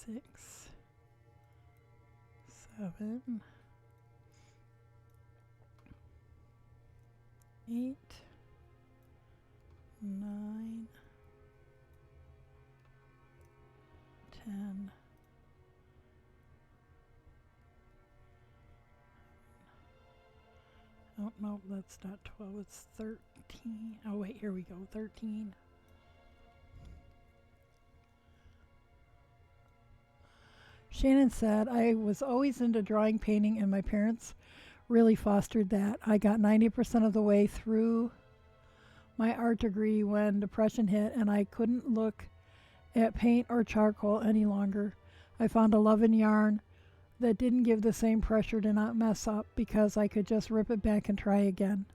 A: 6, 7, 8, 9, 10. Oh, no, that's not 12. It's 13. Oh, wait, here we go. 13. Shannon said, I was always into drawing, painting, and my parents really fostered that. I got 90% of the way through my art degree when depression hit and I couldn't look at paint or charcoal any longer. I found a love in yarn that didn't give the same pressure to not mess up because I could just rip it back and try again.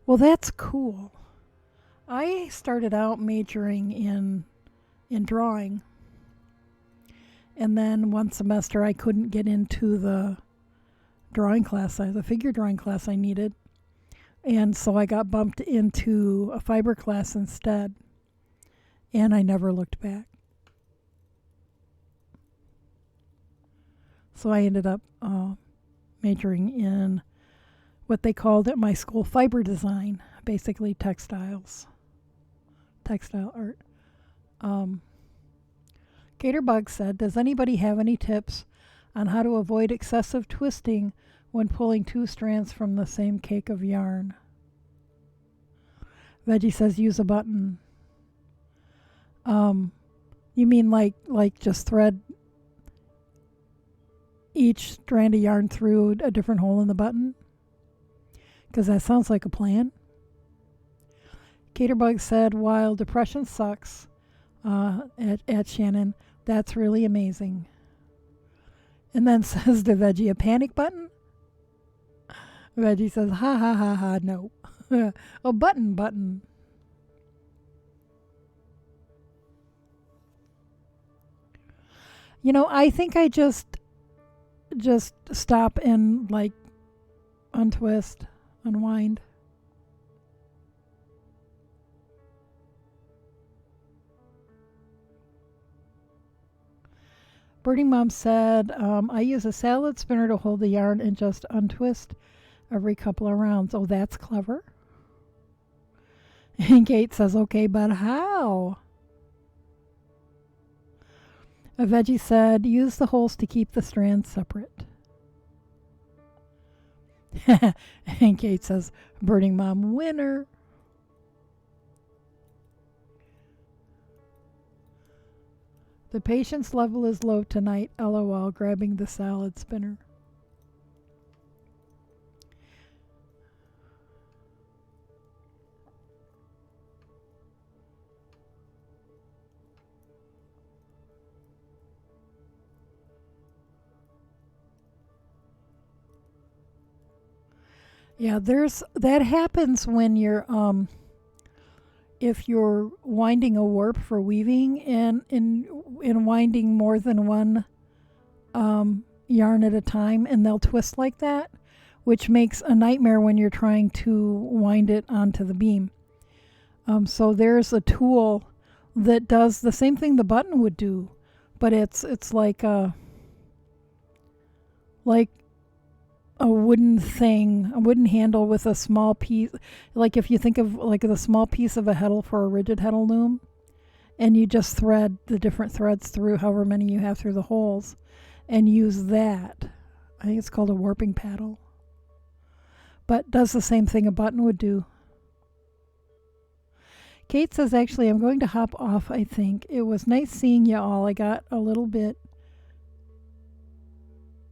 A: Well, that's cool. I started out majoring in drawing. And then one semester I couldn't get into the drawing class, the figure drawing class I needed. And so I got bumped into a fiber class instead. And I never looked back. So I ended up majoring in what they called at my school fiber design, basically textile art. Gatorbug said, does anybody have any tips on how to avoid excessive twisting when pulling two strands from the same cake of yarn? Veggie says, use a button. You mean like just thread each strand of yarn through a different hole in the button? Because that sounds like a plan. Caterbug said, while depression sucks, at Shannon, that's really amazing. And then says to Veggie, a panic button? Veggie says, ha ha ha ha, no. A button. I think I just stop and untwist, unwind. Birding Mom said, I use a salad spinner to hold the yarn and just untwist every couple of rounds. Oh, that's clever. And Kate says, okay, but how? A veggie said, use the holes to keep the strands separate. And Kate says, Birding Mom, winner. The patience level is low tonight, lol, grabbing the salad spinner. Yeah, that happens when you're if you're winding a warp for weaving and in winding more than one yarn at a time, and they'll twist like that, which makes a nightmare when you're trying to wind it onto the beam. So there's a tool that does the same thing the button would do, but it's like a wooden thing, a wooden handle with a small piece, like if you think of like the small piece of a heddle for a rigid heddle loom, and you just thread the different threads through however many you have through the holes and use that. I think it's called a warping paddle, but does the same thing a button would do. Kate says, actually, I'm going to hop off, I think. It was nice seeing you all.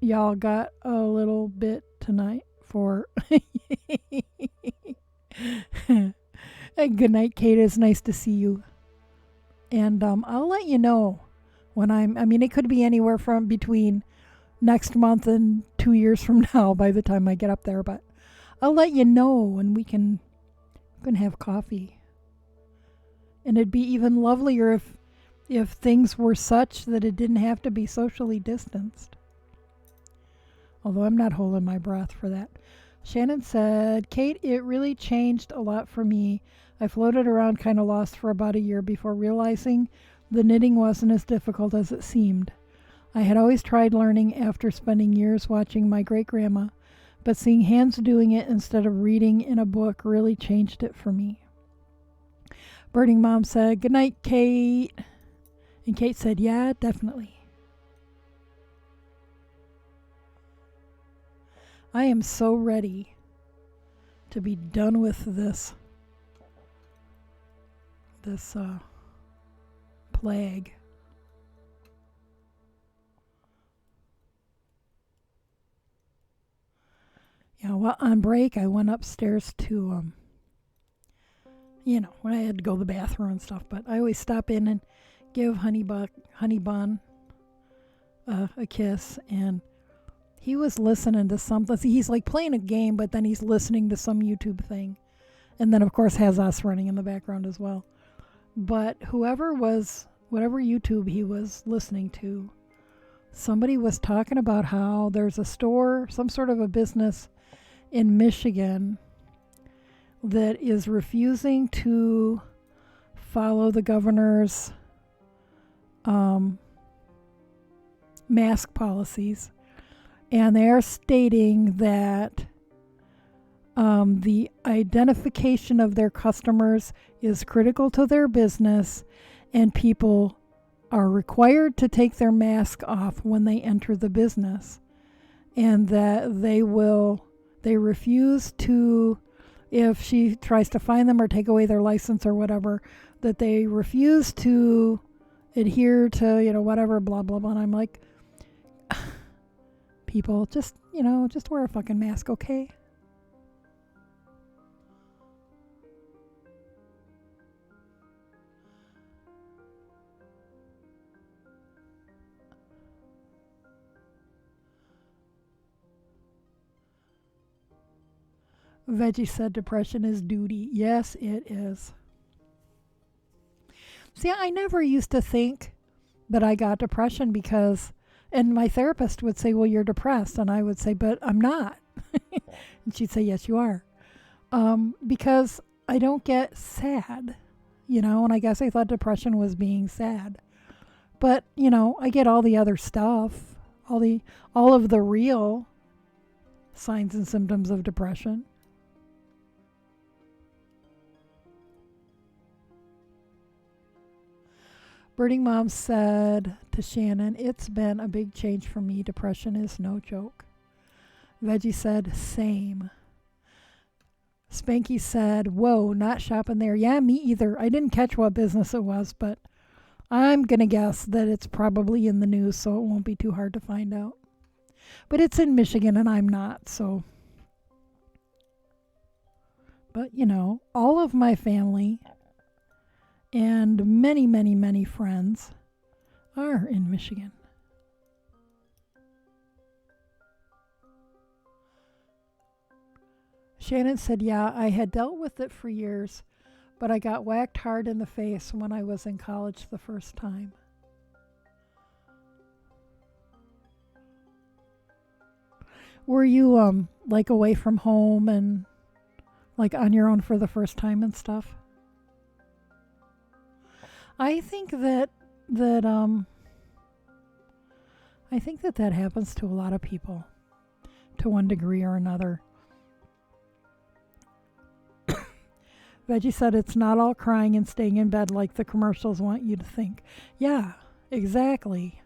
A: Y'all got a little bit tonight for. Good night, Kate. It's nice to see you. And I'll let you know when it could be anywhere from between next month and 2 years from now by the time I get up there. But I'll let you know, and we can have coffee. And it'd be even lovelier if things were such that it didn't have to be socially distanced. Although I'm not holding my breath for that. Shannon said, Kate, it really changed a lot for me. I floated around kind of lost for about a year before realizing the knitting wasn't as difficult as it seemed. I had always tried learning after spending years watching my great-grandma, but seeing hands doing it instead of reading in a book really changed it for me. Birding Mom said, good night, Kate. And Kate said, yeah, definitely. I am so ready to be done with this plague. Yeah, well, on break, I went upstairs to, when I had to go to the bathroom and stuff, but I always stop in and give Honey Bun a kiss, and he was listening to something. He's like playing a game, but then he's listening to some YouTube thing. And then, of course, has us running in the background as well. But whatever YouTube he was listening to, somebody was talking about how there's a store, some sort of a business in Michigan that is refusing to follow the governor's mask policies. And they are stating that the identification of their customers is critical to their business, and people are required to take their mask off when they enter the business, and that they refuse to, if she tries to fine them or take away their license or whatever, that they refuse to adhere to, whatever, blah, blah, blah. And I'm like, people, just wear a fucking mask, okay? Veggie said depression is duty. Yes, it is. See, I never used to think that I got depression and my therapist would say, well, you're depressed. And I would say, but I'm not. And she'd say, yes, you are. Because I don't get sad, and I guess I thought depression was being sad. But, I get all the other stuff, all of the real signs and symptoms of depression. Birding Mom said to Shannon, "It's been a big change for me. Depression is no joke." Veggie said, "Same." Spanky said, "Whoa, not shopping there." Yeah, me either. I didn't catch what business it was, but I'm going to guess that it's probably in the news, so it won't be too hard to find out. But it's in Michigan and I'm not, so. But, all of my family and many, many, many friends are in Michigan. Shannon said, "Yeah, I had dealt with it for years, but I got whacked hard in the face when I was in college the first time." Were you like away from home and like on your own for the first time and stuff? I think that I think that happens to a lot of people to one degree or another. Veggie said it's not all crying and staying in bed like the commercials want you to think. Yeah, exactly.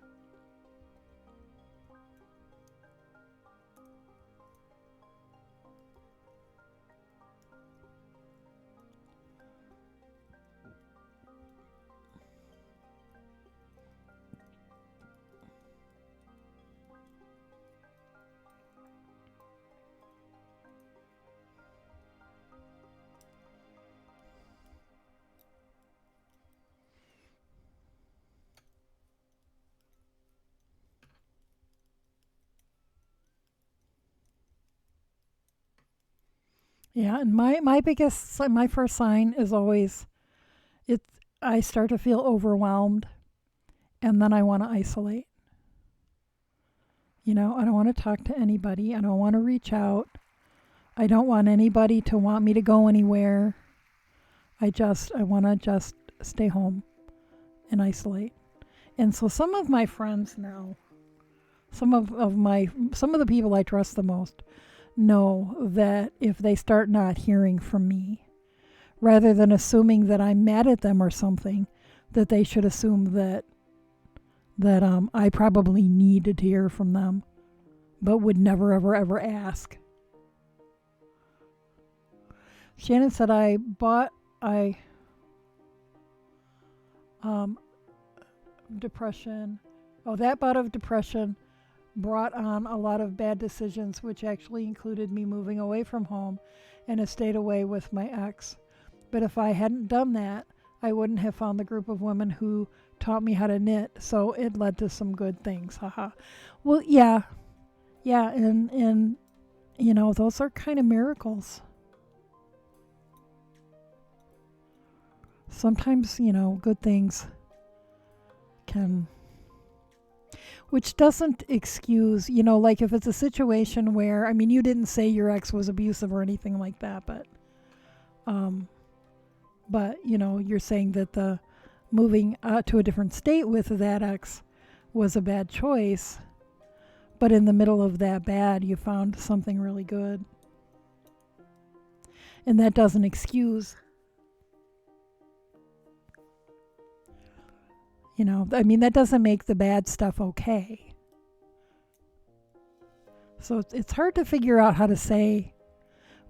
A: Yeah, and my first sign is always it. I start to feel overwhelmed, and then I want to isolate. I don't want to talk to anybody. I don't want to reach out. I don't want anybody to want me to go anywhere. I want to just stay home and isolate. And so some of my friends now, some of the people I trust the most know that if they start not hearing from me, rather than assuming that I'm mad at them or something, that they should assume that I probably needed to hear from them, but would never ever ever ask. Shannon said I depression. Oh, that bout of depression brought on a lot of bad decisions, which actually included me moving away from home and have stayed away with my ex. But if I hadn't done that, I wouldn't have found the group of women who taught me how to knit. So it led to some good things. Haha. Well, yeah, and those are kind of miracles. Sometimes good things can, which doesn't excuse, like if it's a situation where, I mean, you didn't say your ex was abusive or anything like that, um, but you're saying that the moving to a different state with that ex was a bad choice, but in the middle of that bad, you found something really good, and that doesn't excuse. I mean, that doesn't make the bad stuff okay. So it's hard to figure out how to say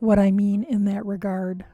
A: what I mean in that regard.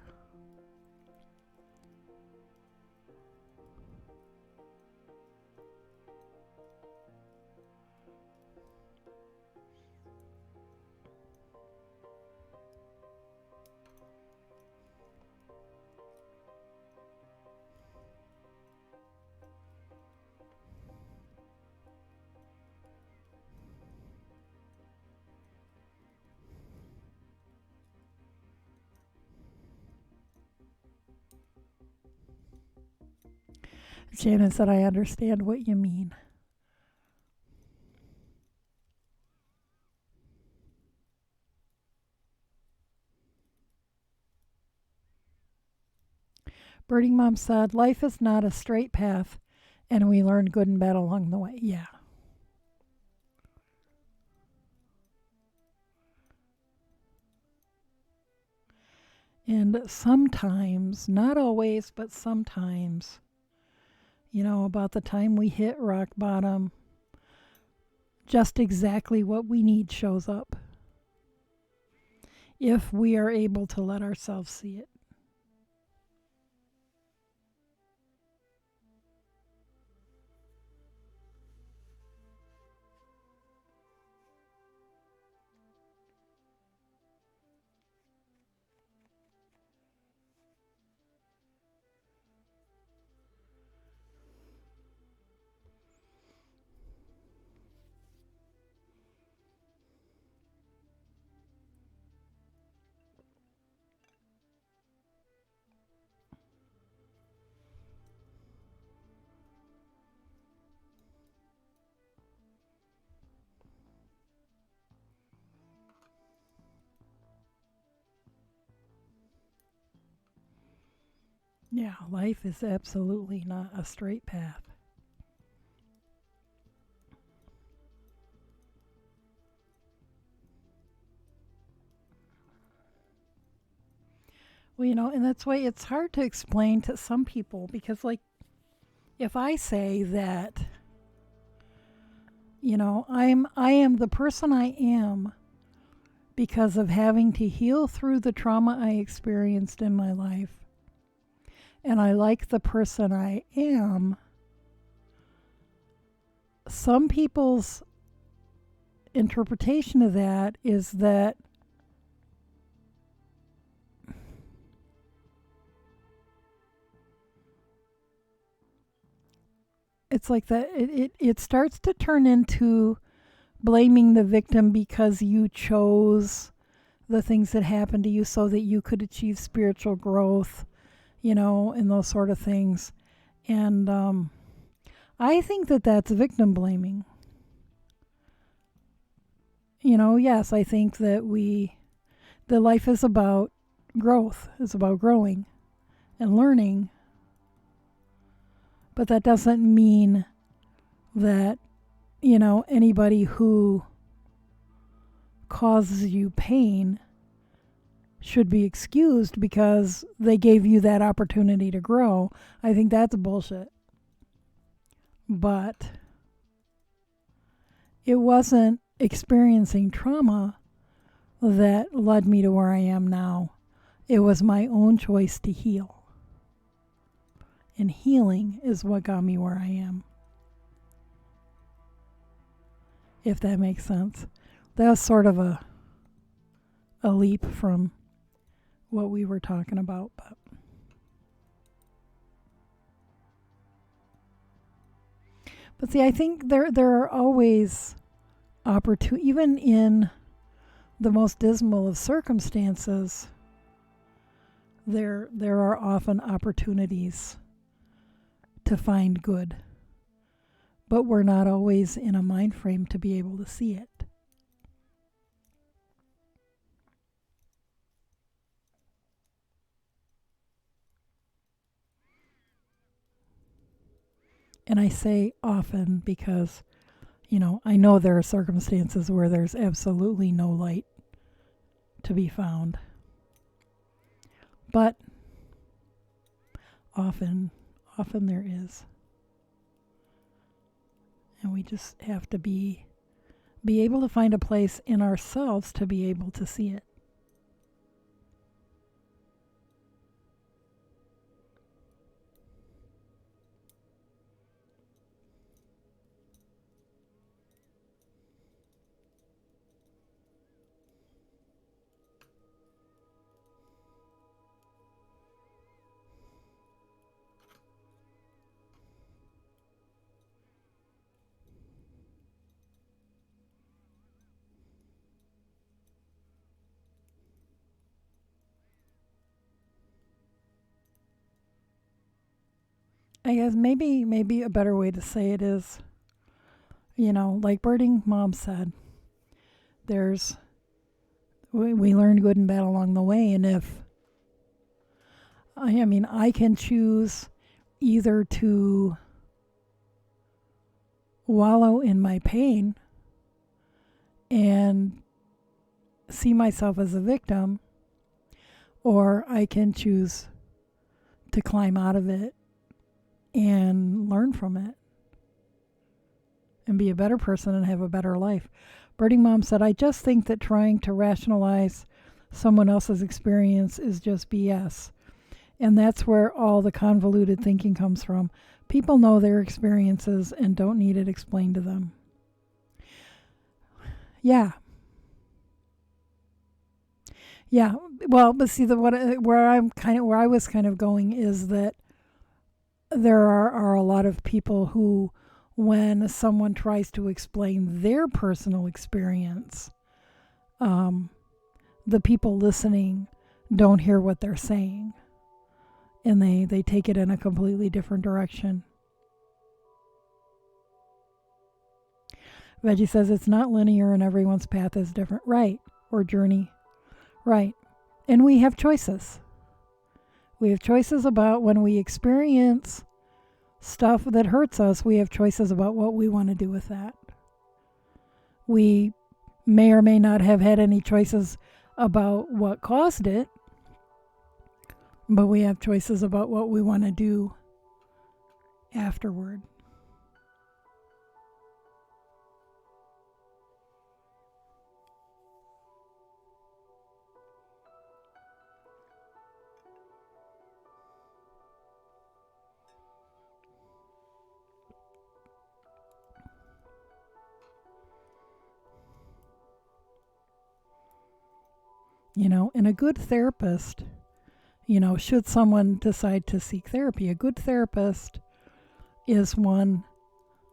A: Shannon said, "I understand what you mean." Birding Mom said, "Life is not a straight path, and we learn good and bad along the way." Yeah. And sometimes, not always, but sometimes, About the time we hit rock bottom, just exactly what we need shows up if we are able to let ourselves see it. Yeah, life is absolutely not a straight path. Well, and that's why it's hard to explain to some people because, like, if I say that, I am the person I am because of having to heal through the trauma I experienced in my life, and I like the person I am, some people's interpretation of that is that it's like that it starts to turn into blaming the victim because you chose the things that happened to you so that you could achieve spiritual growth, and those sort of things. And I think that that's victim blaming. Yes, I think that the life is about growth, is about growing and learning. But that doesn't mean that, anybody who causes you pain should be excused because they gave you that opportunity to grow. I think that's bullshit. But it wasn't experiencing trauma that led me to where I am now. It was my own choice to heal. And healing is what got me where I am. If that makes sense. That was sort of a leap from what we were talking about, but see, I think there are always opportunities, even in the most dismal of circumstances. There are often opportunities to find good, but we're not always in a mind frame to be able to see it. And I say often because, I know there are circumstances where there's absolutely no light to be found. But often there is. And we just have to be able to find a place in ourselves to be able to see it. I guess maybe a better way to say it is, like Birding Mom said, there's we learn good and bad along the way, and if I can choose either to wallow in my pain and see myself as a victim, or I can choose to climb out of it and learn from it and be a better person and have a better life. Birding Mom said, I just think that trying to rationalize someone else's experience is just BS. And that's where all the convoluted thinking comes from. People know their experiences and don't need it explained to them. Yeah. Yeah. Well, but see, where I was kind of going is that there are a lot of people who, when someone tries to explain their personal experience, the people listening don't hear what they're saying, and they take it in a completely different direction. Veggie says it's not linear and everyone's path is different. Right. Or journey. Right. And we have choices. We have choices about when we experience stuff that hurts us, we have choices about what we want to do with that. We may or may not have had any choices about what caused it, but we have choices about what we want to do afterward. And a good therapist, should someone decide to seek therapy, a good therapist is one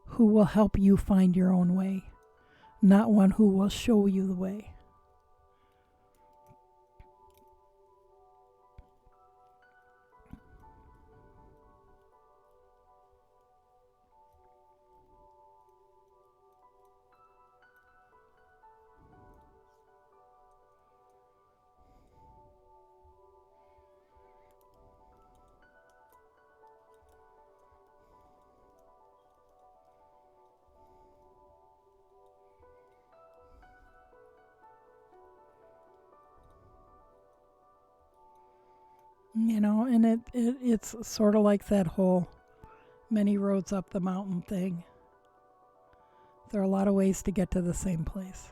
A: who will help you find your own way, not one who will show you the way. And it's sort of like that whole many roads up the mountain thing. There are a lot of ways to get to the same place.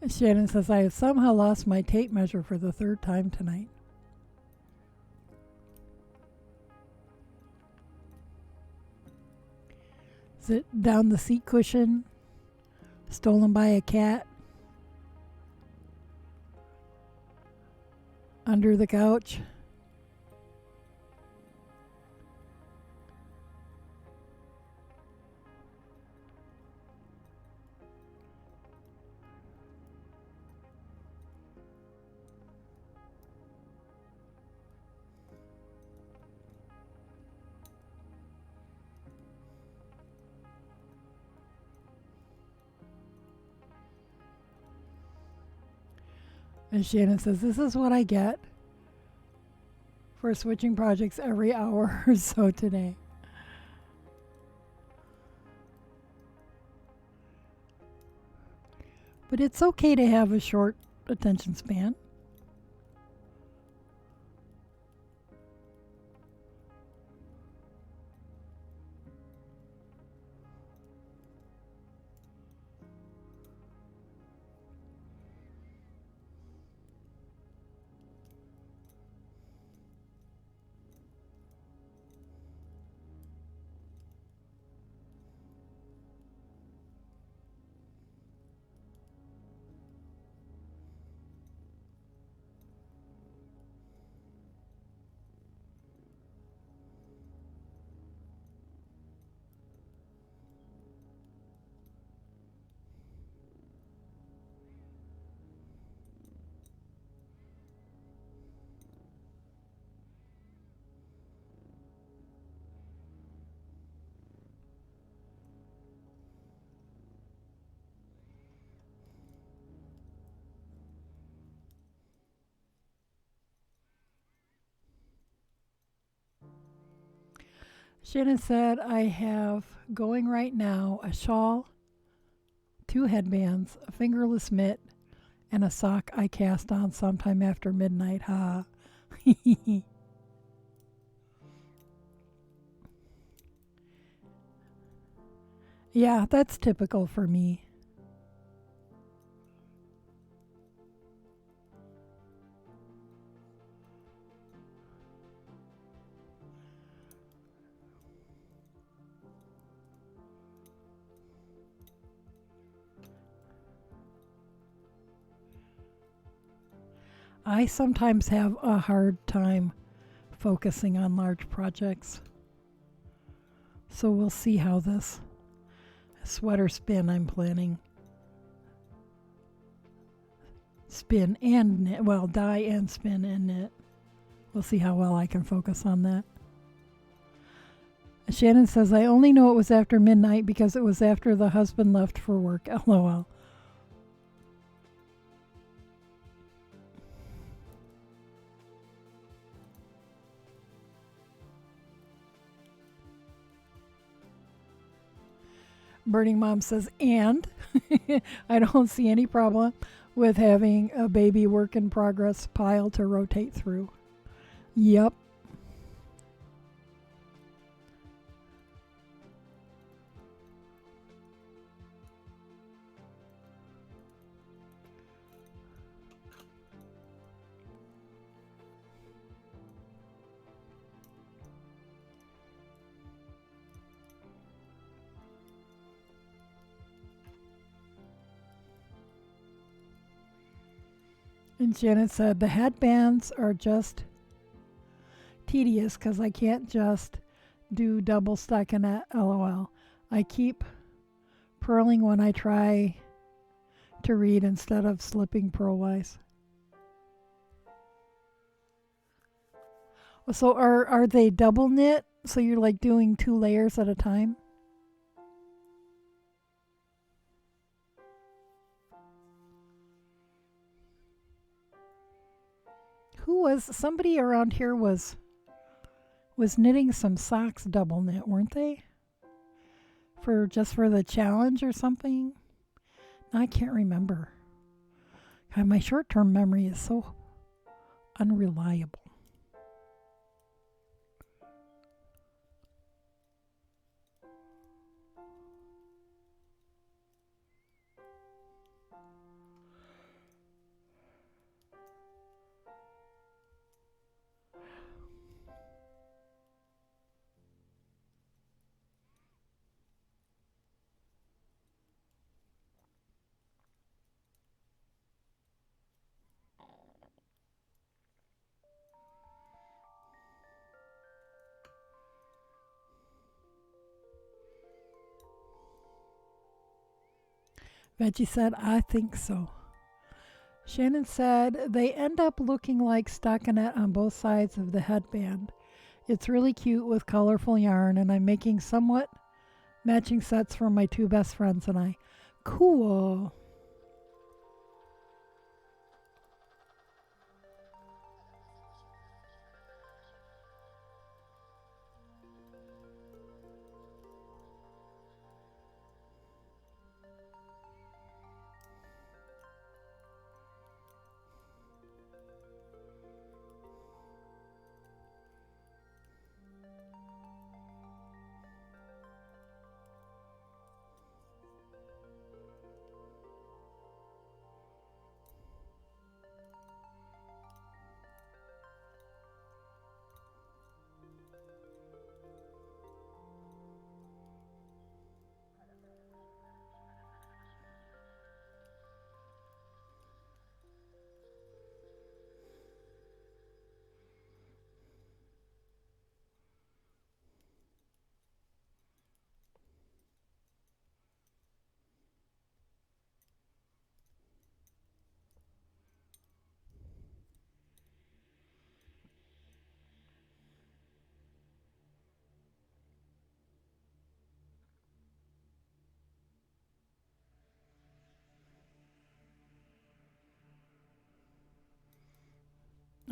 A: Shannon says, I have somehow lost my tape measure for the third time tonight. Is it down the seat cushion? Stolen by a cat? Under the couch? And Shannon says, this is what I get for switching projects every hour or so today. But it's okay to have a short attention span. Shannon said, I have going right now a shawl, two headbands, a fingerless mitt, and a sock I cast on sometime after midnight. Ha. Yeah, that's typical for me. I sometimes have a hard time focusing on large projects. So we'll see how this sweater spin I'm planning spin and knit, well, dye and spin and knit. We'll see how well I can focus on that. Shannon says, I only know it was after midnight because it was after the husband left for work. LOL. Burning Mom says, and I don't see any problem with having a baby work in progress pile to rotate through. Yep. And Janet said, the headbands are just tedious because I can't just do double stockinette. LOL. I keep purling when I try to read instead of slipping purlwise. So are they double knit? So you're like doing two layers at a time? Who was somebody around here was knitting some socks double knit, weren't they? For just for the challenge or something? I can't remember. God, my short-term memory is so unreliable. Veggie said, I think so. Shannon said, they end up looking like stockinette on both sides of the headband. It's really cute with colorful yarn, and I'm making somewhat matching sets for my two best friends and I. Cool.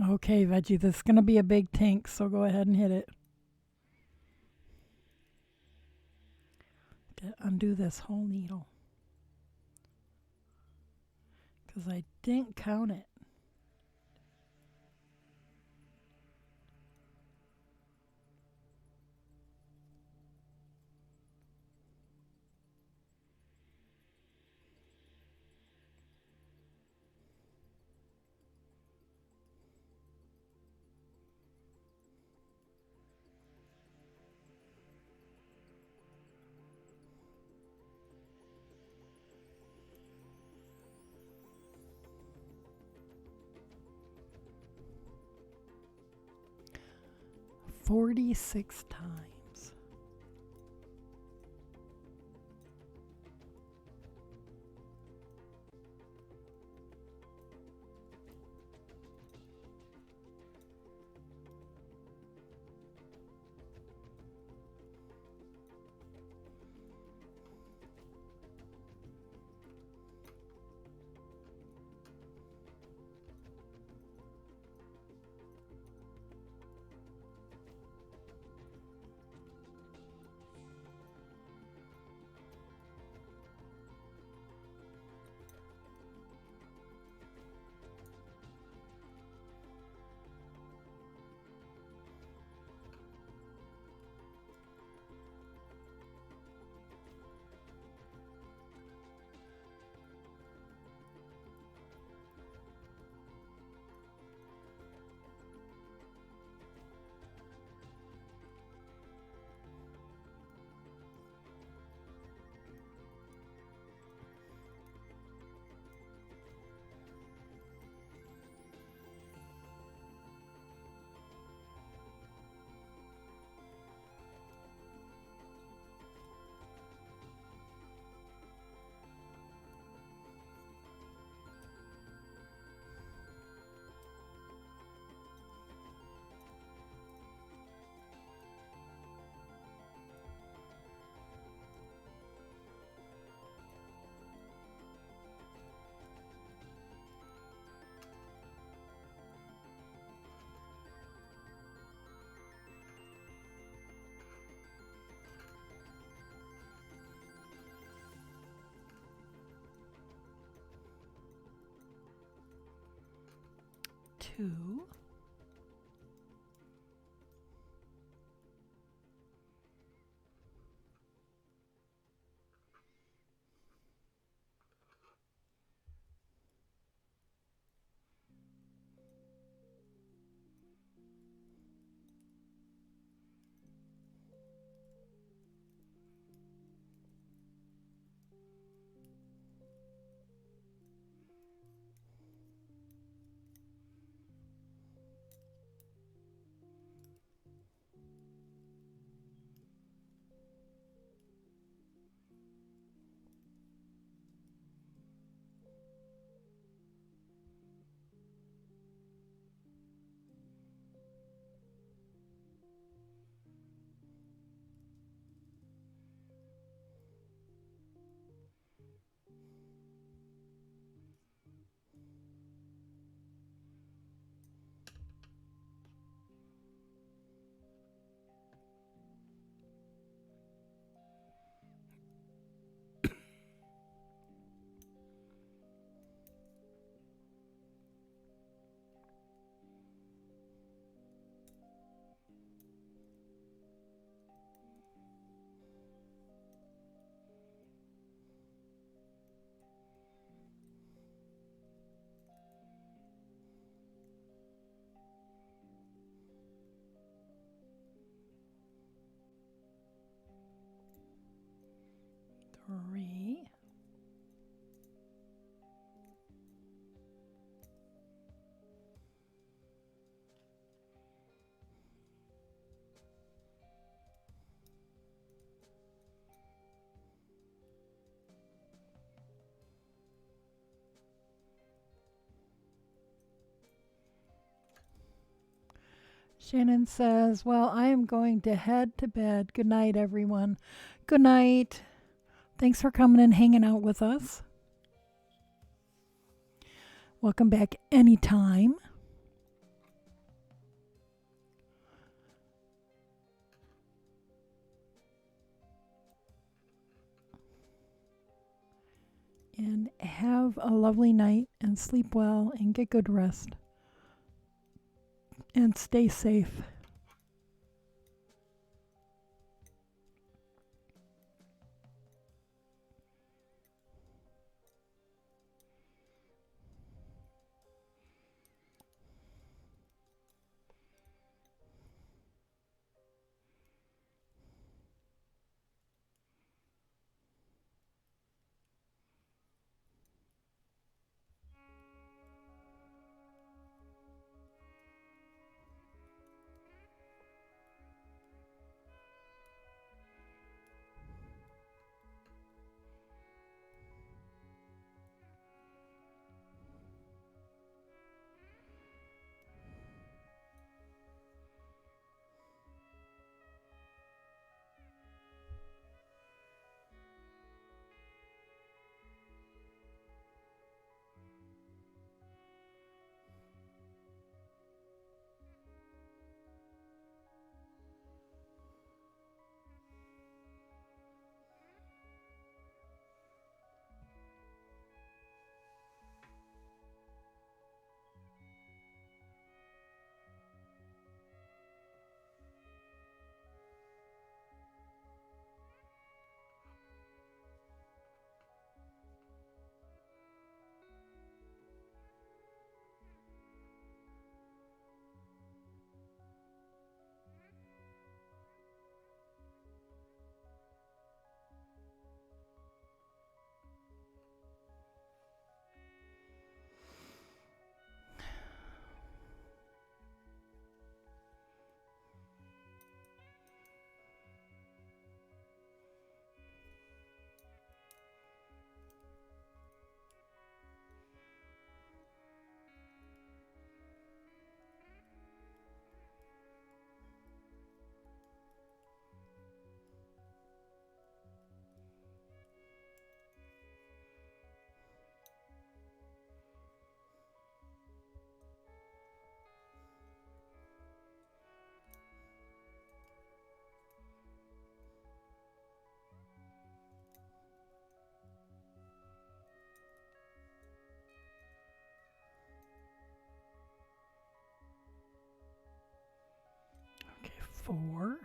A: Okay, Veggie, this is going to be a big tank, so go ahead and hit it. to undo this whole needle because I didn't count it. "46 times." Two. Three. Shannon says, "Well, I am going to head to bed. Good night, everyone." Good night. Thanks for coming and hanging out with us. Welcome back anytime. and have a lovely night and sleep well and get good rest and stay safe. Okay, 4.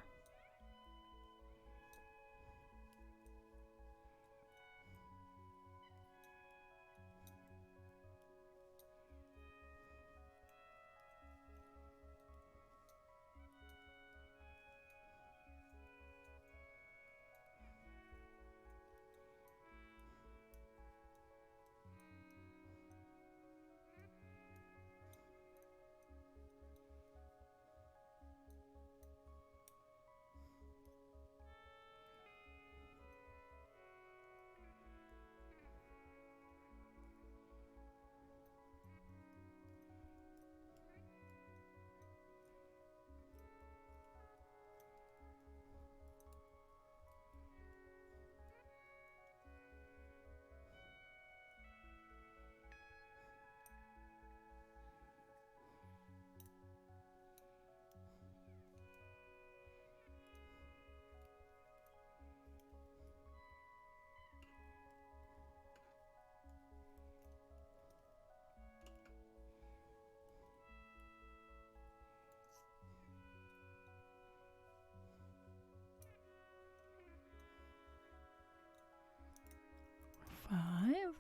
A: 5.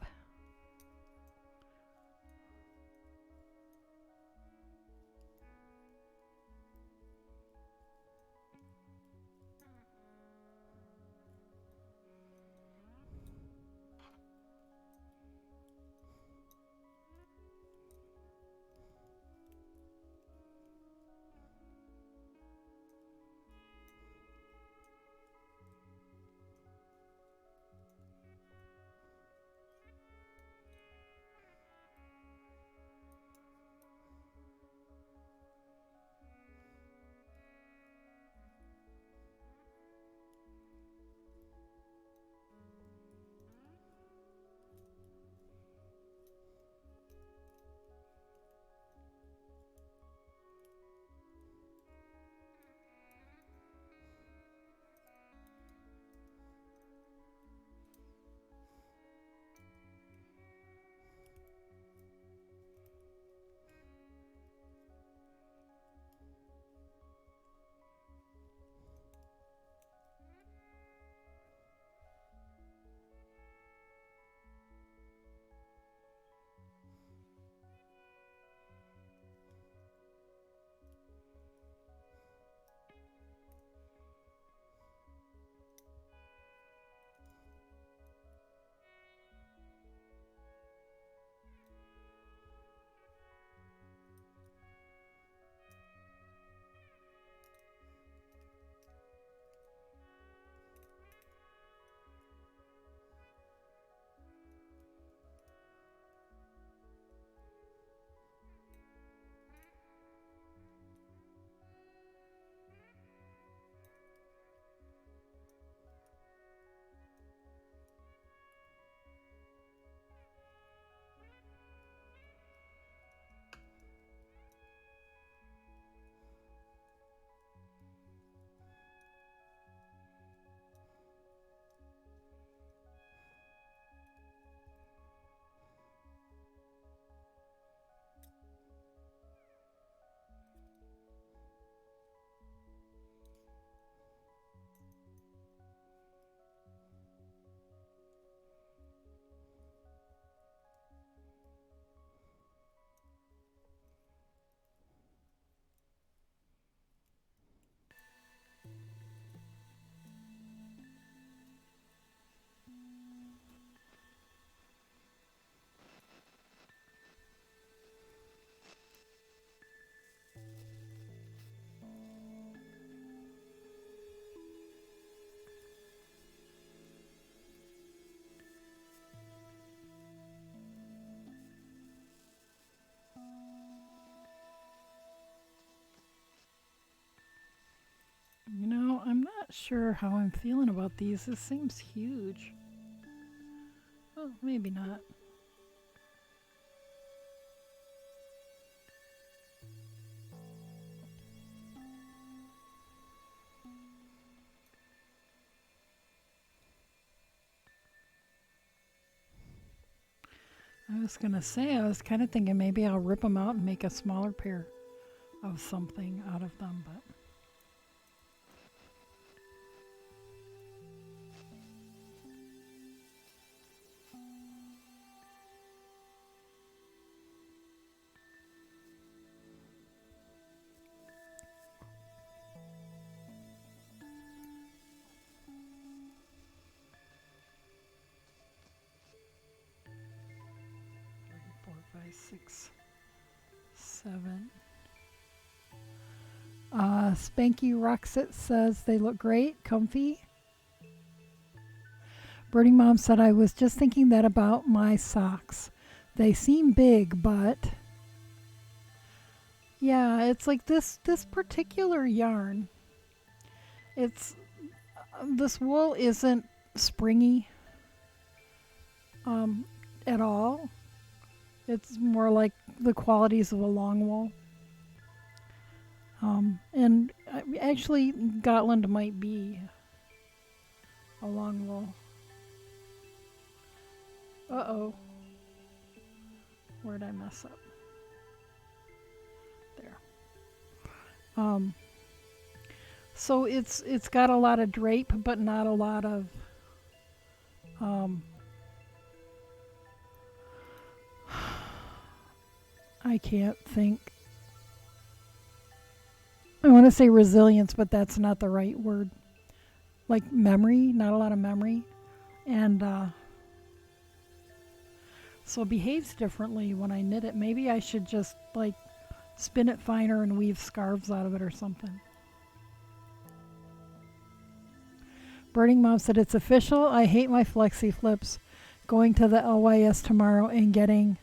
A: not sure how I'm feeling about these. This seems huge. Oh, maybe not. I was going to say, I was kind of thinking maybe I'll rip them out and make a smaller pair of something out of them, but. Four, five, six, seven. Spanky Roxit says they look great, comfy. Birding Mom said I was just thinking that about my socks. They seem big, but yeah, it's like this particular yarn. It's this wool isn't springy at all. It's more like the qualities of a long wool. And actually, Gotland might be a long wool. Uh-oh. Where'd I mess up? There. So it's got a lot of drape, but not a lot of I can't think. I want to say resilience, but that's not the right word. Like memory, not a lot of memory. And so it behaves differently when I knit it. Maybe I should just like spin it finer and weave scarves out of it or something. Birding Mom said it's official. I hate my flexi flips. Going to the LYS tomorrow and getting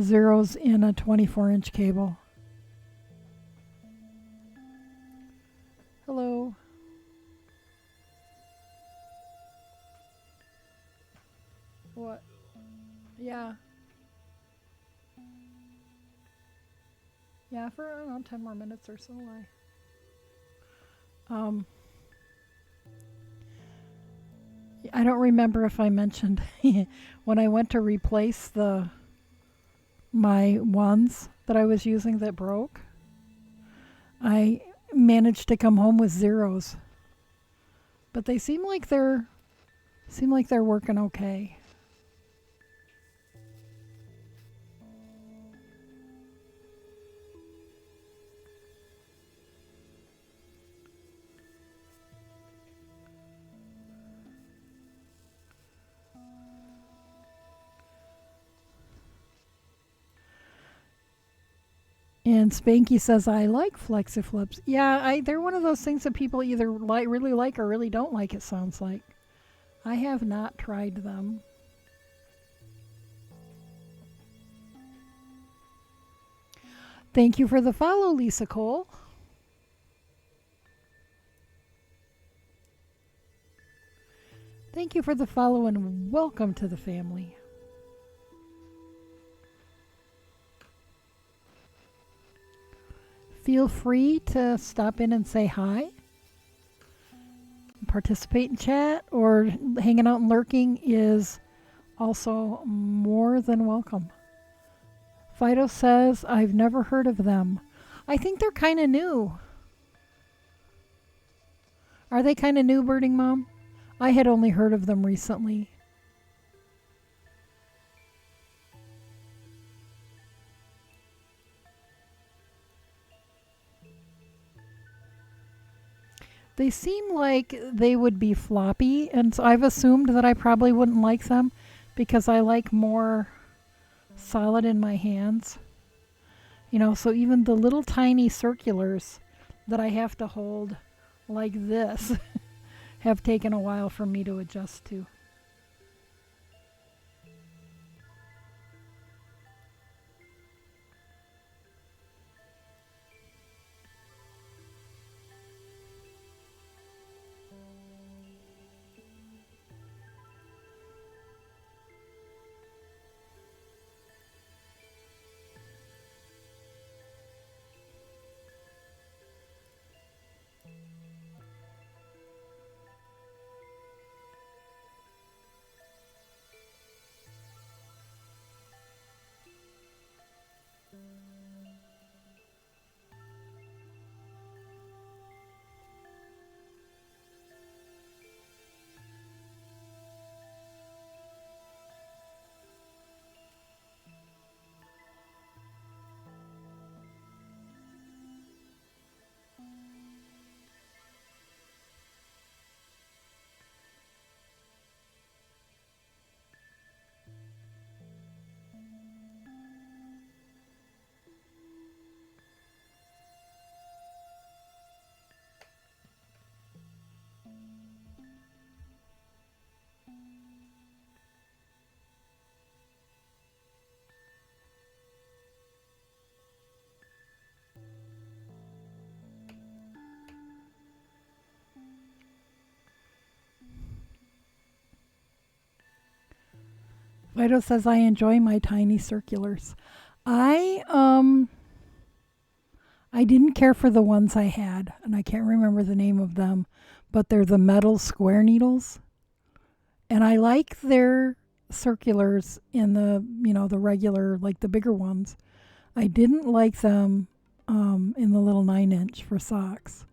A: zeros in a 24-inch cable. Hello. What? Yeah. Yeah, for I don't know, 10 more minutes or so. I don't remember if I mentioned when I went to replace my ones that I was using that broke. I managed to come home with zeros, but they seem like they're working okay. And Spanky says, I like FlexiFlips. Yeah, they're one of those things that people either really like or really don't like, it sounds like. I have not tried them. Thank you for the follow, Lisa Cole. Thank you for the follow and welcome to the family. Feel free to stop in and say hi, participate in chat, or hanging out and lurking is also more than welcome. Fido says, I've never heard of them. I think they're kind of new. Are they kind of new, Birding Mom? I had only heard of them recently. They seem like they would be floppy, and so I've assumed that I probably wouldn't like them because I like more solid in my hands. You know, so even the little tiny circulars that I have to hold like this have taken a while for me to adjust to. Lido says I enjoy my tiny circulars. I I didn't care for the ones I had, and I can't remember the name of them, but they're the metal square needles, and I like their circulars in the regular, like the bigger ones. I didn't like them in the little 9 inch for socks.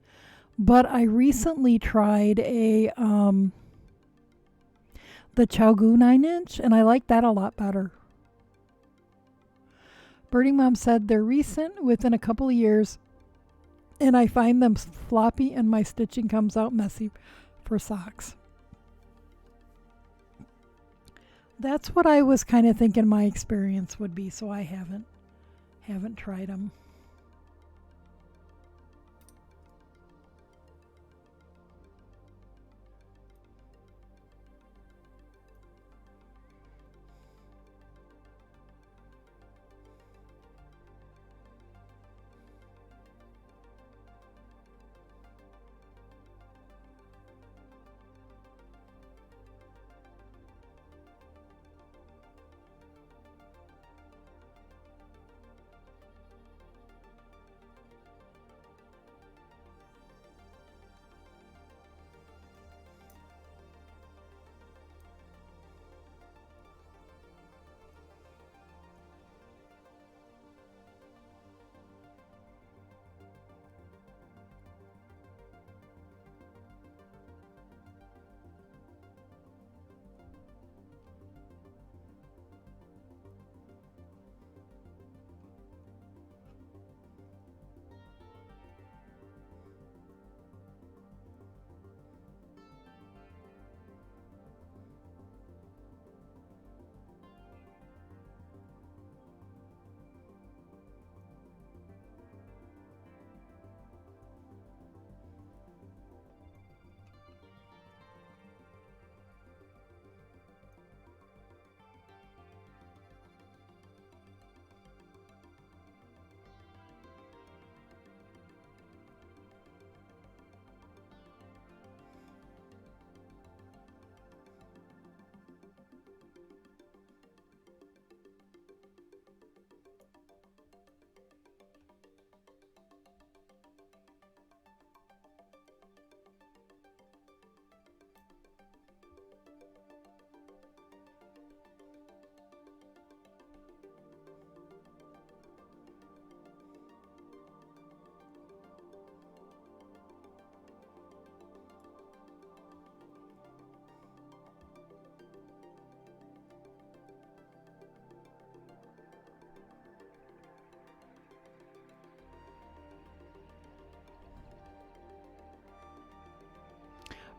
A: But I recently tried the Chow 9 inch, and I like that a lot better. Birdie Mom said they're recent, within a couple of years, and I find them floppy and my stitching comes out messy for socks. That's what I was kind of thinking my experience would be, so I haven't tried them.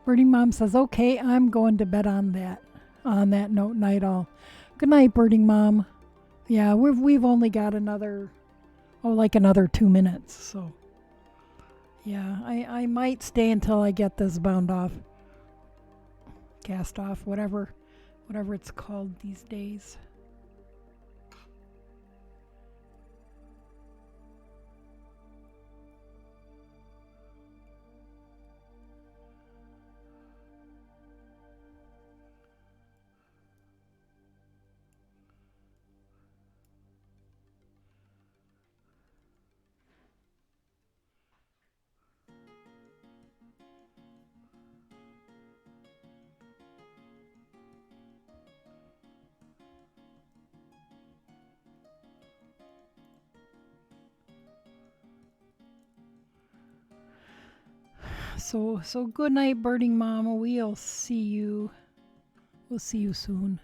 A: Birdie Mom says, okay, I'm going to bed on that. On that note, night all. Good night, Birdie Mom. Yeah, we've only got another 2 minutes. So yeah, I might stay until I get this bound off, cast off, whatever it's called these days. So good night, Birding Mama. We'll see you. We'll see you soon.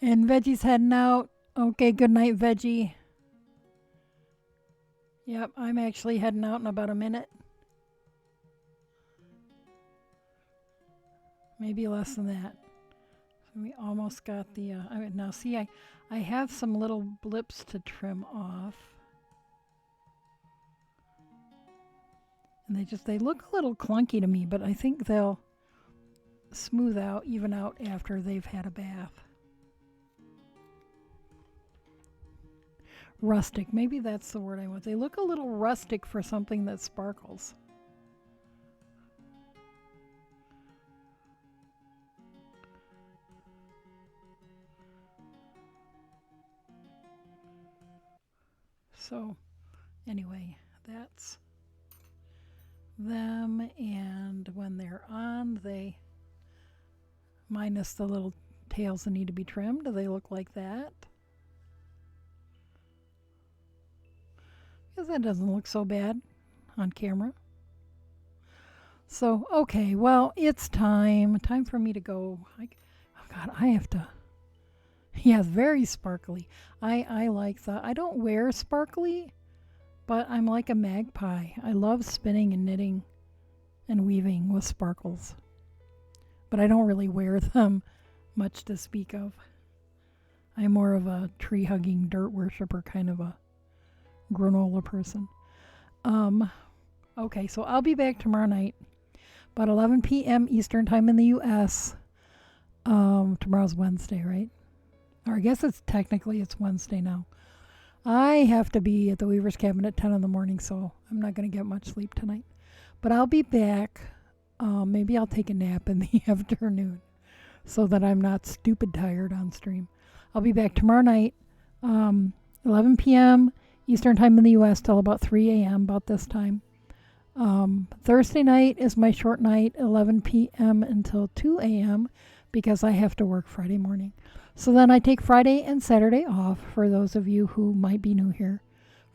A: And Veggie's heading out. Okay, good night, Veggie. Yep, I'm actually heading out in about a minute. Maybe less than that. So we almost got the. Now, see, I have some little blips to trim off. And they look a little clunky to me, but I think they'll smooth out, even out after they've had a bath. Rustic, maybe that's the word I want. They look a little rustic for something that sparkles. So, anyway, that's them, and when they're on, they, minus the little tails that need to be trimmed, they look like that. Because that doesn't look so bad on camera. So, okay, well, it's time for me to go. Oh God, I have to. Yeah, very sparkly. I like I don't wear sparkly, but I'm like a magpie. I love spinning and knitting and weaving with sparkles. But I don't really wear them much to speak of. I'm more of a tree hugging dirt worshiper kind of a granola person. Okay, so I'll be back tomorrow night, about 11 p.m. Eastern time in the U.S. Tomorrow's Wednesday, right? Or I guess it's Wednesday now. I have to be at the Weaver's Cabin at 10 in the morning, so I'm not going to get much sleep tonight. But I'll be back. Maybe I'll take a nap in the afternoon so that I'm not stupid tired on stream. I'll be back tomorrow night, 11 p.m. Eastern time in the U.S. till about 3 a.m., about this time. Thursday night is my short night, 11 p.m. until 2 a.m., because I have to work Friday morning. So then I take Friday and Saturday off, for those of you who might be new here.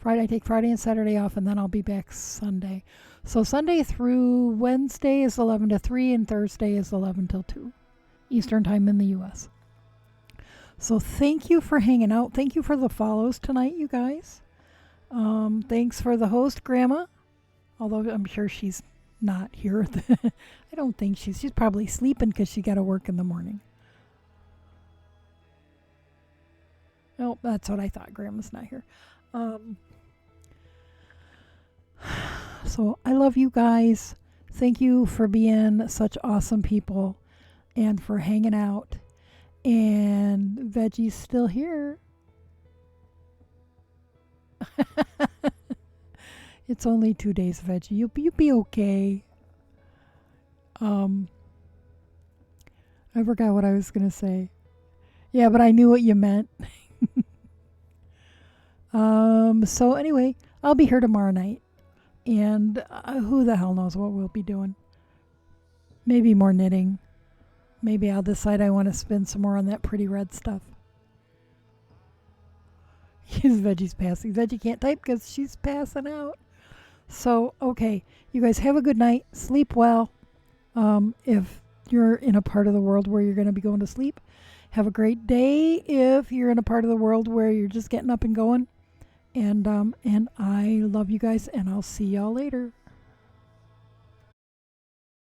A: I take Friday and Saturday off, and then I'll be back Sunday. So Sunday through Wednesday is 11 to 3, and Thursday is 11 till 2, Eastern time in the U.S. So thank you for hanging out. Thank you for the follows tonight, you guys. Thanks for the host, Grandma. Although I'm sure she's not here. I don't think she's probably sleeping because she got to work in the morning. Oh, that's what I thought. Grandma's not here. So I love you guys. Thank you for being such awesome people and for hanging out. And Veggie's still here. It's only 2 days, Veggie. You'll be okay. I forgot what I was going to say. Yeah, but I knew what you meant. So anyway, I'll be here tomorrow night. And who the hell knows what we'll be doing. Maybe more knitting. Maybe I'll decide I want to spin some more on that pretty red stuff. Veggie's passing. Veggie can't type because she's passing out. So, okay. You guys have a good night. Sleep well. If you're in a part of the world where you're going to be going to sleep, have a great day. If you're in a part of the world where you're just getting up and going. And I love you guys, and I'll see y'all later.